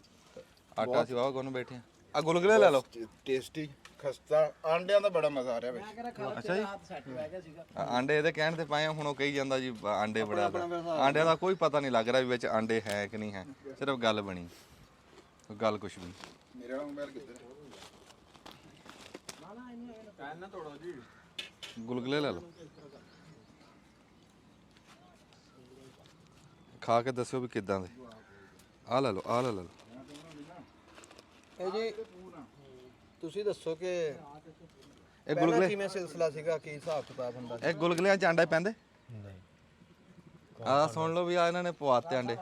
[SPEAKER 1] ਆਟਾ ਸੀ ਵਾਹ ਕੋਨ ਬੈਠੇ ਆ ਗੁਲਗੁਲੇ ਲੈ ਲਓ।
[SPEAKER 9] ਟੇਸਟੀ ਖਸਤਾ ਆਂਡਿਆਂ ਦਾ ਬੜਾ ਮਜ਼ਾ ਆ ਰਿਹਾ ਵਿੱਚ।
[SPEAKER 1] ਅੱਛਾ ਜੀ ਆਂਡੇ ਇਹਦੇ ਕਹਿਣ ਤੇ ਪਾਏ ਹੁਣ ਉਹ ਕਹੀ ਜਾਂਦਾ ਜੀ ਆਂਡੇ ਬੜਾ ਆਂਡਿਆਂ ਦਾ ਕੋਈ ਪਤਾ ਨਹੀਂ ਲੱਗ ਰਿਹਾ ਵੀ ਵਿੱਚ ਆਂਡੇ ਹੈ ਕਿ ਨਹੀਂ ਹੈ, ਸਿਰਫ ਗੱਲ ਬਣੀ, ਗੱਲ ਕੁਛ ਵੀ ਨਹੀਂ।
[SPEAKER 9] ਮੇਰੇ ਵਾਲਾ ਮੋਬਾਈਲ ਕਿੱਧਰ
[SPEAKER 1] ਗੁਲਗੁਲੇ ਲੈ ਲਓ, ਖਾ ਕੇ ਦੱਸਿਓ ਵੀ ਕਿੱਦਾਂ ਦੇ। ਆ ਲੈ ਲਓ, ਆ ਲੈ ਲਓ।
[SPEAKER 3] ਇਹ ਜੀ ਤੁਸੀਂ ਦੱਸੋ ਕਿ
[SPEAKER 1] ਇਹ
[SPEAKER 3] ਪਹਿਲਾਂ
[SPEAKER 1] ਗੁਲਗੁਲੇ
[SPEAKER 3] ਕਿਵੇਂ ਸਿਲਸਿਲਾ ਸੀਗਾ, ਕੀ ਹਿਸਾਬ ਕਿਤਾਬ ਹੁੰਦਾ ਸੀ?
[SPEAKER 1] ਇਹ ਗੁਲਗੁਲਿਆਂ ਚ ਆਂਡੇ ਪੈਂਦੇ? ਆ ਸੁਣ ਲਓ ਵੀ ਆ ਇਹਨਾਂ ਨੇ ਪਵਾਤੇ ਆਂਡੇ।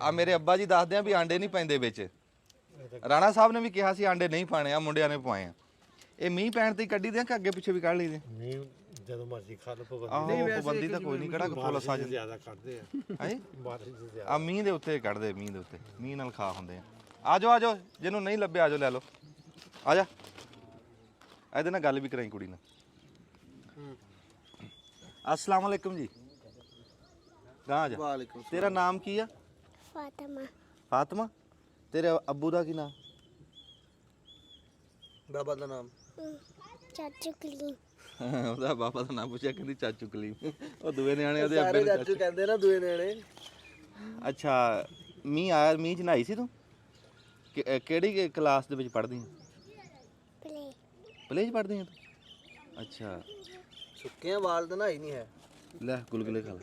[SPEAKER 1] ਆ ਮੇਰੇ ਅੱਬਾ ਜੀ ਦੱਸਦੇ ਆ ਵੀ ਆਂਡੇ ਨਹੀਂ ਪੈਂਦੇ ਵਿੱਚ। ਰਾਣਾ ਸਾਹਿਬ ਨੇ ਵੀ ਕਿਹਾ ਸੀ ਆਂਡੇ ਨਹੀਂ ਪਾਣੇ, ਆ ਮੁੰਡਿਆਂ ਨੇ ਪਵਾਏ ਆ। ਇਹ ਮੀਂਹ ਪੈਣ ਤੇ ਹੀ ਕੱਢੀ ਦੇ ਆ ਕਿ ਅੱਗੇ ਪਿੱਛੇ ਵੀ ਕੱਢ ਲਈਦੇ?
[SPEAKER 10] ਨਹੀਂ ਜਦੋਂ ਮਰਜ਼ੀ ਖਾ ਲਓ ਪਾਬੰਦੀ।
[SPEAKER 1] ਆਹੋ ਪਾਬੰਦੀ ਤਾਂ ਕੋਈ ਨਹੀਂ, ਕਿਹੜਾ ਫੁੱਲ ਸਾਜ
[SPEAKER 10] ਜ਼ਿਆਦਾ ਕੱਢਦੇ ਆ
[SPEAKER 1] ਹੈ।
[SPEAKER 10] ਬਾਰਿਸ਼ ਦੇ ਜ਼ਿਆਦਾ।
[SPEAKER 1] ਆ ਮੀਂਹ ਦੇ ਉੱਤੇ ਕੱਢਦੇ, ਮੀਂਹ ਦੇ ਉੱਤੇ, ਮੀਂਹ ਨਾਲ ਖਾ ਹੁੰਦੇ ਆ। ਆ ਜਾਓ ਆ ਜਾਓ, ਜਿਹਨੂੰ ਨਹੀਂ ਲੱਭਿਆ ਆ ਜਾਓ ਲੈ ਲਓ। ਆ ਜਾ, ਇਹਦੇ ਨਾਲ ਗੱਲ ਵੀ ਕਰਾਈ ਕੁੜੀ ਨਾਲ। अस्सलाम वालेकुम जी। कहाँ जा?
[SPEAKER 3] ਵਾਲੇਕੁਮ
[SPEAKER 1] तेरा नाम की है?
[SPEAKER 2] फातिमा
[SPEAKER 1] फातिमा। तेरे अब्बू दा की नाम?
[SPEAKER 3] ਬਾਬਾ ਦਾ ਨਾਮ
[SPEAKER 2] चाचू कलीम
[SPEAKER 1] ਉਹਦਾ ਬਾਬਾ ਦਾ ਨਾਮ ਪੁੱਛਿਆ, ਕਹਿੰਦੀ ਚਾਚੂ ਕਲੀਮ। ਉਹ ਦੂਏ ਨਿਆਣੇ ਉਹਦੇ ਅੱਬੇ
[SPEAKER 3] ਸਾਰੇ
[SPEAKER 1] ਨੂੰ
[SPEAKER 3] ਚਾਚੂ ਕਹਿੰਦੇ ਨਾ ਦੂਏ ਨੇੜੇ।
[SPEAKER 1] ਅੱਛਾ ਮੀਂਹ ਆਇਆ, ਮੀਂਹ ਚ ਨਹਾਈ ਸੀ ਤੂੰ? ਕਿਹੜੀ ਕਲਾਸ ਦੇ ਵਿੱਚ ਪੜ੍ਹਦੀ ਹੈ?
[SPEAKER 2] प्ले
[SPEAKER 1] ਪਲੇ ਚ ਪੜ੍ਹਦੀ ਹੈ ਤੂੰ? ਅੱਛਾ
[SPEAKER 3] ਸੁੱਕਿਆਂ ਵਾਲ ਤਾਂ ਨਹਾਈ ਨਹੀਂ ਹੈ।
[SPEAKER 1] ਲੈ ਗੁਲਗੁਲੇ ਖਾ ਲੈ।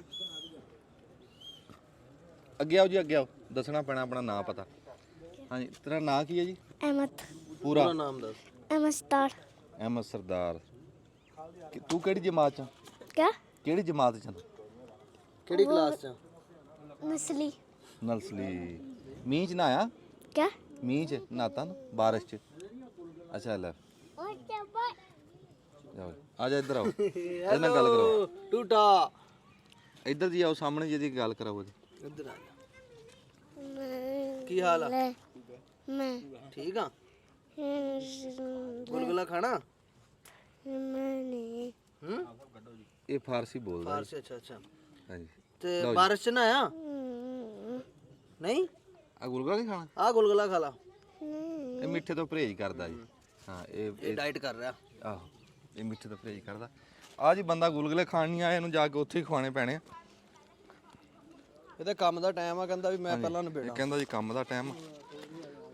[SPEAKER 1] ਅੱਗੇ ਆਓ ਜੀ, ਅੱਗੇ ਆਓ, ਦੱਸਣਾ ਪੈਣਾ ਆਪਣਾ ਨਾਂ ਪਤਾ। ਹਾਂਜੀ ਤੇਰਾ ਨਾਂ ਕੀ ਹੈ ਜੀ?
[SPEAKER 2] अहमद
[SPEAKER 1] ਪੂਰਾ
[SPEAKER 3] ਨਾਮ ਦੱਸ।
[SPEAKER 2] अहमद स्टार
[SPEAKER 1] ਅਹਿਮਦ ਸਰਦਾਰ। ਤੂੰ ਕਿਹੜੀ ਜਮਾਤ ਚ?
[SPEAKER 2] क्या
[SPEAKER 1] ਕਿਹੜੀ ਜਮਾਤ ਚ?
[SPEAKER 3] ਕਿਹੜੀ ਕਲਾਸ ਚ?
[SPEAKER 2] मछली
[SPEAKER 1] ਨਰਸਰੀ। ਮੀਂਹ ਚ ਨਹਾਇਆ?
[SPEAKER 2] क्या
[SPEAKER 1] ਮੀਂਹ ਚ ਨਹਾਤਾ ਨਾ, ਬਾਰਿਸ਼ ਚ? ਅੱਛਾ ਲੈ ਜਾਓ, ਆ ਜਾ ਇੱਧਰ ਆਓ, ਇਹਦੇ ਨਾਲ ਗੱਲ ਕਰਾਓ।
[SPEAKER 3] ਟੂਟਾ
[SPEAKER 1] ਇੱਧਰ ਜੀ ਆਓ, ਸਾਹਮਣੇ ਜੀ ਦੀ ਗੱਲ ਕਰਾਓ ਜੀ।
[SPEAKER 3] ਇੱਧਰ ਆ ਜਾ। ਕੀ ਹਾਲ ਆ?
[SPEAKER 2] मैं
[SPEAKER 3] ਠੀਕ ਆ। ਗੁਲਗੁਲਾ ਖਾਣਾ?
[SPEAKER 2] मैंने
[SPEAKER 3] ਹੂੰ
[SPEAKER 1] ਇਹ ਫਾਰਸੀ ਬੋਲਦਾ ਜੀ।
[SPEAKER 3] ਫਾਰਸੀ। ਅੱਛਾ ਅੱਛਾ।
[SPEAKER 1] ਹਾਂਜੀ
[SPEAKER 3] ਤੇ ਬਾਰਿਸ਼ ਚ ਨਾ ਆਇਆ ਨਹੀਂ?
[SPEAKER 1] ਆ ਗੁਲਗੁਲਾ ਨਹੀਂ ਖਾਣਾ?
[SPEAKER 3] ਆ ਗੁਲਗੁਲਾ ਖਾ ਲਾ।
[SPEAKER 1] ਇਹ ਮਿੱਠੇ ਤੋਂ ਪਰਹੇਜ਼ ਕਰਦਾ ਜੀ। ਹਾਂ
[SPEAKER 3] ਇਹ ਡਾਈਟ ਕਰ ਰਿਹਾ।
[SPEAKER 1] ਆਹੋ ਇਹ ਮਿੱਠੇ ਤੋਂ ਪਰਹੇਜ਼ ਕਰਦਾ। ਆ ਜੀ ਬੰਦਾ ਗੁਲਗੁਲੇ ਖਾਣ ਨਹੀਂ ਆਇਆ, ਇਹਨੂੰ ਜਾ ਕੇ ਉੱਥੇ ਹੀ ਖਵਾਣੇ ਪੈਣੇ ਆ।
[SPEAKER 3] ਇਹਦਾ ਕੰਮ ਦਾ ਟਾਈਮ ਆ, ਕਹਿੰਦਾ ਵੀ ਮੈਂ ਪਹਿਲਾਂ
[SPEAKER 1] ਇਹ
[SPEAKER 3] ਨਿਬੇੜਾਂ।
[SPEAKER 1] ਕਹਿੰਦਾ ਜੀ ਕੰਮ ਦਾ ਟਾਈਮ।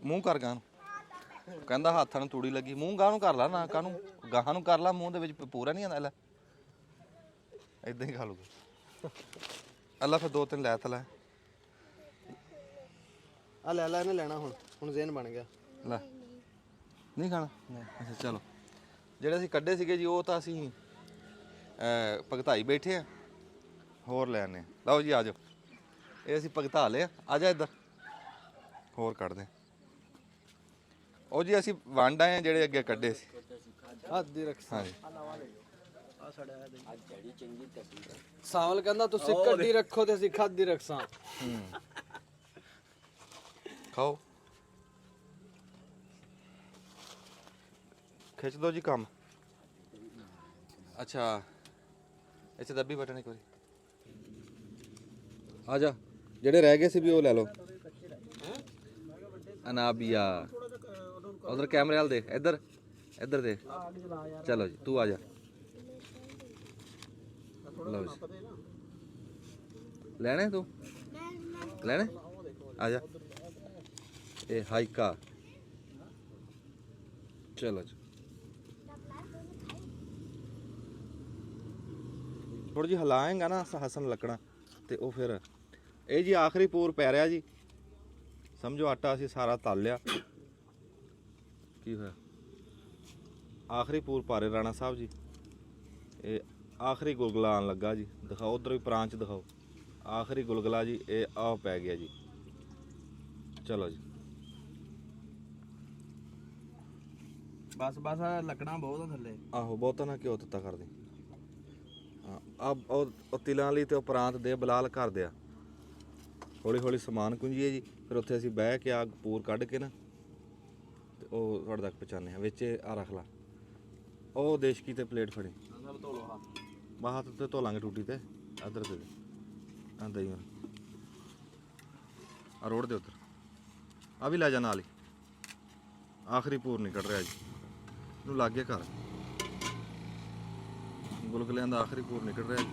[SPEAKER 1] ਮੂੰਹ ਕਰ ਗਾਂ ਨੂੰ, ਕਹਿੰਦਾ ਹੱਥਾਂ ਨੂੰ ਤੂੜੀ ਲੱਗੀ। ਮੂੰਹ ਗਾਂ ਨੂੰ ਕਰ ਲਾ, ਨਾ ਕਾਹਨੂੰ ਗਾਹਾਂ ਨੂੰ ਕਰ ਲਾ, ਮੂੰਹ ਦੇ ਵਿੱਚ ਪੂਰਾ ਨਹੀਂ ਆਉਂਦਾ। ਲੈ ਇਦਾਂ ਹੀ ਖਾ ਲੂਗਾ। ਅੱਲਾ ਫਿਰ 2-3 ਲੈ ਤਾਂ ਲੈ।
[SPEAKER 3] ਆ ਲੈ ਲੈ, ਇਹਨੇ ਲੈਣਾ ਹੁਣ ਜ਼ੇਨ ਬਣ ਗਿਆ।
[SPEAKER 1] ਲੈ ਨਹੀਂ ਖਾਣਾ? ਅੱਛਾ ਚਲੋ, ਜਿਹੜੇ ਅਸੀਂ ਕੱਢੇ ਸੀਗੇ ਜੀ ਉਹ ਤਾਂ ਅਸੀਂ ਭਗਤਾਈ ਬੈਠੇ ਆ, ਹੋਰ ਲੈ ਆਨੇ। ਲਓ ਜੀ ਆ ਜਾਓ, ਇਹ ਅਸੀਂ ਭਗਤਾ ਲਿਆ। ਆ ਜਾ ਇੱਧਰ, ਹੋਰ ਕੱਢਦੇ। ਉਹ ਜੀ ਅਸੀਂ ਵੰਡ ਆਏ ਆ ਜਿਹੜੇ ਅੱਗੇ ਕੱਢੇ ਸੀ।
[SPEAKER 3] ਹੱਥ ਦੀ ਰੱਖ।
[SPEAKER 1] ਹਾਂਜੀ
[SPEAKER 3] ਸਾਵਲ ਕਹਿੰਦਾ ਤੁਸੀਂ ਕੱਢੀ ਰੱਖੋ ਤੇ ਅਸੀਂ ਖਾਦੀ ਰੱਖਾਂ।
[SPEAKER 1] ਖਾਓ, ਖਿੱਚ ਦੋ ਜੀ ਕੰਮ। ਅੱਛਾ ਇੱਥੇ ਦੱਬੀ ਬਟਨ ਇੱਕ ਵਾਰੀ। ਆ ਜਾ, ਜਿਹੜੇ ਰਹਿ ਗਏ ਸੀ ਵੀ ਉਹ ਲੈ ਲਓ। ਅਨਾਬੀਆ ਉਧਰ ਕੈਮਰੇ ਵਾਲ ਦੇਖ, ਇੱਧਰ ਇੱਧਰ ਦੇਖ। ਚਲੋ ਜੀ ਤੂੰ ਆ ਜਾ। ਲਓ ਜੀ ਲੈਣੇ ਤੂੰ ਲੈਣੇ? ਆ ਜਾ। ਇਹ ਹਾਈਕਾ। ਚਲੋ ਜੀ ਥੋੜੀ ਜਿਹੀ ਹਿਲਾਏਗਾ ਨਾ ਹਸਨ ਲੱਕਣਾ ਤੇ ਉਹ ਫਿਰ। ਇਹ ਜੀ ਆਖਰੀ ਪੂਰ ਪੈ ਰਿਹਾ ਜੀ, ਸਮਝੋ ਆਟਾ ਅਸੀਂ ਸਾਰਾ ਤਲ ਲਿਆ। ਕੀ ਹੋਇਆ? ਆਖਰੀ ਪੂਰ ਪਾ ਰਹੇ ਰਾਣਾ ਸਾਹਿਬ ਜੀ। ਇਹ ਆਖਰੀ ਗੁਲਗੁਲਾ ਆਉਣ ਲੱਗਾ ਜੀ। ਦਿਖਾਓ ਉਧਰ ਵੀ ਪ੍ਰਾਂਚ ਦਿਖਾਓ। ਆਖਰੀ ਗੁਲਗੁਲਾ ਜੀ ਇਹ ਆ ਪੈ ਗਿਆ ਜੀ। ਚਲੋ ਜੀ
[SPEAKER 8] ਬਸ ਬਸ ਆਹ ਲੱਕੜਾਂ ਬਹੁਤ ਆ ਥੱਲੇ।
[SPEAKER 1] ਆਹੋ ਬਹੁਤਾ ਨਾ ਘਿਓ ਤੱਤਾ ਕਰ ਦੇ। ਹਾਂ ਆ ਉਹ ਤਿਲਾਂ ਵਾਲੀ ਤੇ ਉਹ ਪ੍ਰਾਂਤ ਦੇ ਬਲਾਲ ਕਰ ਦਿਆ। ਹੌਲੀ ਹੌਲੀ ਸਮਾਨ ਕੁੰਜੀਏ ਜੀ, ਫਿਰ ਉੱਥੇ ਅਸੀਂ ਬਹਿ ਕੇ ਆਗ ਪੂਰ ਕੱਢ ਕੇ ਨਾ ਤੇ ਉਹ ਤੁਹਾਡੇ ਤੱਕ ਪਹੁੰਚਾਉਂਦੇ ਹਾਂ। ਵਿੱਚ ਆ ਰੱਖ ਲਾ ਉਹ ਦੇਸ਼ਕੀ ਤੇ ਪਲੇਟ ਫੜੀ।
[SPEAKER 8] ਸਭ ਧੋ ਲਓ ਹੱਥ।
[SPEAKER 1] ਬਾਹਰ ਤੇ ਧੋ ਲਾਂਗੇ ਟੂਟੀ ਤੇ ਇੱਧਰ ਤੇ ਆਂਦਾ ਹੀ ਆ ਰੋਡ ਦੇ ਉੱਧਰ ਆ ਵੀ ਲੈ ਜਾ ਨਾਲ ਹੀ। ਆਖਰੀ ਪੂਰ ਨਹੀਂ ਕੱਢ ਰਿਹਾ ਜੀ, ਇਹਨੂੰ ਲੱਗ ਗਿਆ ਘਰ। ਗੁਲਗੁਲਿਆਂ ਦਾ ਆਖਰੀ ਪੂਰ ਨਿਕਲ ਰਿਹਾ ਜੀ।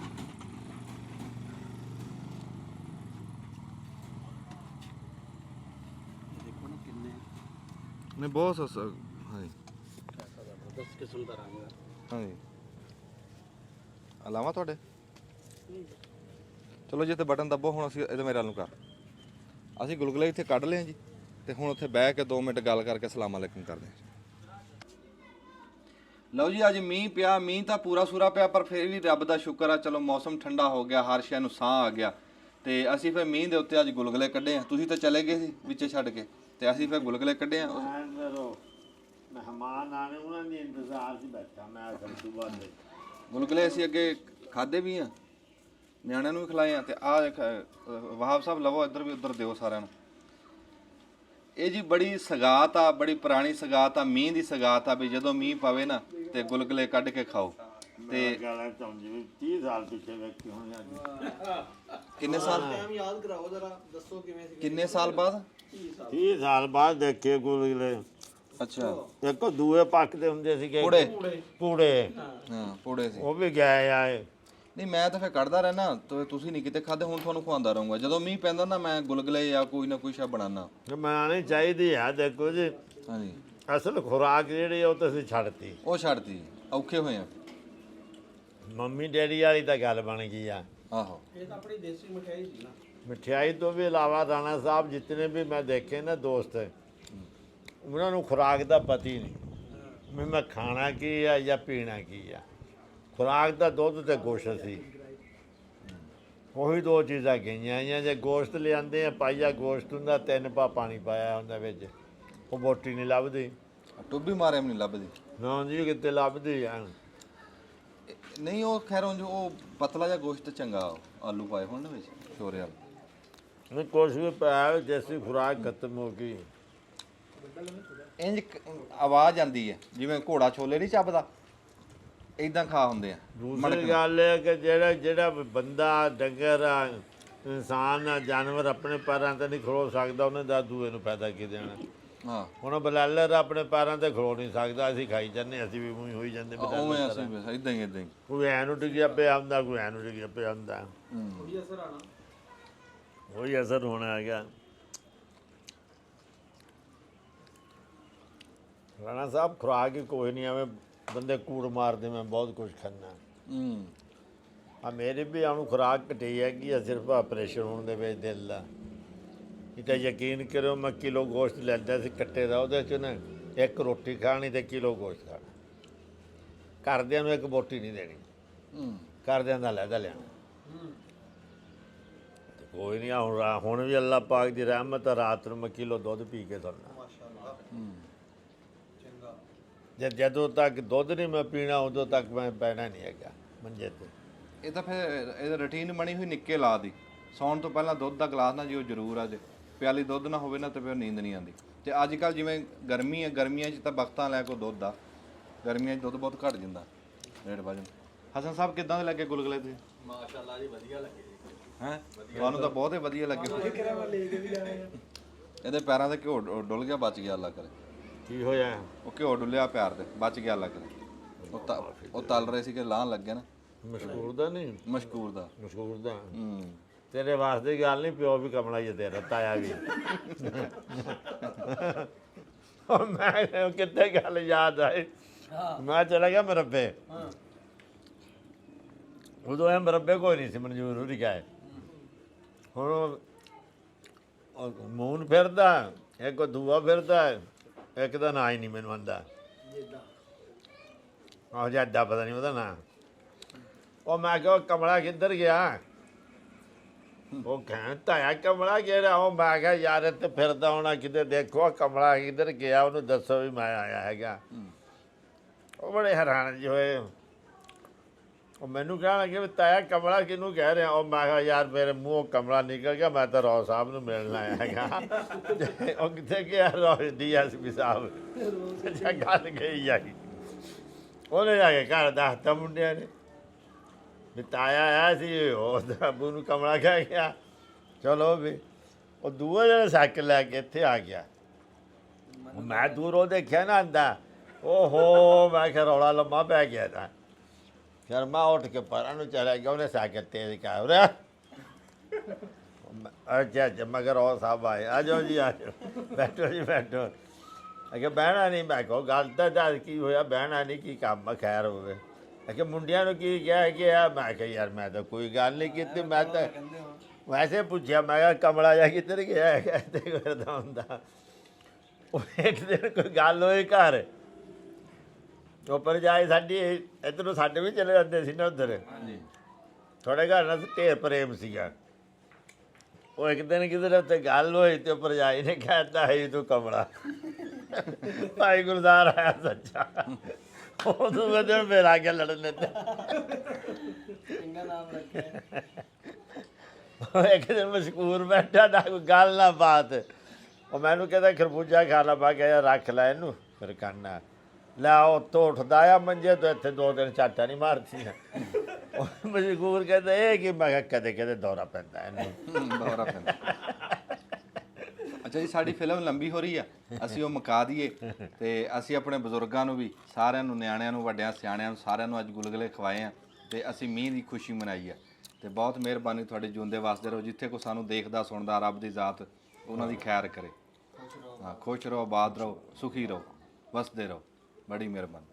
[SPEAKER 4] ਦੇਖੋ ਨਾ ਕਿੰਨੇ
[SPEAKER 1] ਨਹੀਂ ਬਹੁਤ ਸਸਤਾ। ਹਾਂਜੀ
[SPEAKER 4] 10 ਕਿਸਮ ਦਾ ਰੰਗ ਹੈ।
[SPEAKER 1] ਹਾਂਜੀ ਅਲਾਵਾ ਤੁਹਾਡੇ ਚਲੋ ਜੇ ਤੇ ਬਟਨ ਦੱਬੋ ਹੁਣ ਅਸੀਂ ਇਹਦੇ ਮੇਰੇ ਵੱਲ ਨੂੰ ਕਰ। ਅਸੀਂ ਗੁਲਗੁਲੇ ਇੱਥੇ ਕੱਢ ਲਏ ਜੀ ਤੇ ਹੁਣ ਉੱਥੇ ਬਹਿ ਕੇ 2 ਮਿੰਟ ਗੱਲ ਕਰਕੇ ਸਲਾਮ ਅਲੈਕੁਮ ਕਰਦੇ ਹਾਂ। ਲਓ ਜੀ ਅੱਜ ਮੀਂਹ ਪਿਆ, ਮੀਂਹ ਤਾਂ ਪੂਰਾ ਸੂਰਾ ਪਿਆ ਪਰ ਫਿਰ ਵੀ ਰੱਬ ਦਾ ਸ਼ੁਕਰ ਆ, ਚਲੋ ਮੌਸਮ ਠੰਡਾ ਹੋ ਗਿਆ, ਹਰ ਸ਼ੈ ਨੂੰ ਸਾਹ ਆ ਗਿਆ ਤੇ ਅਸੀਂ ਫਿਰ ਮੀਂਹ ਦੇ ਉੱਤੇ ਅੱਜ ਗੁਲਗੁਲੇ ਕੱਢੇ ਆ। ਤੁਸੀਂ ਤਾਂ ਚਲੇ ਗਏ ਸੀ ਵਿੱਚੇ ਛੱਡ ਕੇ ਤੇ ਅਸੀਂ ਫਿਰ ਗੁਲਗੁਲੇ ਕੱਢੇ ਆ।
[SPEAKER 5] ਮਹਿਮਾਨ ਆਣੇ ਉਹਨਾਂ ਦੇ ਇੰਤਜ਼ਾਰ 'ਚ ਬੈਠਾ ਮੈਂ ਅਸਲ ਸੁਬਾਹ ਦੇ।
[SPEAKER 1] ਗੁਲਗੁਲੇ ਅਸੀਂ ਅੱਗੇ ਖਾਦੇ ਵੀ ਆ, ਨਿਆਣਿਆਂ ਨੂੰ ਵੀ ਖਿਲਾਏ ਆ ਤੇ ਆਹ ਵਾਹਬ ਸਾਹਿਬ ਲਵੋ ਇੱਧਰ ਵੀ ਉੱਧਰ ਦਿਓ ਸਾਰਿਆਂ ਨੂੰ। ਇਹ ਜੀ ਬੜੀ ਸਗਾਤ ਆ, ਬੜੀ ਪੁਰਾਣੀ ਸਗਾਤ ਆ, ਮੀਂਹ ਦੀ ਸਗਾਤ ਆ ਵੀ ਜਦੋਂ ਮੀਂਹ ਪਵੇ ਨਾ ਤੇ ਗੁਲਗੁਲੇ ਕੱਢ ਕੇ ਖਾਓ। ਤੇ
[SPEAKER 5] ਗਾਲਾਂ ਤਾਂ ਜਿਵੇਂ 30 ਸਾਲ ਪਿੱਛੇ ਵੇਖੀ ਹੋਣੀ ਅੱਜ।
[SPEAKER 1] ਕਿੰਨੇ ਸਾਲ
[SPEAKER 8] ਟਾਈਮ ਯਾਦ ਕਰਾਓ ਜਰਾ, ਦੱਸੋ ਕਿਵੇਂ ਸੀ।
[SPEAKER 1] ਕਿੰਨੇ ਸਾਲ ਬਾਅਦ?
[SPEAKER 5] 30 ਸਾਲ ਬਾਅਦ ਦੇਖੇ ਗੁਲਗੁਲੇ।
[SPEAKER 1] ਅੱਛਾ
[SPEAKER 5] ਇੱਕ ਦੂਏ ਪੱਕ ਦੇ ਹੁੰਦੇ ਸੀਗੇ
[SPEAKER 1] ਪੂੜੇ
[SPEAKER 5] ਪੂੜੇ,
[SPEAKER 1] ਹਾਂ ਪੂੜੇ ਸੀ।
[SPEAKER 5] ਉਹ ਵੀ ਗਏ ਆਏ।
[SPEAKER 1] ਨਹੀਂ ਮੈਂ ਤਾਂ ਫਿਰ ਕੱਢਦਾ ਰਹਿਣਾ ਤੇ ਤੁਸੀਂ ਨਹੀਂ ਕਿਤੇ ਖਾਦੇ, ਹੁਣ ਤੁਹਾਨੂੰ ਖਵਾਉਂਦਾ ਰਹੂੰਗਾ। ਜਦੋਂ ਮੀਂਹ ਪੈਂਦਾ ਨਾ ਮੈਂ ਗੁਲਗੁਲੇ ਜਾਂ ਕੋਈ ਨਾ ਕੋਈ ਸ਼ਾ ਬਣਾਉਣਾ।
[SPEAKER 5] ਬਣਾਉਣੀ ਚਾਹੀਦੀ ਆ। ਦੇਖੋ ਜੀ
[SPEAKER 1] ਹਾਂਜੀ
[SPEAKER 5] ਅਸਲ ਖੁਰਾਕ ਜਿਹੜੀ ਉਹ ਤਾਂ ਅਸੀਂ ਛੱਡਤੀ,
[SPEAKER 1] ਉਹ ਛੱਡਤੀ, ਔਖੇ ਹੋਏ ਆ।
[SPEAKER 5] ਮੰਮੀ ਡੈਡੀ ਵਾਲੀ ਤਾਂ ਗੱਲ ਬਣ ਗਈ ਆ।
[SPEAKER 1] ਆਹੋ
[SPEAKER 8] ਇਹ ਤਾਂ ਆਪਣੀ ਦੇਸੀ ਮਠਿਆਈ ਸੀ ਨਾ।
[SPEAKER 5] ਮਠਿਆਈ ਤੋਂ ਵੀ ਇਲਾਵਾ ਰਾਣਾ ਸਾਹਿਬ ਜਿਤਨੇ ਵੀ ਮੈਂ ਦੇਖੇ ਨਾ ਦੋਸਤ, ਉਹਨਾਂ ਨੂੰ ਖੁਰਾਕ ਦਾ ਪਤਾ ਹੀ ਨਹੀਂ ਵੀ ਮੈਂ ਖਾਣਾ ਕੀ ਆ ਜਾਂ ਪੀਣਾ ਕੀ ਆ। ਖੁਰਾਕ ਦਾ ਦੁੱਧ ਤੇ ਗੋਸ਼ਤ ਸੀ, ਉਹੀ ਦੋ ਚੀਜ਼ਾਂ ਗਈਆਂ ਜਾਂ ਜੇ ਗੋਸ਼ਤ ਲਿਆਂਦੇ ਆ ਪਾਈਆ ਗੋਸ਼ਤ ਹੁੰਦਾ 3 ਪਾ ਪਾਣੀ ਪਾਇਆ ਹੁੰਦਾ ਵਿੱਚ, ਉਹ ਬੋਟੀ ਨਹੀਂ ਲੱਭਦੀ।
[SPEAKER 1] ਟੁੱਬੀ ਮਾਰੇ ਨਹੀਂ ਲੱਭਦੀ।
[SPEAKER 5] ਨਾ ਜੀ ਕਿਤੇ ਲੱਭਦੀ ਆ।
[SPEAKER 1] ਨਹੀਂ ਉਹ ਖੈਰ ਉਂਝ ਉਹ ਪਤਲਾ ਜਿਹਾ ਗੋਸ਼ਤ ਚੰਗਾ, ਆਲੂ ਪਾਏ ਹੋਣ ਨਾ ਵਿੱਚ ਛੋਰੇ ਵਾਲ।
[SPEAKER 5] ਨਹੀਂ ਕੁਛ ਵੀ ਪਾਇਆ, ਜੈਸੀ ਖੁਰਾਕ ਖਤਮ ਹੋ ਗਈ।
[SPEAKER 1] ਇੰਜ ਆਵਾਜ਼ ਆਉਂਦੀ ਹੈ ਜਿਵੇਂ ਘੋੜਾ ਛੋਲੇ ਨਹੀਂ ਚੱਬਦਾ, ਇਦਾਂ ਖਾ ਹੁੰਦੇ ਆ।
[SPEAKER 5] ਦੂਸਰੀ ਗੱਲ ਇਹ ਕਿ ਜਿਹੜਾ ਬੰਦਾ ਡੰਗਰ ਆ, ਇਨਸਾਨ ਆ, ਜਾਨਵਰ ਆਪਣੇ ਪੈਰਾਂ ਤੇ ਨਹੀਂ ਖਲੋ ਸਕਦਾ, ਉਹਨੇ ਦਾ ਦੂਏ ਨੂੰ ਪੈਦਾ ਕੀ ਦੇਣਾ।
[SPEAKER 1] ਹਾਂ
[SPEAKER 5] ਹੁਣ ਬਲਾਲਰ ਆਪਣੇ ਪੈਰਾਂ ਤੇ ਖਲੋ ਨਹੀਂ ਸਕਦਾ, ਅਸੀਂ ਖਾਈ ਜਾਂਦੇ, ਅਸੀਂ ਵੀ ਮੂੰਹ ਹੋਈ ਜਾਂਦੇ।
[SPEAKER 1] ਉਵੇਂ ਅਸੀਂ ਇਦਾਂ ਹੀ
[SPEAKER 5] ਕੋਈ ਐ ਨੂੰ ਡਿੱਗਿਆ ਪਿਆ ਹੁੰਦਾ, ਕੋਈ ਐ ਨੂੰ ਡਿੱਗਿਆ ਪਿਆ ਹੁੰਦਾ।
[SPEAKER 8] ਉਹੀ ਅਸਰ ਆਣਾ,
[SPEAKER 5] ਉਹੀ ਅਸਰ ਹੋਣਾ ਹੈਗਾ। ਰਾਣਾ ਸਾਹਿਬ ਖੁਰਾਕ ਹੀ ਕੋਈ ਨਹੀਂ, ਐਵੇਂ ਬੰਦੇ ਕੂੜ ਮਾਰਦੇ, ਮੈਂ ਬਹੁਤ ਕੁਝ ਖਾਂਦਾ। ਆ ਮੇਰੇ ਵੀ ਆਉਂ ਖੁਰਾਕ ਘਟੀ ਹੈਗੀ ਆ, ਸਿਰਫ ਆਪਰੇਸ਼ਨ ਹੋਣ ਦੇ ਵਿੱਚ ਦਿਲ ਦਾ। ਇਹ ਤਾਂ ਯਕੀਨ ਕਰੋ ਮੈਂ ਕਿਲੋ ਗੋਸ਼ਤ ਲੈਂਦਾ ਸੀ ਕੱਟੇ ਦਾ, ਉਹਦੇ 'ਚ ਨਾ 1 ਰੋਟੀ ਖਾਣੀ ਤੇ ਕਿਲੋ ਗੋਸ਼ਤ ਖਾਣਾ। ਘਰਦਿਆਂ ਨੂੰ 1 ਬੋਟੀ ਨਹੀਂ ਦੇਣੀ, ਘਰਦਿਆਂ ਦਾ ਲੈਦਾ ਲੈਣਾ। ਕੋਈ ਨਹੀਂ, ਹੁਣ ਵੀ ਅੱਲਾ ਪਾਕ ਦੀ ਰਹਿਮਤ ਆ, ਰਾਤ ਨੂੰ ਮੈਂ ਕਿਲੋ ਦੁੱਧ ਪੀ ਕੇ ਸੌਂਦਾ। ਜਦੋਂ ਤੱਕ ਦੁੱਧ ਨਹੀਂ ਮੈਂ ਪੀਣਾ ਉਦੋਂ ਤੱਕ ਮੈਂ ਪੈਣਾ ਨਹੀਂ ਹੈਗਾ ਮੰਜੇ ਤੇ।
[SPEAKER 1] ਇਹ ਤਾਂ ਫਿਰ ਇਹਦਾ ਰੁਟੀਨ ਬਣੀ ਹੋਈ ਨਿੱਕੇ ਲਾ ਦੀ। ਸੌਣ ਤੋਂ ਪਹਿਲਾਂ ਦੁੱਧ ਦਾ ਗਲਾਸ ਨਾ ਜੀ ਉਹ ਜ਼ਰੂਰ ਆ, ਜੇ ਪਿਆਲੀ ਦੁੱਧ ਨਾ ਹੋਵੇ ਨਾ ਤੇ ਫਿਰ ਨੀਂਦ ਨਹੀਂ ਆਉਂਦੀ। ਤੇ ਅੱਜ ਕੱਲ੍ਹ ਜਿਵੇਂ ਗਰਮੀ ਹੈ, ਗਰਮੀਆਂ 'ਚ ਤਾਂ ਵਕਤਾਂ ਲੈ ਕੋ ਦੁੱਧ ਆ, ਗਰਮੀਆਂ 'ਚ ਦੁੱਧ ਬਹੁਤ ਘਟ ਜਾਂਦਾ ਰੇਟ ਵਜਨ। ਹਸਨ ਸਾਹਿਬ ਕਿੱਦਾਂ ਦੇ ਲੱਗੇ ਗੁਲਗੁਲੇ ਤੁਸੀਂ?
[SPEAKER 8] ਮਾਸ਼ਾਅੱਲਾ ਜੀ ਵਧੀਆ ਲੱਗੇ ਜੀ।
[SPEAKER 1] ਹੈਂ ਤੁਹਾਨੂੰ ਤਾਂ ਬਹੁਤ ਹੀ ਵਧੀਆ ਲੱਗੇ। ਇਹਦੇ ਪੈਰਾਂ ਤੇ ਘਿਓ ਡੁੱਲ ਗਿਆ, ਬਚ ਗਿਆ ਅੱਲਾ ਕਰੇ।
[SPEAKER 5] ਕੀ ਹੋਇਆ?
[SPEAKER 1] ਉਹ ਘਿਓ ਡੁੱਲਿਆ ਪੈਰ ਤੇ, ਬਚ ਗਿਆ ਅੱਲਾ ਕਰੇ। ਉਹ ਤਲ ਰਹੇ ਸੀ ਕਿ ਲਾਹਣ ਲੱਗੇ ਨਾ।
[SPEAKER 5] ਮਸ਼ਕੂਰ ਦਾ ਨਹੀਂ,
[SPEAKER 1] ਮਸ਼ਕੂਰ ਦਾ।
[SPEAKER 5] ਮਸ਼ਕੂਰ ਦਾ ਤੇਰੇ ਵਾਸਤੇ ਗੱਲ ਨਹੀਂ, ਪਿਓ ਵੀ ਕਮਲਾ ਹੀ ਤੇਰਾ, ਤਾਇਆ ਵੀ। ਮੈਂ ਕਿੱਥੇ ਗੱਲ ਯਾਦ ਆਈ, ਮੈਂ ਚਲਾ ਗਿਆ ਮਰੱਬੇ। ਉਦੋਂ ਇਹ ਮਰੱਬੇ ਕੋਈ ਨਹੀਂ ਸੀ ਮਨਜ਼ੂਰ, ਉਹ ਗਏ। ਹੁਣ ਮੂਨ ਫਿਰਦਾ, ਇੱਕ ਦੂਆ ਫਿਰਦਾ, ਇੱਕ ਦਾ ਨਾਂ ਹੀ ਨਹੀਂ ਮੈਨੂੰ ਆਉਂਦਾ। ਆਹ ਜਾਦਾ ਪਤਾ ਨਹੀਂ ਉਹਦਾ ਨਾਂ। ਉਹ ਮੈਂ ਕਿਹਾ ਕਮਲਾ ਕਿੱਧਰ ਗਿਆ? ਉਹ ਕਹਿੰਦਾ ਤਾਇਆ ਕਮਲਾ ਕਿਹੜਾ? ਉਹ ਮੈਂ ਕਿਹਾ ਯਾਰ ਇੱਥੇ ਫਿਰਦਾ ਹੋਣਾ ਕਿਤੇ, ਦੇਖੋ ਕਮਲਾ ਕਿੱਧਰ ਗਿਆ, ਉਹਨੂੰ ਦੱਸੋ ਵੀ ਮੈਂ ਆਇਆ ਹੈਗਾ। ਉਹ ਬੜੇ ਹੈਰਾਨ ਜਿਹੇ ਹੋਏ। ਉਹ ਮੈਨੂੰ ਕਹਿਣ ਲੱਗੇ ਵੀ ਤਾਇਆ ਕਮਲਾ ਕਿਹਨੂੰ ਕਹਿ ਰਿਹਾ? ਉਹ ਮੈਂ ਕਿਹਾ ਯਾਰ ਮੇਰੇ ਮੂੰਹੋਂ ਕਮਲਾ ਨਿਕਲ ਗਿਆ, ਮੈਂ ਤਾਂ ਰੌ ਸਾਹਿਬ ਨੂੰ ਮਿਲਣ ਆਇਆ ਹੈਗਾ। ਉਹ ਕਿੱਥੇ ਗਿਆ ਰੌ DSP ਸਾਹਿਬ? ਅੱਛਾ ਗੱਲ ਗਈ ਜਾਈ। ਉਹਨੇ ਜਾ ਕੇ ਘਰ ਦੱਸਤਾ ਮੁੰਡਿਆਂ ਨੇ ਵੀ ਤਾਇਆ ਆਇਆ ਸੀ, ਉਹ ਅੱਬੂ ਨੂੰ ਕਮਲਾ ਕਹਿ ਗਿਆ। ਚਲੋ ਵੀ ਉਹ ਦੂਏ ਜਣੇ ਸਾਈਕਲ ਲੈ ਕੇ ਇੱਥੇ ਆ ਗਿਆ। ਮੈਂ ਦੂਰੋਂ ਦੇਖਿਆ ਨਾ ਆਂਦਾ, ਓਹੋ ਮੈਂ ਕਿਹਾ ਰੌਲਾ ਲੰਮਾ ਪੈ ਗਿਆ ਤਾਂ। ਫਿਰ ਮੈਂ ਉੱਠ ਕੇ ਪਰਾਂ ਨੂੰ ਚਲਾ ਗਿਆ, ਉਹਨੇ ਸਾਈਕਲ ਤੇਜ਼ ਕਰ ਰਿਹਾ। ਅੱਛਾ ਅੱਛਾ ਮਗਰ ਉਹ ਸਾਹਿਬ ਆਏ, ਆ ਜਾਓ ਜੀ ਆ ਜਾਓ, ਬੈਠੋ ਜੀ ਬੈਠੋ। ਅਗੇ ਬਹਿਣਾ ਨਹੀਂ? ਮੈਂ ਕਿਹਾ ਗੱਲ ਤਾਂ ਦੱਸ ਕੀ ਹੋਇਆ? ਬਹਿਣਾ ਨਹੀਂ, ਕੀ ਕੰਮ ਖੈਰ ਹੋਵੇ? ਅਗੇ ਮੁੰਡਿਆਂ ਨੂੰ ਕੀ ਕਿਹਾ ਕਿ ਆ? ਮੈਂ ਕਿਹਾ ਯਾਰ ਮੈਂ ਤਾਂ ਕੋਈ ਗੱਲ ਨਹੀਂ ਕੀਤੀ, ਮੈਂ ਤਾਂ ਵੈਸੇ ਪੁੱਛਿਆ। ਮੈਂ ਕਿਹਾ ਕਮਲਾ ਜਾ ਕਿੱਧਰ ਗਿਆ ਹੈਗਾ ਇੱਥੇ ਕਰਦਾ ਹੁੰਦਾ? ਉਹ ਇੱਕ ਦਿਨ ਕੋਈ ਗੱਲ ਹੋਈ ਘਰ, ਉਹ ਭਰਜਾਈ ਸਾਡੀ ਇੱਧਰੋਂ ਸਾਡੇ ਵੀ ਚਲੇ ਜਾਂਦੇ ਸੀ ਨਾ ਉੱਧਰ। ਥੋੜੇ ਘਰ ਨਾਲ ਢੇਰ ਪ੍ਰੇਮ ਸੀਗਾ। ਉਹ ਇੱਕ ਦਿਨ ਕਿਧਰ ਉੱਥੇ ਗੱਲ ਹੋਈ ਤੇ ਭਰਜਾਈ ਨੇ ਕਹਿਤਾ ਹੈ ਤੂੰ ਕਮਲਾ। ਭਾਈ ਗੁਰਦਾਰ ਆਇਆ ਸੱਚਾ, ਉਹ ਤੋਂ ਵਧਣ ਫਿਰ ਆ ਕੇ ਲੜਨ ਲੱਗਾ।
[SPEAKER 8] ਚੰਗਾ ਨਾਮ ਰੱਖਿਆ।
[SPEAKER 5] ਇੱਕ ਦਿਨ ਮਸ਼ਕੂਰ ਬੈਠਾ ਨਾ ਕੋਈ ਗੱਲ ਨਾ ਬਾਤ। ਉਹ ਮੈਨੂੰ ਕਹਿੰਦਾ ਖਰਬੂਜਾ ਖਾਣਾ, ਪਾ ਕੇ ਯਾਰ ਰੱਖ ਲੈ ਇਹਨੂੰ ਫਿਰ ਖਾਣਾ। ਲੈ ਉੱਥੋਂ ਉੱਠਦਾ ਆ ਮੰਜੇ ਤੋਂ, ਇੱਥੇ 2 ਦਿਨ ਝਾਟਾ ਨਹੀਂ ਮਾਰਦੀ। ਮਸ਼ਕੂਰ ਕਹਿੰਦਾ ਇਹ ਕਿ? ਮੈਂ ਕਿਹਾ ਕਦੇ ਕਦੇ ਦੌਰਾ ਪੈਂਦਾ ਇਹਨੂੰ।
[SPEAKER 1] ਦੌਰਾ ਪੈਂਦਾ। ਅੱਛਾ ਜੀ, ਸਾਡੀ ਫਿਲਮ ਲੰਬੀ ਹੋ ਰਹੀ ਆ, ਅਸੀਂ ਉਹ ਮੁਕਾ ਦਈਏ ਤੇ ਅਸੀਂ ਆਪਣੇ ਬਜ਼ੁਰਗਾਂ ਨੂੰ ਵੀ, ਸਾਰਿਆਂ ਨੂੰ, ਨਿਆਣਿਆਂ ਨੂੰ, ਵੱਡਿਆਂ ਸਿਆਣਿਆਂ ਨੂੰ, ਸਾਰਿਆਂ ਨੂੰ ਅੱਜ ਗੁਲਗੁਲੇ ਖਵਾਏ ਆ ਤੇ ਅਸੀਂ ਮੀਂਹ ਦੀ ਖੁਸ਼ੀ ਮਨਾਈ ਆ। ਤੇ ਬਹੁਤ ਮਿਹਰਬਾਨੀ ਤੁਹਾਡੇ, ਜਿਉਂਦੇ ਵਸਦੇ ਰਹੋ। ਜਿੱਥੇ ਕੋ ਸਾਨੂੰ ਦੇਖਦਾ ਸੁਣਦਾ, ਰੱਬ ਦੀ ਜ਼ਾਤ ਉਹਨਾਂ ਦੀ ਖੈਰ ਕਰੇ। ਹਾਂ, ਖੁਸ਼ ਰਹੋ, ਆਬਾਦ ਰਹੋ, ਸੁਖੀ ਰਹੋ, ਵਸਦੇ ਰਹੋ। ਬੜੀ ਮਿਹਰਬਾਨੀ।